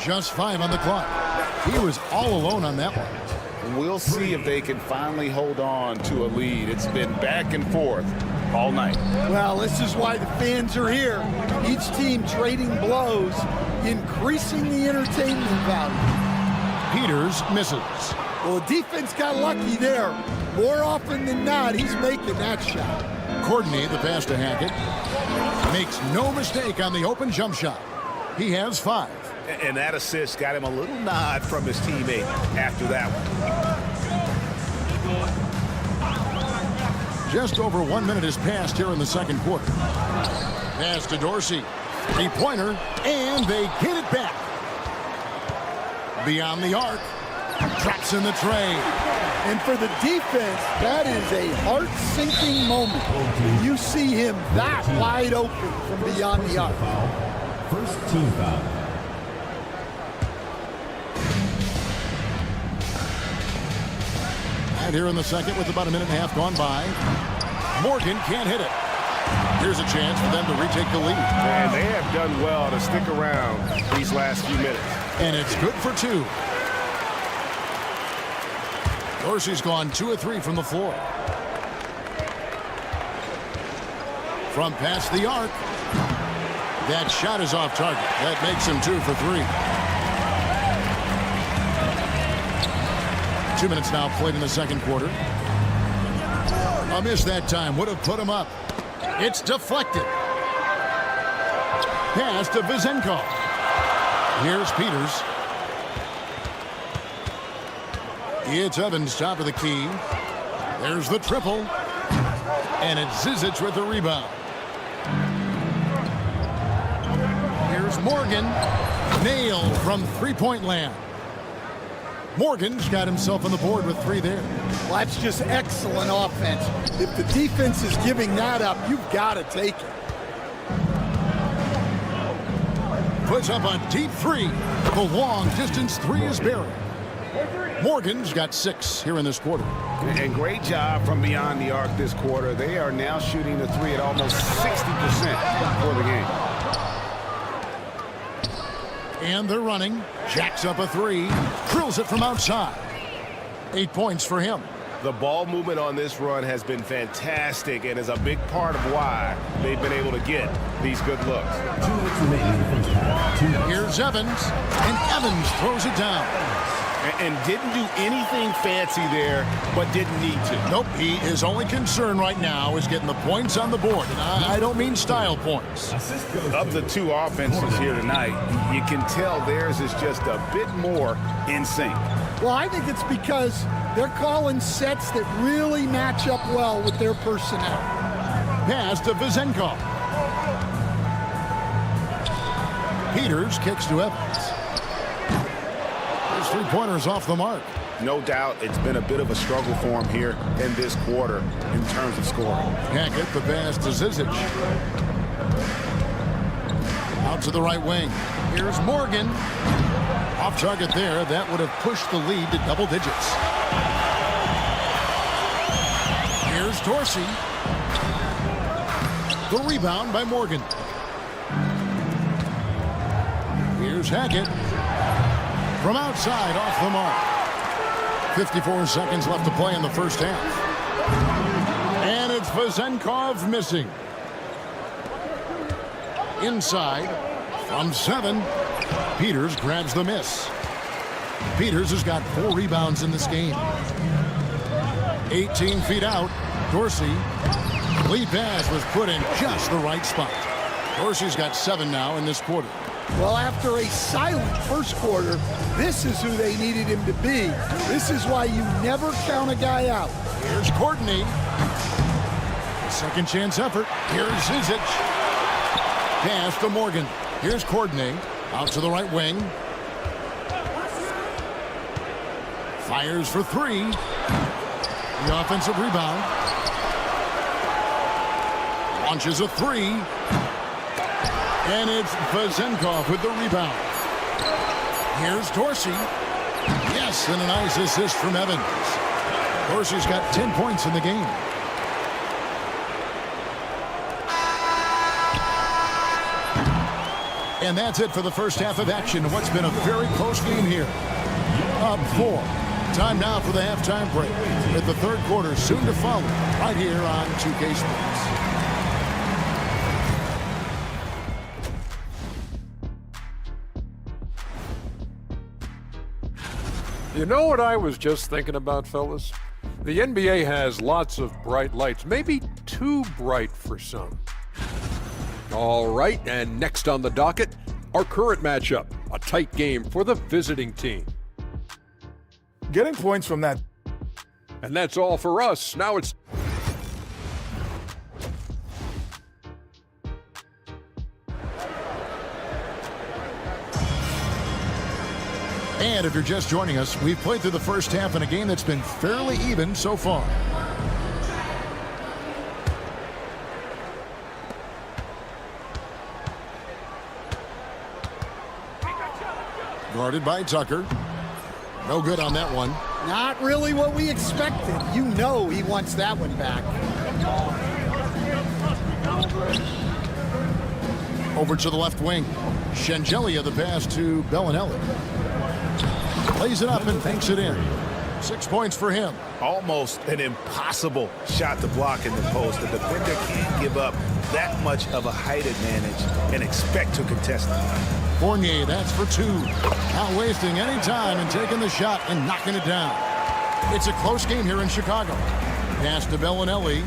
Just 5 on the clock. He was all alone on that one. We'll see if they can finally hold on to a lead. It's been back and forth all night. Well, this is why the fans are here. Each team trading blows, increasing the entertainment value. Peters misses. Well, the defense got lucky there. More often than not, he's making that shot. Courtney, the pass to Hackett, makes no mistake on the open jump shot. He has 5. And that assist got him a little nod from his teammate after that one. Just over 1 minute has passed here in the second quarter. Pass to Dorsey. 3-pointer, and they get it back. Beyond the arc. Traps in the tray. And for the defense, that is a heart-sinking moment. You see him that wide open from beyond the arc. First team foul. And here in the second with about 1.5 minutes gone by. Morgan can't hit it. Here's a chance for them to retake the lead. And they have done well to stick around these last few minutes. And it's good for 2. Dorsey's gone 2 of 3 from the floor. From past the arc. That shot is off target. That makes him 2 for 3. 2 minutes now played in the second quarter. A miss that time would have put him up. It's deflected. Pass to Vizenko. Here's Peters. It's Evans top of the key. There's the triple. And it's Zizic with the rebound. Here's Morgan. Nailed from 3-point land. Morgan's got himself on the board with 3 there. Well, that's just excellent offense. If the defense is giving that up, you've got to take it. puts up a deep three. The long-distance three is buried. Morgan's got 6 here in this quarter. And great job from beyond the arc this quarter. They are now shooting the three at almost 60% for the game. And they're running. Jacks up a three. Drills it from outside. 8 points for him. The ball movement on this run has been fantastic and is a big part of why they've been able to get these good looks. Here's Evans, and Evans throws it down. And didn't do anything fancy there, but didn't need to. Nope, his only concern right now is getting the points on the board. And I don't mean style points. Of the two offenses here tonight, you can tell theirs is just a bit more in sync. Well, I think it's because they're calling sets that really match up well with their personnel. Pass to Vizenkov. Peters kicks to Evans. His three-pointers off the mark. No doubt it's been a bit of a struggle for him here in this quarter in terms of scoring. Can't the pass to Zizic. Out to the right wing. Here's Morgan. Off target there. That would have pushed the lead to double digits. Here's Dorsey. The rebound by Morgan. Here's Hackett. From outside, off the mark. 54 seconds left to play in the first half. And it's Vizenkov missing. Inside, from 7, Peters grabs the miss. Peters has got 4 rebounds in this game. 18 feet out, Dorsey. Lead pass was put in just the right spot. Dorsey's got 7 now in this quarter. Well, after a silent first quarter, this is who they needed him to be. This is why you never count a guy out. Here's Courtney. A second chance effort. Here's Zizic. Pass to Morgan. Here's Courtney. Out to the right wing. Fires for 3. The offensive rebound. Launches a 3. And it's Vizenkov with the rebound. Here's Dorsey. Yes, and a nice assist from Evans. Dorsey's got 10 points in the game. And that's it for the first half of action. What's been a very close game here. Up 4. Time now for the halftime break. With the third quarter soon to follow right here on 2K Sports. You know what I was just thinking about, fellas? The NBA has lots of bright lights, maybe too bright for some. All right, and next on the docket, our current matchup, a tight game for the visiting team. Getting points from that. And that's all for us. Now it's... And if you're just joining us, we've played through the first half in a game that's been fairly even so far. Guarded by Tucker. No good on that one. Not really what we expected. You know he wants that one back. Over to the left wing. Shengelia the pass to Bellinelli. Plays it up and banks it in. 6 points for him. Almost an impossible shot to block in the post. The defender can't give up that much of a height advantage and expect to contest it. Fournier, that's for 2. Not wasting any time and taking the shot and knocking it down. It's a close game here in Chicago. Pass to Bellinelli.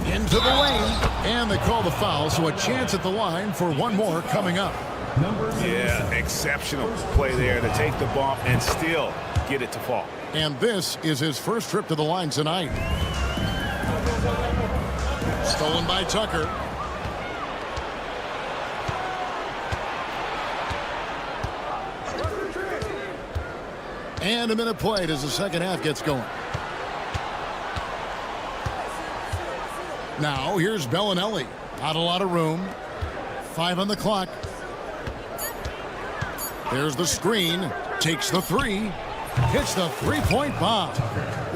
Into the lane. And they call the foul, so a chance at the line for one more coming up. Yeah, exceptional play there to take the bump and still get it to fall. And this is his first trip to the line tonight. Stolen by Tucker. And a minute played as the second half gets going. Now here's Bellinelli. Not a lot of room. 5 on the clock. There's the screen. Takes the three. Hits the three-point bomb.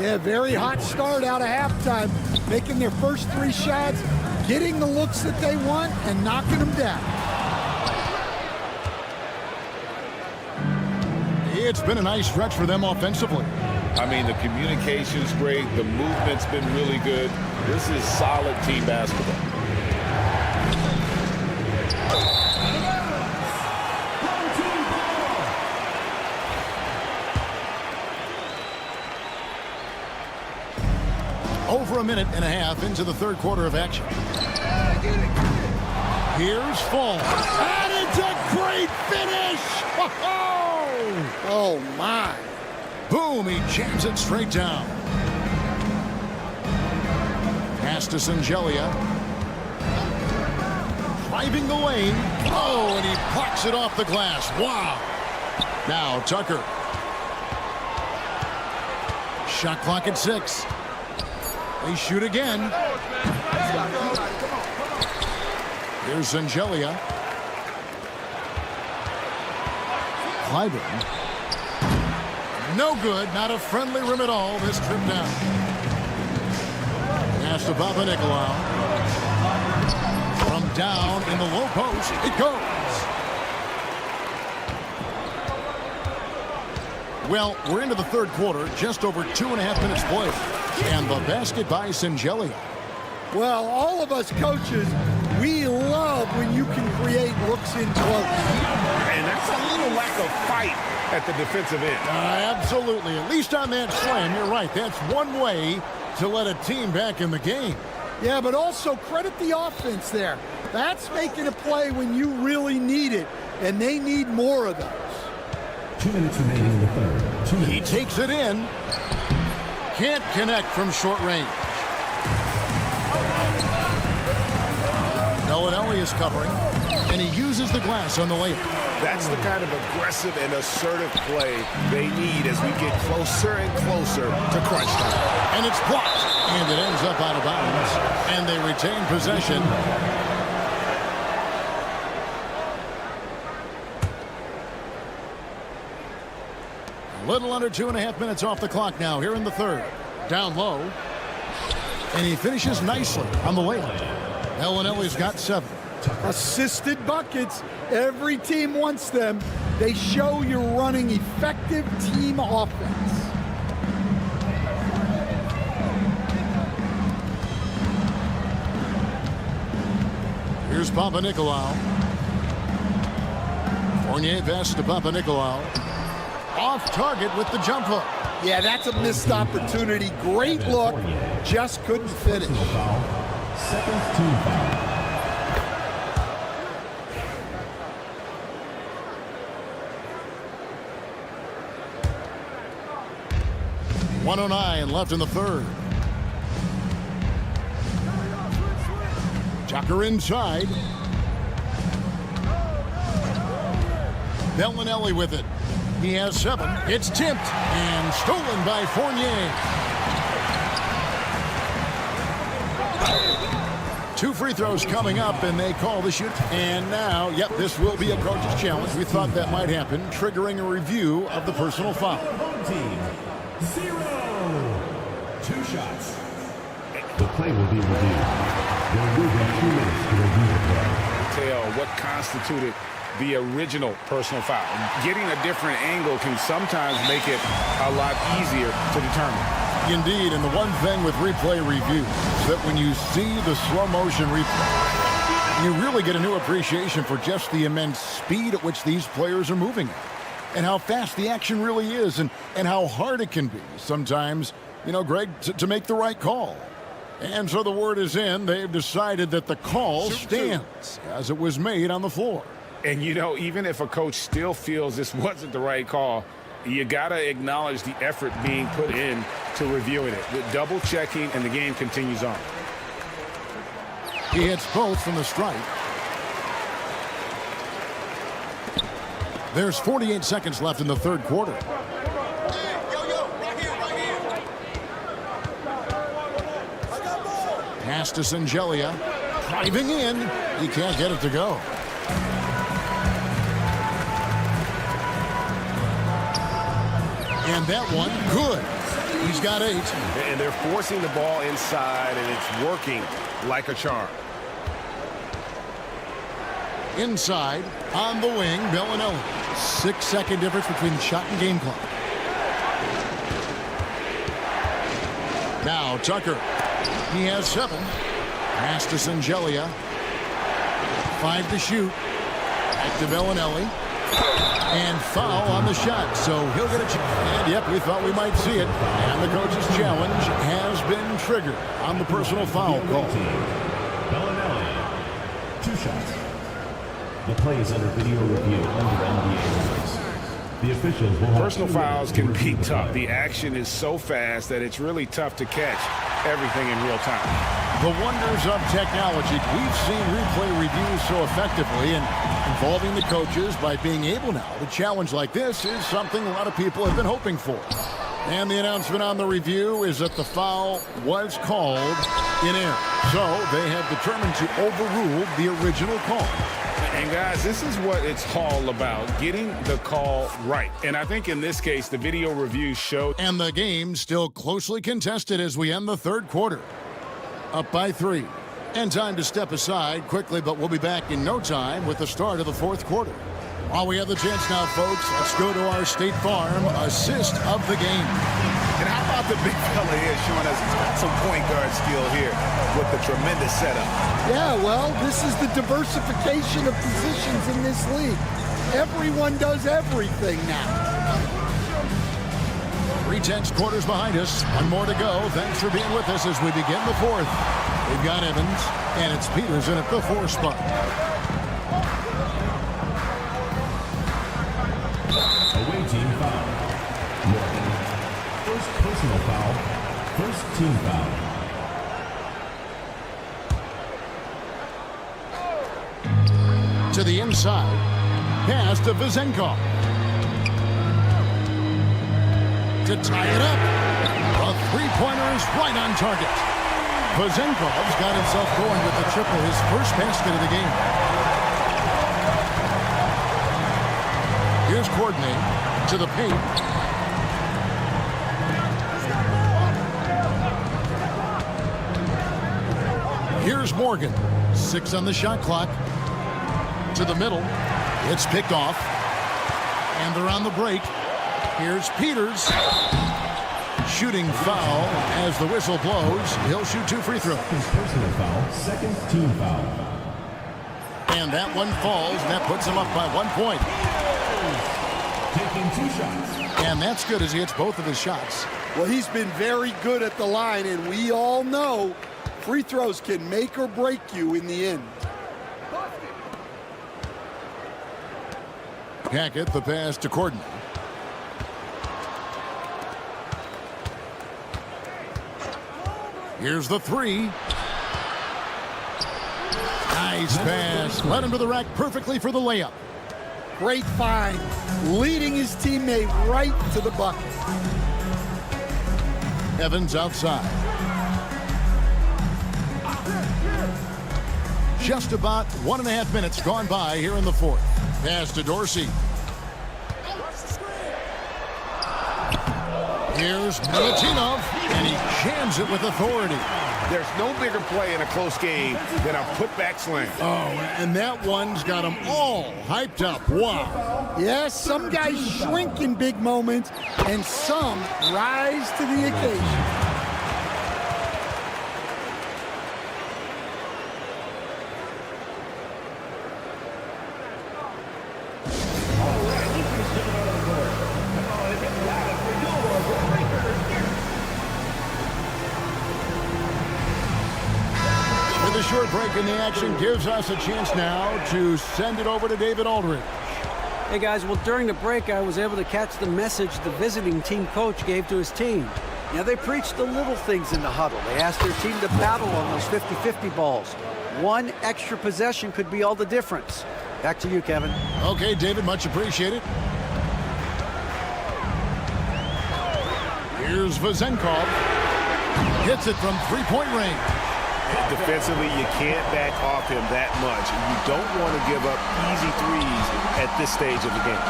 Yeah, very hot start out of halftime. Making their first 3 shots, getting the looks that they want, and knocking them down. It's been a nice stretch for them offensively. I mean, the communication's great. The movement's been really good. This is solid team basketball. Over a minute and a half into the third quarter of action. Here's Fall. And it's a great finish! Oh, my. Boom, he jams it straight down. Pass to Singelia. Driving the lane. Oh, and he plucks it off the glass. Wow. Now Tucker. Shot clock at 6. They shoot again. Here's Singelia. Clyburn. No good. Not a friendly rim at all this trip down. Pass to Papanikolaou. From down in the low post, it goes. Well, we're into the third quarter, just over 2.5 minutes played. And the basket by Singelia. Well, all of us coaches, we love when you can create looks in close. And that's a little lack of fight at the defensive end. Absolutely. At least on that slam, you're right. That's one way to let a team back in the game. Yeah, but also credit the offense there. That's making a play when you really need it, and they need more of those. 2 minutes remaining in the third. 2 minutes. He takes it in. Can't connect from short range. Bellinelli is covering, and he uses the glass on the layup. That's the kind of aggressive and assertive play they need as we get closer and closer to crunch time. And it's blocked, and it ends up out of bounds, and they retain possession. A little under 2.5 minutes off the clock now here in the third. Down low, and he finishes nicely on the layup. Bellinelli's got 7. Assisted buckets. Every team wants them. They show you're running effective team offense. Here's Papanikolaou. Fournier pass to Papanikolaou. Off target with the jump hook. Yeah, that's a missed opportunity. Great look. Just couldn't finish. Second team foul. .109 left in the third. Tucker inside. Bellinelli with it. He has 7. It's tipped and stolen by Fournier. 2 free throws coming up, and they call the shoot. And now, yep, this will be a coach's challenge. We thought that might happen, triggering a review of the personal foul. Home team, 0. 2 shots. The play will be reviewed. There will be 2 minutes to review the play. Tell what constituted the original personal foul. Getting a different angle can sometimes make it a lot easier to determine. Indeed, and the one thing with replay review is that when you see the slow motion replay, you really get a new appreciation for just the immense speed at which these players are moving and how fast the action really is and how hard it can be sometimes, you know, Greg, to make the right call. And so the word is in. They've decided that the call stands as it was made on the floor. And, you know, even if a coach still feels this wasn't the right call, you got to acknowledge the effort being put in to reviewing it. With double checking, and the game continues on. He hits both from the stripe. There's 48 seconds left in the third quarter. Pass to Singelia. Driving in. He can't get it to go. And that one, good. He's got 8. And they're forcing the ball inside, and it's working like a charm. Inside, on the wing, Bellinelli. 6-second difference between shot and game clock. Now Tucker. He has 7. Pass to Sangelia. 5 to shoot. Back to Bellinelli. And foul on the shot, so he'll get a chance. And yep, we thought we might see it. And the coach's challenge has been triggered on the personal foul call. Bellinelli, 2 shots. The play is under video review under NBA rules. The officials will have personal fouls can be tough. The action is so fast that it's really tough to catch everything in real time. The wonders of technology. We've seen replay reviews so effectively, and involving the coaches by being able now to challenge like this is something a lot of people have been hoping for. And the announcement on the review is that the foul was called in error. So they have determined to overrule the original call. And guys, this is what it's all about, getting the call right. And I think in this case, the video review showed. And the game still closely contested as we end the third quarter. Up by 3. And time to step aside quickly, but we'll be back in no time with the start of the fourth quarter. While we have the chance now, folks, let's go to our State Farm assist of the game. And how about the big fella here showing us he's got some point guard skill here with the tremendous setup. Yeah, well, this is the diversification of positions in this league. Everyone does everything now. 3/10 quarters behind us. One more to go. Thanks for being with us as we begin the fourth. We've got Evans, and it's Peterson at the 4 spot. Away team foul. Morgan. First personal foul. First team foul. To the inside. Pass to Vizenkov. To tie it up. A three-pointer is right on target. Vizenkov's got himself going with the triple, his first basket of the game. Here's Courtney to the paint. Here's Morgan. 6 on the shot clock. To the middle. It's picked off. And they're on the break. Here's Peters. Shooting foul as the whistle blows. He'll shoot 2 free throws. Personal foul, second team foul. And that one falls, and that puts him up by 1 point. Taking 2 shots. And that's good as he hits both of his shots. Well, he's been very good at the line, and we all know free throws can make or break you in the end. Hackett, the pass to Courtney. Here's the 3. Nice pass. Led him to the rack perfectly for the layup. Great find. Leading his teammate right to the bucket. Evans outside. Just about 1.5 minutes gone by here in the fourth. Pass to Dorsey. Here's Milutinov, and he jams it with authority. There's no bigger play in a close game than a putback slam. Oh, and that one's got them all hyped up. Wow. Yes, some guys shrink in big moments, and some rise to the occasion. The short break in the action gives us a chance now to send it over to David Aldridge. Hey guys, well during the break I was able to catch the message the visiting team coach gave to his team. Now they preached the little things in the huddle. They asked their team to battle on those 50-50 balls. One extra possession could be all the difference. Back to you, Kevin. Okay, David, much appreciated. Here's Vizenkov. Hits it from three-point range. Defensively, you can't back off him that much. You don't want to give up easy threes at this stage of the game.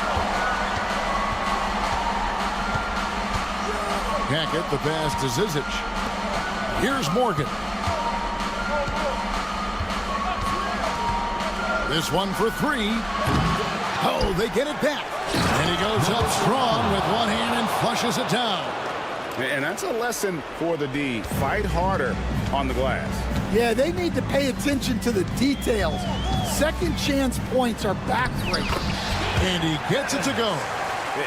Hackett, the pass to Zizic. Here's Morgan. This one for three. Oh, they get it back. And he goes up strong with one hand and flushes it down. And that's a lesson for the D. Fight harder on the glass. Yeah, they need to pay attention to the details. Second chance points are backbreaking. And he gets it to go.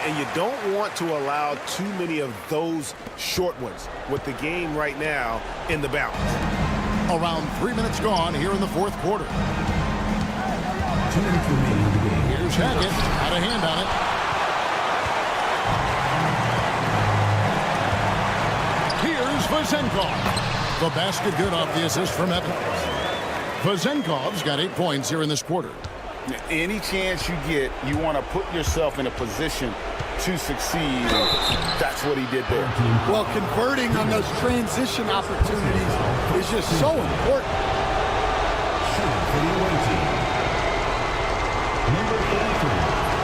And you don't want to allow too many of those short ones with the game right now in the balance. Around 3 minutes gone here in the fourth quarter. 2 minutes remaining in the game. Here's Hackett, out of hand on it. Here's Vazenkov. The basket good off the assist from Evans. Vazenkov's got 8 points here in this quarter. Any chance you get, you want to put yourself in a position to succeed. That's what he did there. Well, converting on those transition opportunities is just so important.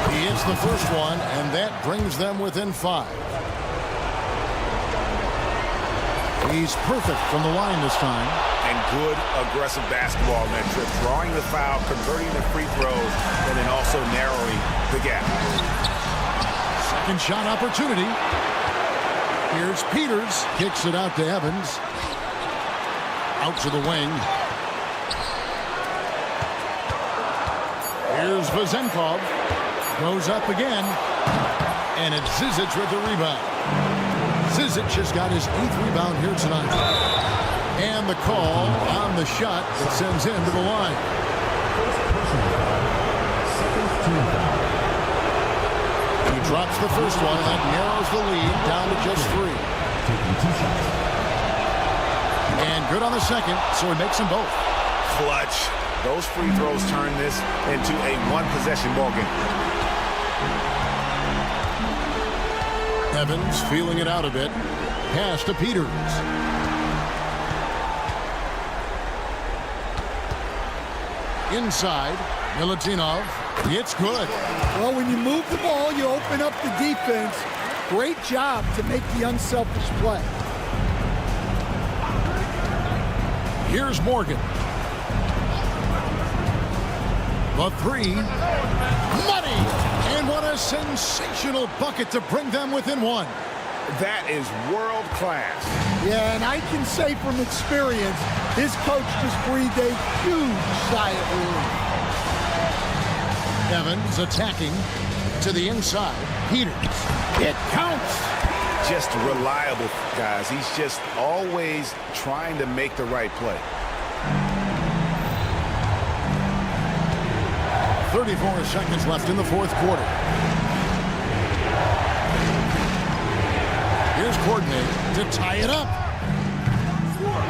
He hits the first one, and that brings them within 5. He's perfect from the line this time. And good aggressive basketball in that trip. Drawing the foul, converting the free throws, and then also narrowing the gap. Second shot opportunity. Here's Peters. Kicks it out to Evans. Out to the wing. Here's Vazenkov. Goes up again. And it's Zizic with the rebound. Zizic has got his 8th rebound here tonight. And the call on the shot that sends him to the line. He drops the first one, and that narrows the lead down to just 3. And good on the second, so he makes them both. Clutch. Those free throws turn this into a one-possession ball game. Evans feeling it out a bit. Pass to Peters. Inside, Milutinov. It's good. Well, when you move the ball, you open up the defense. Great job to make the unselfish play. Here's Morgan. The 3. Money! And what a sensational bucket to bring them within 1. That is world class. Yeah, and I can say from experience, his coach just breathed a huge sigh of relief. Evans attacking to the inside. Peters. It counts. Just reliable, guys. He's just always trying to make the right play. 34 seconds left in the fourth quarter. Here's Courtney to tie it up.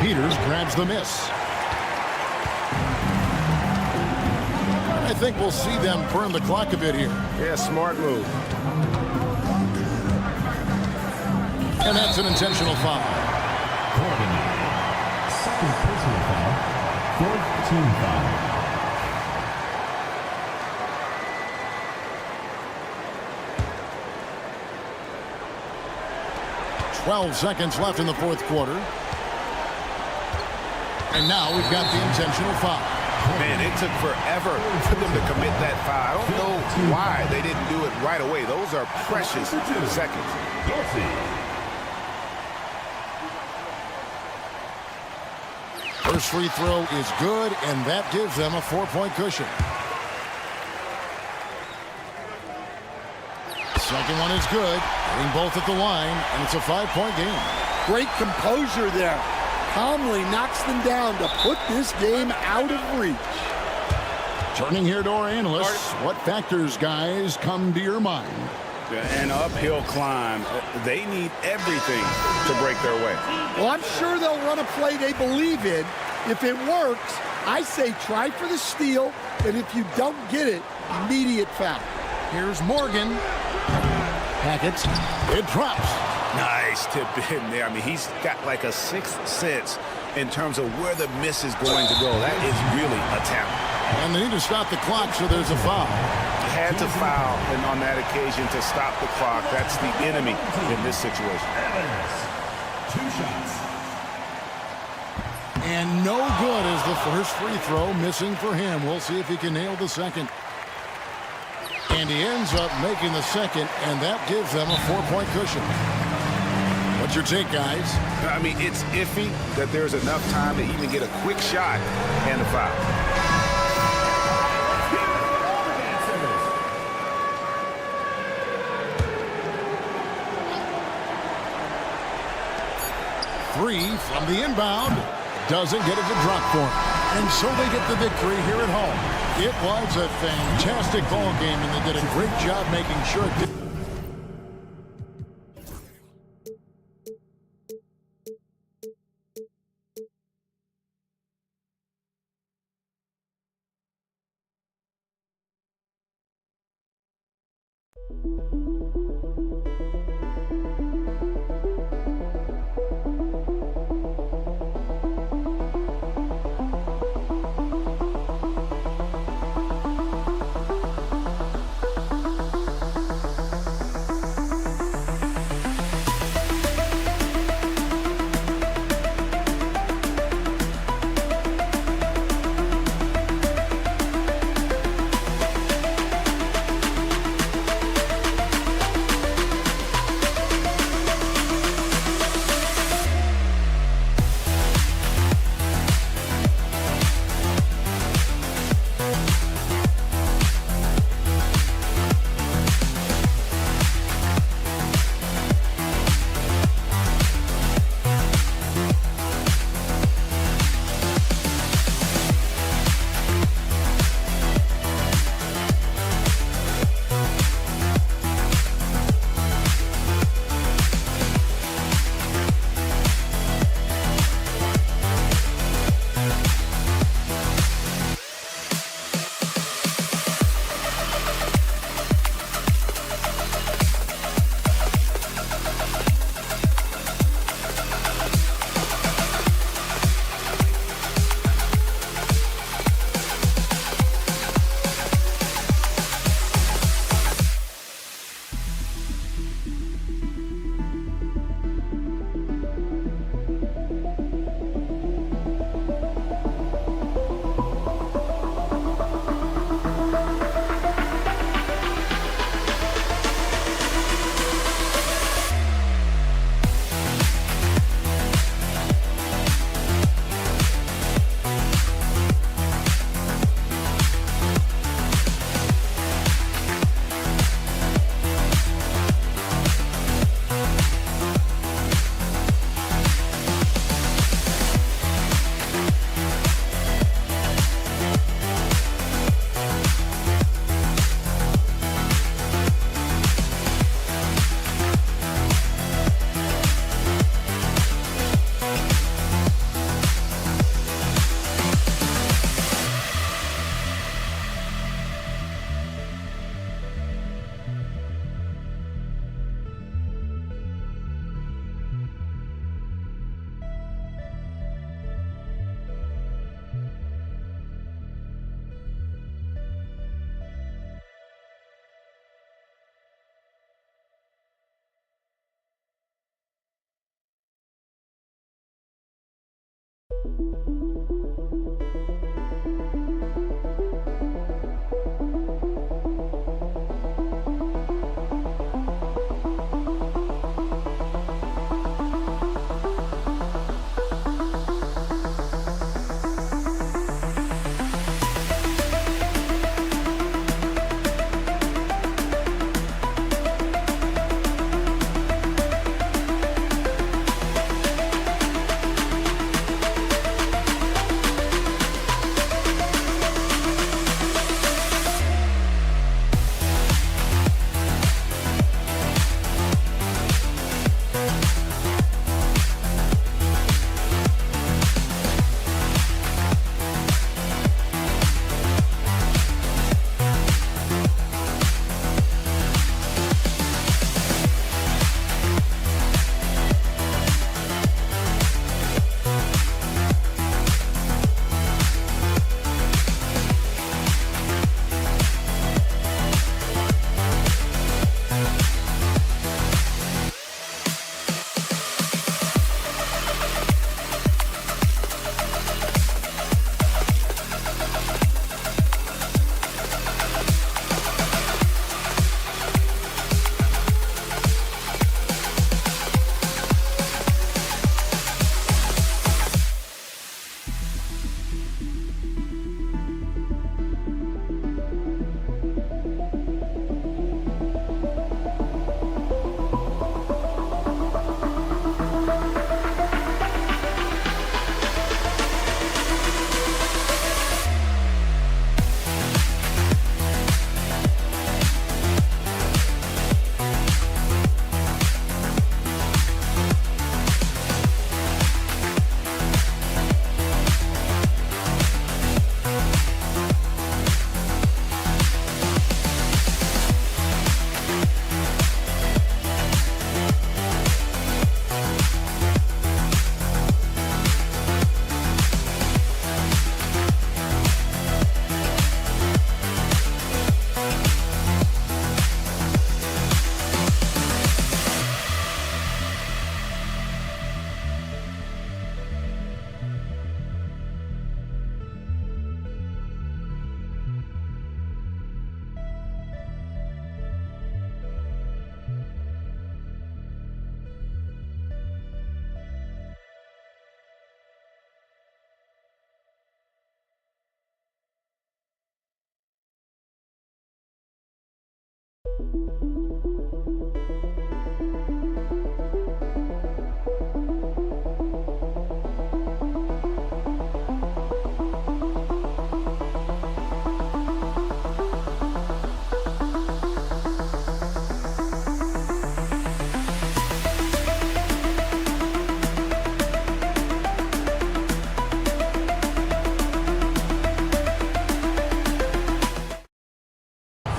Peters grabs the miss. I think we'll see them burn the clock a bit here. Yeah, smart move. And that's an intentional foul. Courtney. Second personal foul. 4th team foul. 12 seconds left in the fourth quarter. And now we've got the intentional foul. Man, it took forever for them to commit that foul. I don't know why they didn't do it right away. Those are precious seconds. First free throw is good, and that gives them a 4-point cushion. Second one is good. Hitting both at the line, and it's a 5-point game. Great composure there. Calmly knocks them down to put this game out of reach. Turning here to our analysts, what factors, guys, come to your mind? An uphill climb. They need everything to break their way. Well, I'm sure they'll run a play they believe in. If it works, I say try for the steal, and if you don't get it, immediate foul. Here's Morgan. Hackett. It drops. Nice tip in there. I mean, he's got like a sixth sense in terms of where the miss is going to go. That is really a talent. And they need to stop the clock, so there's a foul. had to foul and on that occasion to stop the clock. That's the enemy in this situation. Two shots. And no good as the first free throw missing for him. We'll see if he can nail the second. And he ends up making the second, and that gives them a 4-point cushion. What's your take, guys? I mean, it's iffy that there's enough time to even get a quick shot and a foul. Three from the inbound. Doesn't get it to drop for him. And so they get the victory here at home. It was a fantastic ball game, and they did a great job making sure it did.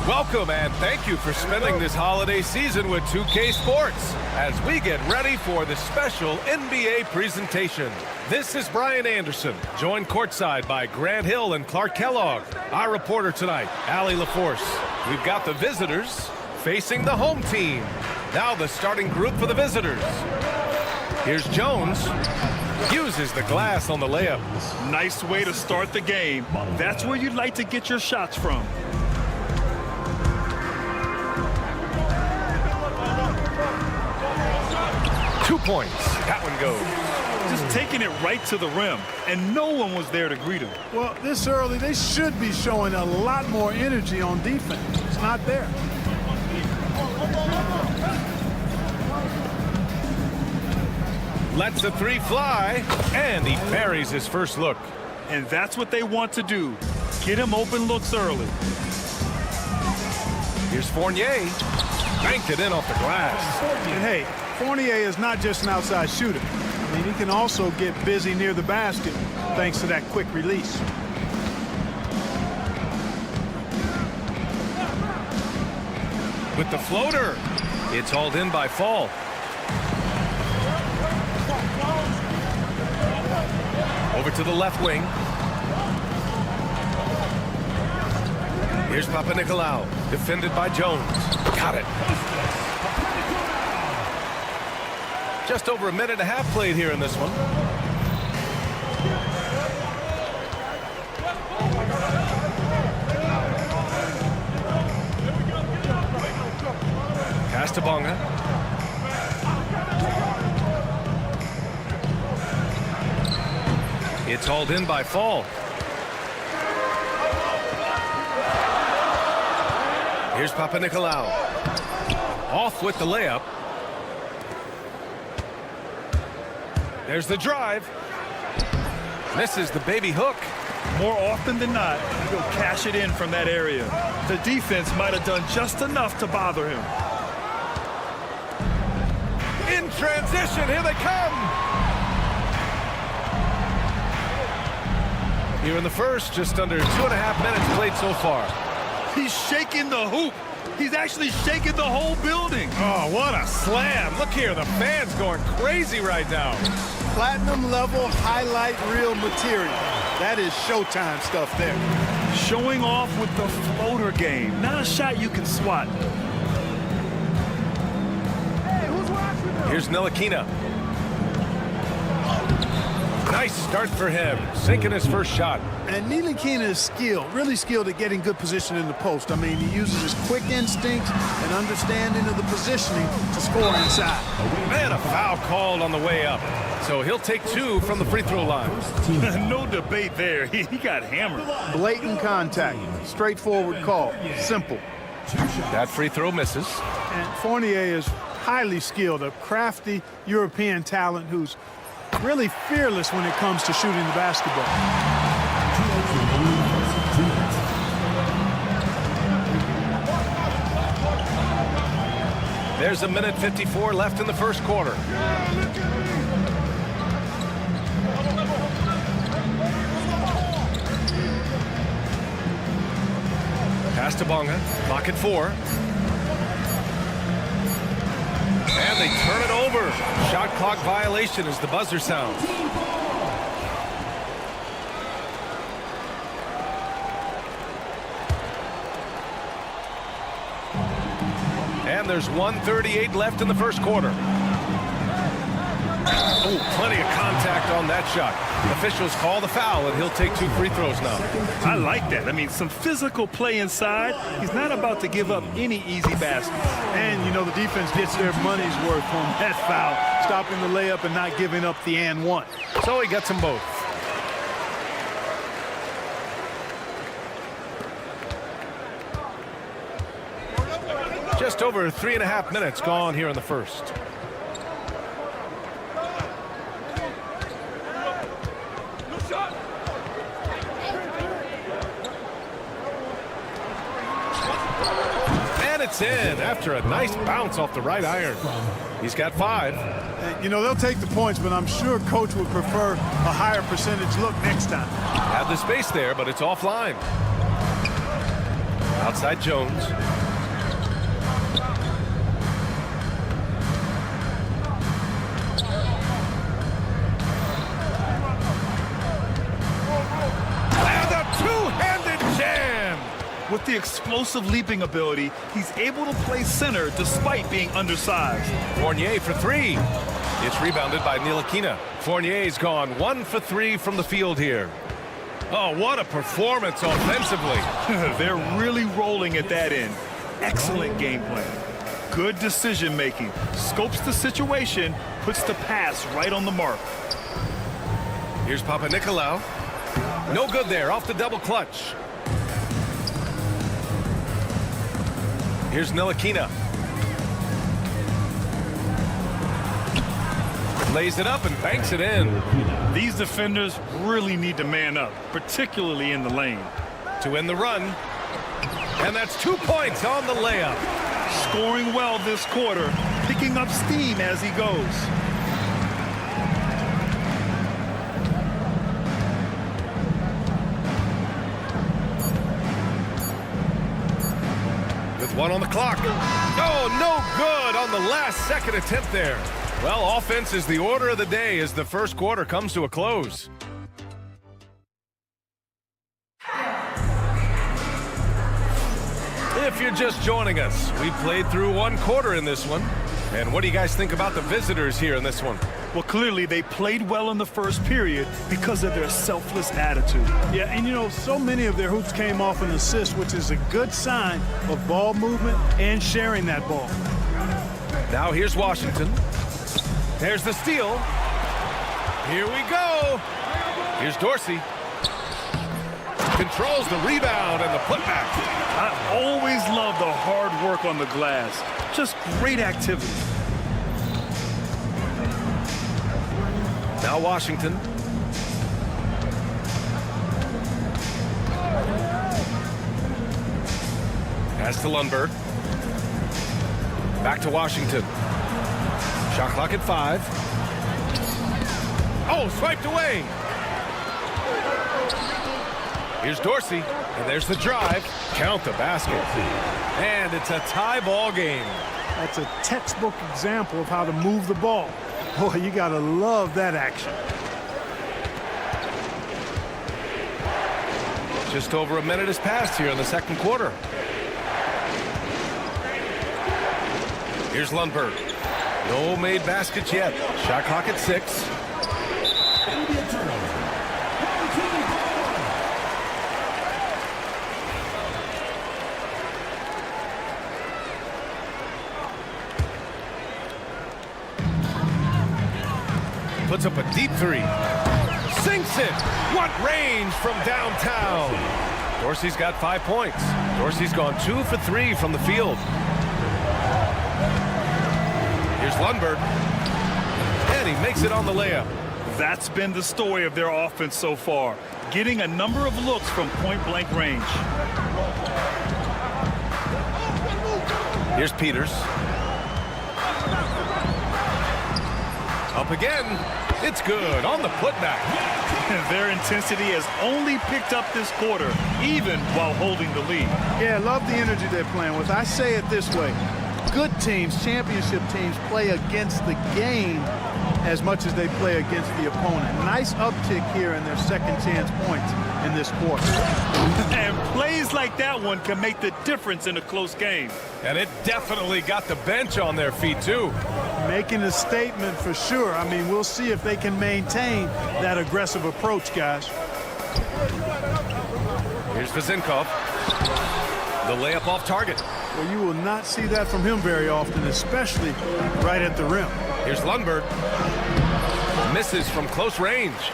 Welcome and thank you for spending this holiday season with 2K Sports as we get ready for the special NBA presentation. This is Brian Anderson, joined courtside by Grant Hill and Clark Kellogg. Our reporter tonight, Allie LaForce. We've got the visitors facing the home team. Now the starting group for the visitors. Here's Jones. Uses the glass on the layup. Nice way to start the game. That's where you'd like to get your shots from. Points. That one goes. Just taking it right to the rim, and no one was there to greet him. Well, this early, they should be showing a lot more energy on defense. It's not there. Lets the three fly, and he buries his first look. And that's what they want to do. Get him open looks early. Here's Fournier. Banked it in off the glass. And hey, Fournier is not just an outside shooter. I mean, he can also get busy near the basket thanks to that quick release. With the floater, it's hauled in by Fall. Over to the left wing. Here's Papanikolaou, defended by Jones. Got it. Just over a minute and a half played here in this one. Castabonga. It's hauled in by Fall. Here's Papanikolaou. Off with the layup. There's the drive. Misses the baby hook. More often than not, he'll cash it in from that area. The defense might have done just enough to bother him. In transition, here they come. Here in the first, just under 2.5 minutes played so far. He's shaking the hoop. He's actually shaking the whole building. Oh, what a slam. Look here, the fans going crazy right now. Platinum level highlight reel material. That is Showtime stuff there. Showing off with the floater game. Not a shot you can swat. Here's Ntilikina. Nice start for him, sinking his first shot. And Ntilikina is skilled, really skilled at getting good position in the post. I mean, he uses his quick instincts and understanding of the positioning to score inside. Man, a foul called on the way up. So he'll take 2 from the free throw line. No debate there. He got hammered. Blatant contact. Straightforward call. Simple. That free throw misses. And Fournier is highly skilled, a crafty European talent who's really fearless when it comes to shooting the basketball. There's a minute 54 left in the first quarter. Castabonga, clock at 4. And they turn it over. Shot clock violation as the buzzer sounds. And there's 1:38 left in the first quarter. Oh, plenty of contact on that shot. Officials call the foul, and he'll take 2 free throws now. I like that. I mean, some physical play inside. He's not about to give up any easy baskets. And, you know, the defense gets their money's worth on that foul, stopping the layup and not giving up the and one. So he gets them both. Just over 3.5 minutes gone here in the first. And it's in after a nice bounce off the right iron. He's got 5. You know, they'll take the points, but I'm sure coach would prefer a higher percentage look next time. Had the space there, but it's offline. Outside Jones. And a two-handed jam. With the explosive leaping ability, he's able to play center despite being undersized. Fournier for 3. It's rebounded by Ntilikina. Fournier's gone 1 for 3 from the field here. Oh, what a performance offensively. They're really rolling at that end. Excellent game plan. Good decision making. Scopes the situation, puts the pass right on the mark. Here's Papanikolaou. No good there, off the double clutch. Here's Ntilikina. Lays it up and banks it in. These defenders really need to man up, particularly in the lane. To end the run. And that's 2 points on the layup. Scoring well this quarter, picking up steam as he goes. With 1 on the clock. Oh, no good on the last second attempt there. Well, offense is the order of the day as the first quarter comes to a close. If you're just joining us, we played through 1 quarter in this one. And what do you guys think about the visitors here in this one? Well, clearly they played well in the first period because of their selfless attitude. Yeah, and you know, so many of their hoops came off an assist, which is a good sign of ball movement and sharing that ball. Now here's Washington. There's the steal. Here we go. Here's Dorsey. Controls the rebound and the putback. I always love the hard work on the glass. Just great activity. Now Washington. Pass to Lundberg. Back to Washington. Shot clock at 5. Oh, swiped away. Here's Dorsey, and there's the drive. Count the basket. And it's a tie ball game. That's a textbook example of how to move the ball. Boy, you got to love that action. Just over a minute has passed here in the second quarter. Here's Lundberg. No made baskets yet. Shot clock at 6. Puts up a deep 3. Sinks it. What range from downtown. Dorsey's got 5 points. Dorsey's gone 2 for 3 from the field. Here's Lundberg. And he makes it on the layup. That's been the story of their offense so far. Getting a number of looks from point-blank range. Here's Peters. Up again. It's good on the putback. Their intensity has only picked up this quarter, even while holding the lead. Yeah, love the energy they're playing with. I say it this way. Good teams, championship teams, play against the game as much as they play against the opponent. Nice uptick here in their second chance points in this quarter. And plays like that one can make the difference in a close game. And it definitely got the bench on their feet, too. Making a statement for sure. I mean, we'll see if they can maintain that aggressive approach, guys. Here's Vezenkov. The layup off target. Well, you will not see that from him very often, especially right at the rim. Here's Lundberg. Misses from close range.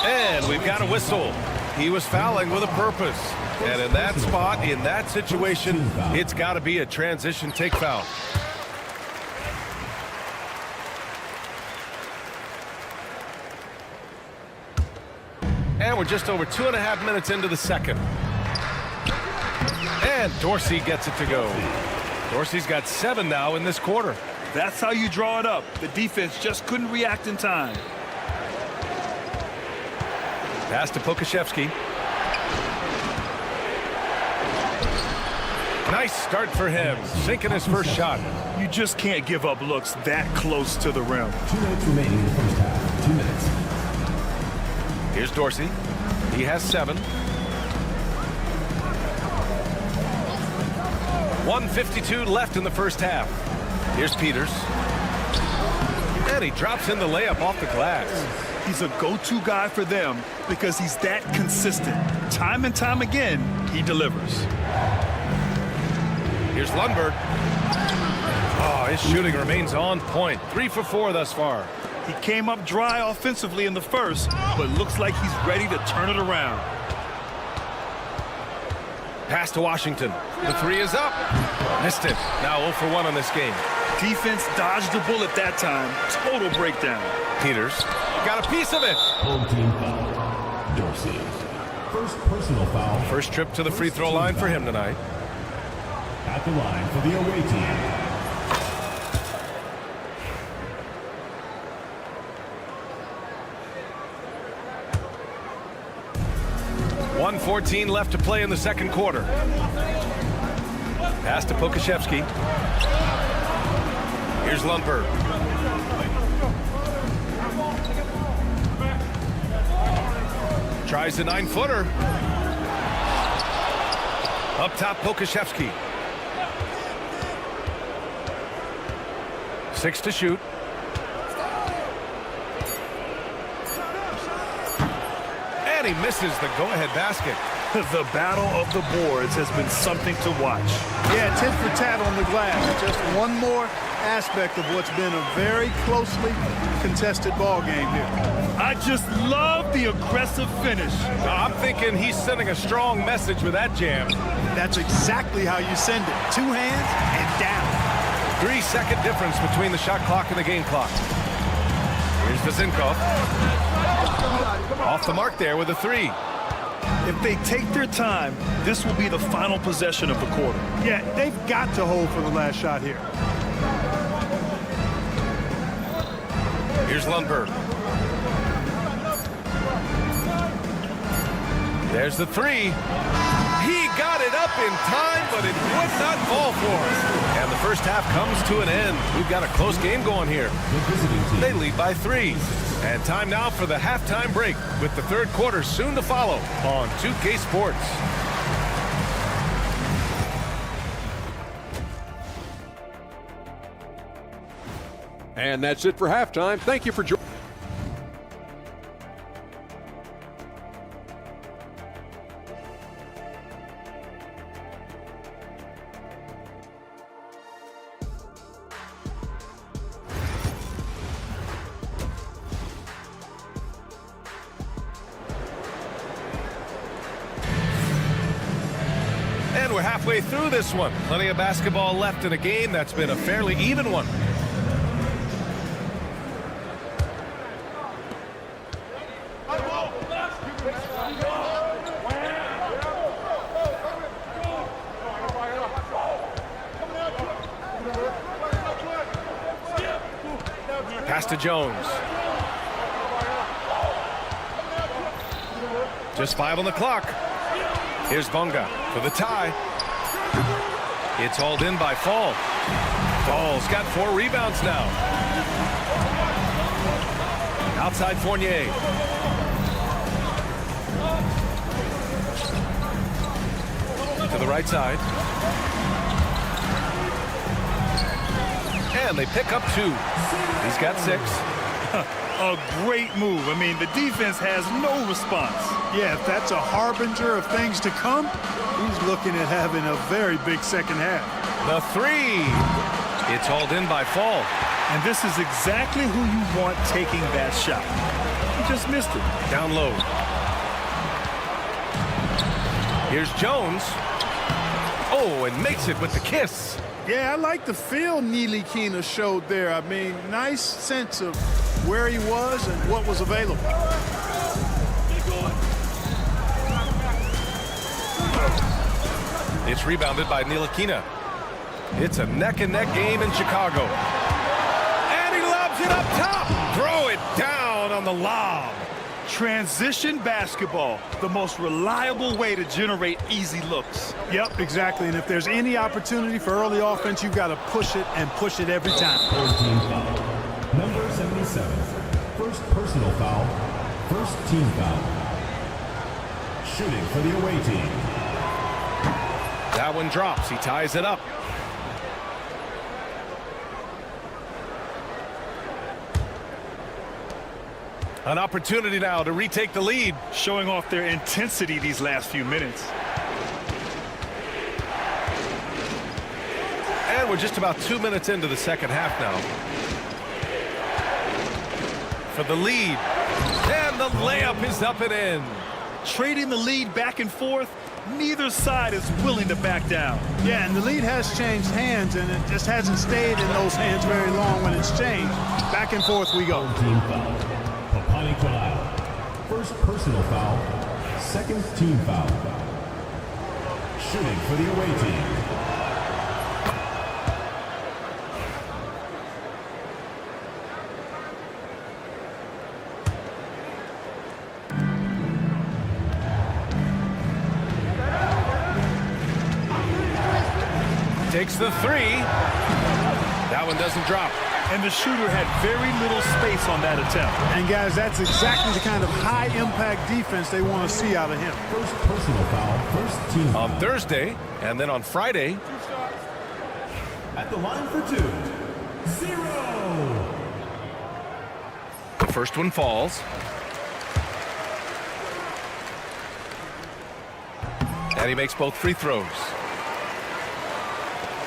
And we've got a whistle. He was fouling with a purpose. And in that spot, in that situation, it's got to be a transition take foul. And we're just over 2.5 minutes into the second. And Dorsey gets it to go. Dorsey's got 7 now in this quarter. That's how you draw it up. The defense just couldn't react in time. Pass to Pokashevsky. Nice start for him, sinking his first shot. You just can't give up looks that close to the rim. 2 minutes remaining in the first half. 2 minutes. Here's Dorsey. He has 7. 1:52 left in the first half. Here's Peters. And he drops in the layup off the glass. He's a go-to guy for them because he's that consistent. Time and time again, he delivers. Here's Lundberg. Oh, his shooting remains on point. 3 for 4 thus far. He came up dry offensively in the first, but looks like he's ready to turn it around. Pass to Washington. The 3 is up. Missed it. Now 0 for 1 on this game. Defense dodged the bullet that time. Total breakdown. Peters got a piece of it. Home team foul. Dorsey. First personal foul. First trip to the free throw line for him tonight. At the line for the away team. .114 left to play in the second quarter. Pass to Pokashevsky. Here's Lundberg. Tries a 9-footer. Up top, Pokashevsky. 6 to shoot. And he misses the go-ahead basket. The battle of the boards has been something to watch. Yeah, tit for tat on the glass. Just one more aspect of what's been a very closely contested ball game here. I just love the aggressive finish. I'm thinking he's sending a strong message with that jam. That's exactly how you send it. 2 hands and down. 3-second difference between the shot clock and the game clock. Here's Vazinkov. Off the mark there with a 3. If they take their time, this will be the final possession of the quarter. Yeah, they've got to hold for the last shot here. Here's Lundberg. There's the 3. He got it up in time, but it would not fall for him. And the first half comes to an end. We've got a close game going here. They lead by 3. And time now for the halftime break, with the third quarter soon to follow on 2K Sports. And that's it for halftime. Thank you for joining. And we're halfway through this one. Plenty of basketball left in a game that's been a fairly even one. Pass to Jones. Just 5 on the clock. Here's Bonga for the tie. It's hauled in by Fall. Fall's got 4 rebounds now. Outside Fournier. To the right side. And they pick up 2. He's got 6. A great move. I mean, the defense has no response. Yeah, if that's a harbinger of things to come, he's looking at having a very big second half. The 3. It's hauled in by Fall. And this is exactly who you want taking that shot. He just missed it. Down low. Here's Jones. Oh, and makes it with the kiss. Yeah, I like the feel Ntilikina showed there. I mean, nice sense of where he was and what was available. It's rebounded by Ntilikina. It's a neck-and-neck game in Chicago. And he lobs it up top. Throw it down on the lob. Transition basketball, the most reliable way to generate easy looks. Yep, exactly. And if there's any opportunity for early offense, you've got to push it and push it every time. Third team foul. Number 77. First personal foul. First team foul. Shooting for the away team. That one drops. He ties it up. An opportunity now to retake the lead. Showing off their intensity these last few minutes. And we're just about 2 minutes into the second half now. For the lead. And the layup is up and in. Trading the lead back and forth, neither side is willing to back down. Yeah, and the lead has changed hands, and it just hasn't stayed in those hands very long when it's changed. Back and forth we go. Team foul. First personal foul. Second team foul. Shooting for the away team. Takes the three. That one doesn't drop. And the shooter had very little space on that attempt. And guys, that's exactly the kind of high-impact defense they want to see out of him. First personal foul, first team foul. On Thursday, and then on Friday. At the line for 2. 0. The first one falls. And he makes both free throws.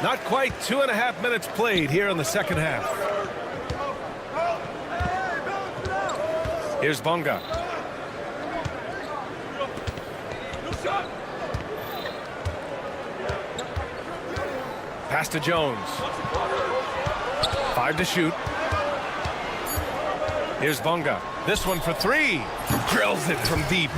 Not quite 2.5 minutes played here in the second half. Here's Bonga. Pass to Jones. 5 to shoot. Here's Bonga. This one for 3. Drills it from deep.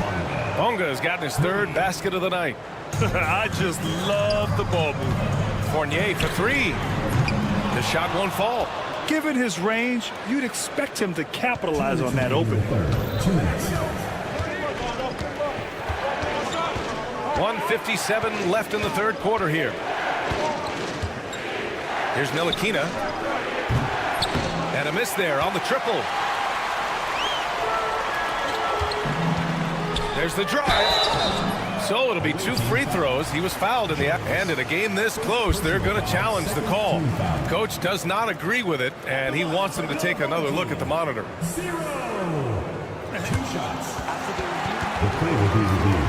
Bonga has gotten his 3rd basket of the night. I just love the ball movement. Fournier for 3. The shot won't fall. Given his range, you'd expect him to capitalize on that opening. 2 minutes. 1:57 left in the third quarter here. Here's Ntilikina. And a miss there on the triple. There's the drive. So it'll be 2 free throws. He was fouled in the and in a game this close, they're going to challenge the call. Coach does not agree with it, and he wants him to take another look at the monitor. 0. 2 shots. The play will be reviewed.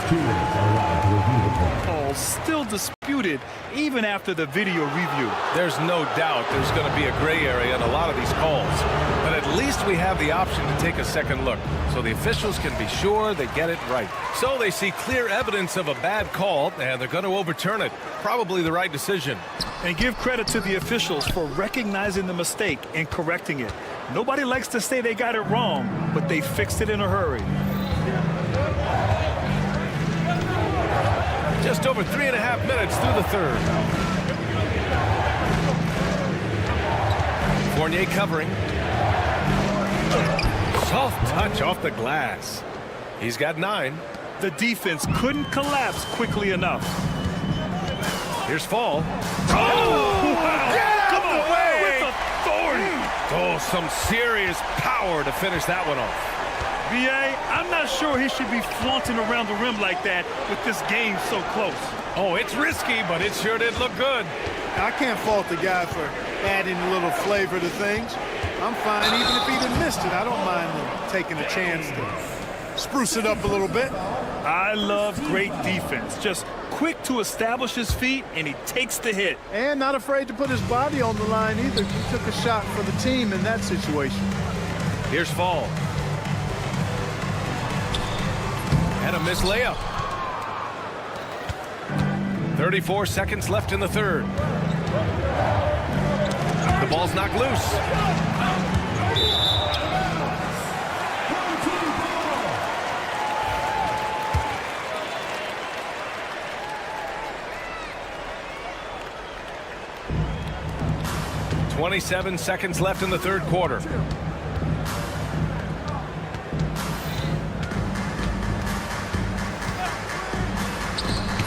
2 minutes are allowed to review the play. Oh, still disputed even after the video review. There's no doubt there's going to be a gray area in a lot of these calls. But at least we have the option to take a second look, so the officials can be sure they get it right. So they see clear evidence of a bad call, and they're going to overturn it. Probably the right decision. And give credit to the officials for recognizing the mistake and correcting it. Nobody likes to say they got it wrong, but they fixed it in a hurry. Just over 3.5 minutes through the third. Fournier covering. Soft touch off the glass. He's got 9. The defense couldn't collapse quickly enough. Here's Fall. Oh! Wow. Get Come out on, the way! with authority. Oh, some serious power to finish that one off. B.A., I'm not sure he should be flaunting around the rim like that with this game so close. Oh, it's risky, but it sure did look good. I can't fault the guy for adding a little flavor to things. I'm fine even if he'd have missed it. I don't mind him taking a chance to spruce it up a little bit. I love great defense. Just quick to establish his feet, and he takes the hit. And not afraid to put his body on the line either. He took a shot for the team in that situation. Here's Fall. And a missed layup. 34 seconds left in the third. The ball's knocked loose. "27 seconds left in the third quarter.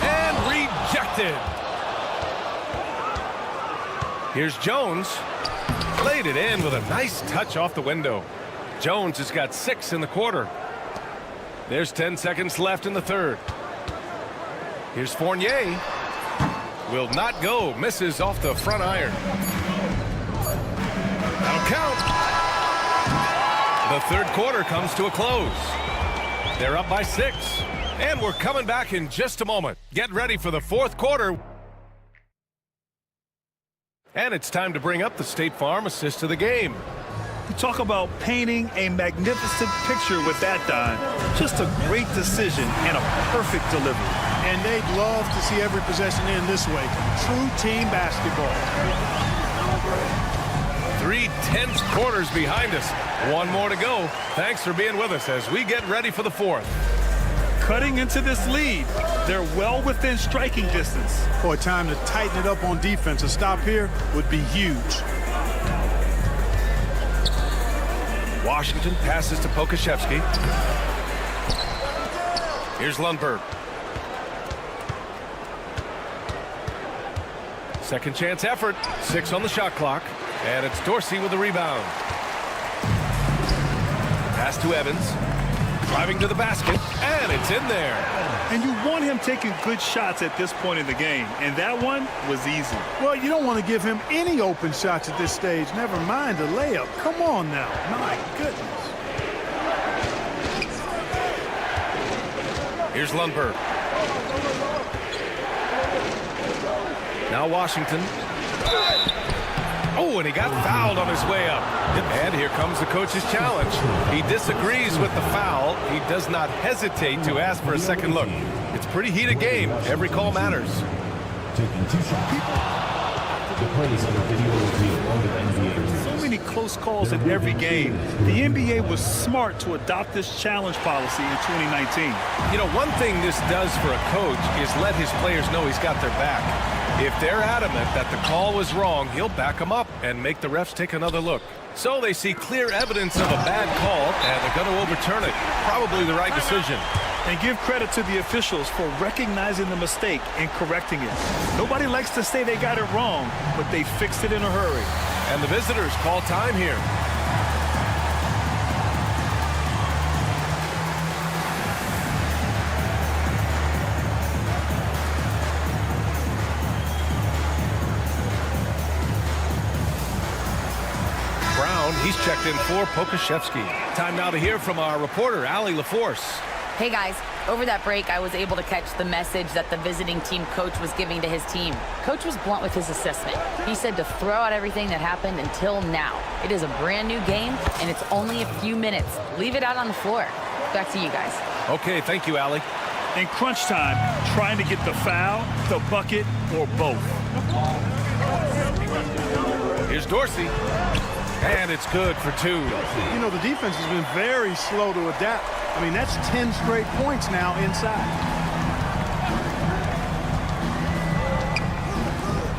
And rejected. Here's Jones. Laid it in with a nice touch off the window. Jones has got 6 in the quarter. There's 10 seconds left in the third. Here's Fournier. Will not go. Misses off the front iron. That'll count. The third quarter comes to a close. They're up by 6. And we're coming back in just a moment. Get ready for the fourth quarter. And it's time to bring up the State Farm assist of the game. You talk about painting a magnificent picture with that, Don. Just a great decision and a perfect delivery. And they'd love to see every possession end this way. True team basketball. 3 tense quarters behind us. One more to go. Thanks for being with us as we get ready for the fourth. Cutting into this lead. They're well within striking distance. For a time to tighten it up on defense. A stop here would be huge. Washington passes to Pokashevsky. Here's Lundberg. Second chance effort. 6 on the shot clock. And it's Dorsey with the rebound. Pass to Evans. Driving to the basket. And it's in there. And you want him taking good shots at this point in the game. And that one was easy. Well, you don't want to give him any open shots at this stage. Never mind a layup. Come on now. My goodness. Here's Lundberg. Now Washington. Oh, and he got fouled on his way up. And here comes the coach's challenge. He disagrees with the foul. He does not hesitate to ask for a second look. It's a pretty heated game. Every call matters. Taking 2 shots. The play is under video review on the NBA. So many close calls in every game. The NBA was smart to adopt this challenge policy in 2019. You know, one thing this does for a coach is let his players know he's got their back. If they're adamant that the call was wrong, he'll back them up and make the refs take another look. So they see clear evidence of a bad call, and they're going to overturn it. Probably the right decision. And give credit to the officials for recognizing the mistake and correcting it. Nobody likes to say they got it wrong, but they fixed it in a hurry. And the visitors call time here. He's checked in for Pokashevsky. Time now to hear from our reporter, Allie LaForce. Hey guys, over that break, I was able to catch the message that the visiting team coach was giving to his team. Coach was blunt with his assessment. He said to throw out everything that happened until now. It is a brand new game, and it's only a few minutes. Leave it out on the floor. Back to you guys. Okay, thank you, Allie. In crunch time, trying to get the foul, the bucket, or both. Here's Dorsey. And it's good for 2. You know, the defense has been very slow to adapt. I mean, that's 10 straight points now inside.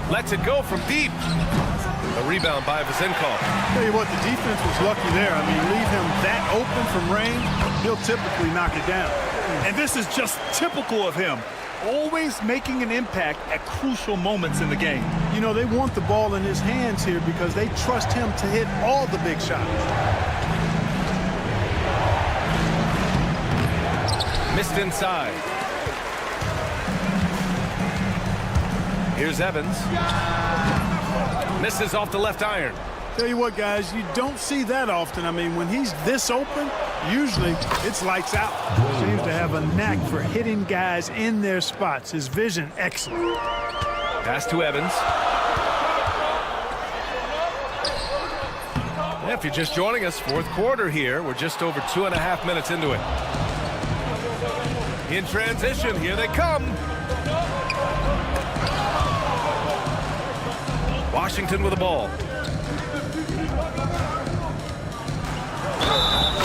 Lets it go from deep. A rebound by Vazenkov. Tell you what, the defense was lucky there. I mean, leave him that open from range, he'll typically knock it down. And this is just typical of him. Always making an impact at crucial moments in the game. You know, they want the ball in his hands here because they trust him to hit all the big shots. Missed inside. Here's Evans. Misses off the left iron. Tell you what, guys, you don't see that often. I mean, when he's this open, usually it's lights out. Seems to have a knack for hitting guys in their spots. His vision, excellent. Pass to Evans. If you're just joining us, fourth quarter here. We're just over 2.5 minutes into it. In transition, here they come. Washington with the ball.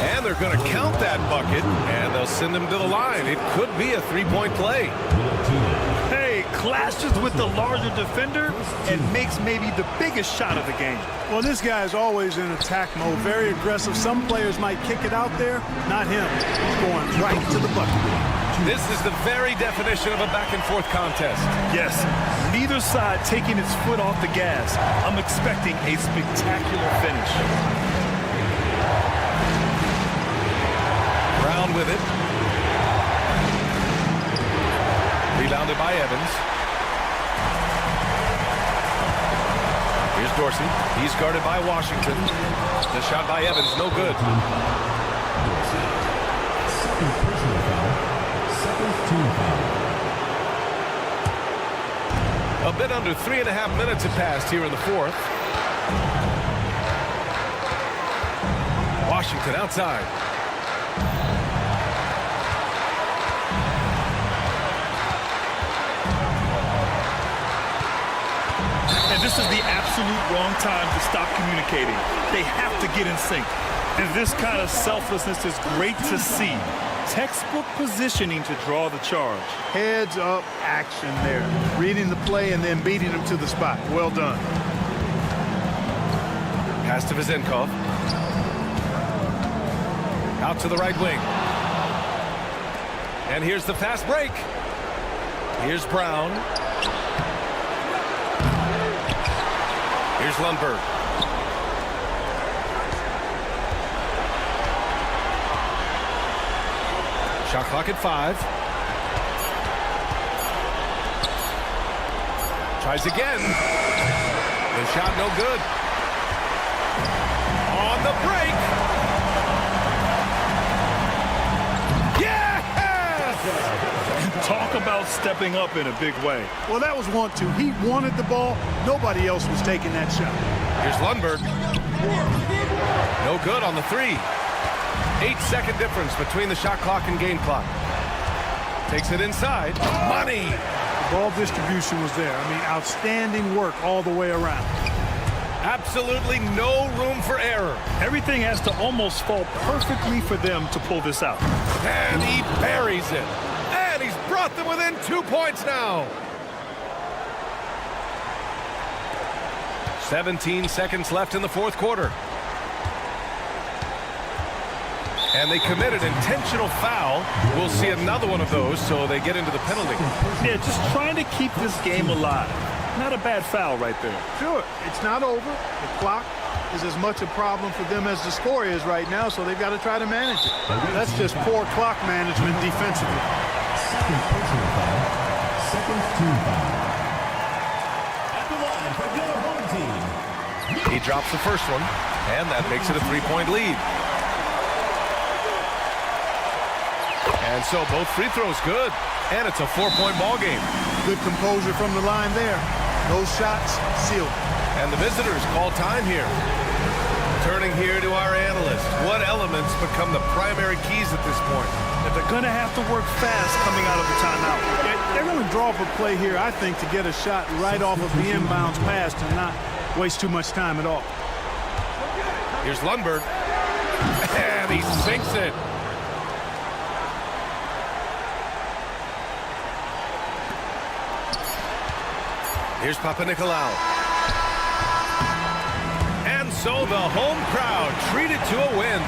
And they're going to count that bucket, and they'll send him to the line. It could be a three-point play. Hey, clashes with the larger defender and makes maybe the biggest shot of the game. Well, this guy is always in attack mode, very aggressive. Some players might kick it out there, not him. He's going right to the bucket. This is the very definition of a back-and-forth contest. Yes, neither side taking its foot off the gas. I'm expecting a spectacular finish. Brown with it. Rebounded by Evans. Here's Dorsey. He's guarded by Washington. The shot by Evans, no good. Second personal foul. Second team foul. A bit under 3.5 minutes have passed here in the fourth. Washington outside. And this is the absolute wrong time to stop communicating. They have to get in sync. And this kind of selflessness is great to see. Textbook positioning to draw the charge. Heads up action there. Reading the play and then beating him to the spot. Well done. Pass to Vizenkov. Out to the right wing. And here's the fast break. Here's Brown. Here's Lundberg. Shot clock at 5. Tries again. The shot no good. On the break. Yes! Talk about stepping up in a big way. Well, that was 1-2. He wanted the ball. Nobody else was taking that shot. Here's Lundberg. No good on the 3. 8-second difference between the shot clock and game clock. Takes it inside. Money! The ball distribution was there. I mean, outstanding work all the way around. Absolutely no room for error. Everything has to almost fall perfectly for them to pull this out. And he buries it. And he's brought them within 2 points now. 17 seconds left in the fourth quarter. And they committed intentional foul. We'll see another one of those, so they get into the penalty. Yeah, just trying to keep this game alive. Not a bad foul right there. Sure, it's not over. The clock is as much a problem for them as the score is right now, so they've got to try to manage it. That's just poor clock management defensively. Second personal foul. Second team foul. At the line for your home team. He drops the first one, and that makes it a 3-point lead. And so both free throws good, and it's a 4-point ball game. Good composure from the line there. Those shots sealed. And the visitors call time here. Turning here to our analysts. What elements become the primary keys at this point? That they're going to have to work fast coming out of the timeout. They're going to draw up a play here, I think, to get a shot right off of the inbounds pass and not waste too much time at all. Here's Lundberg. And he sinks it. Here's Papanikolaou. And so the home crowd treated to a win.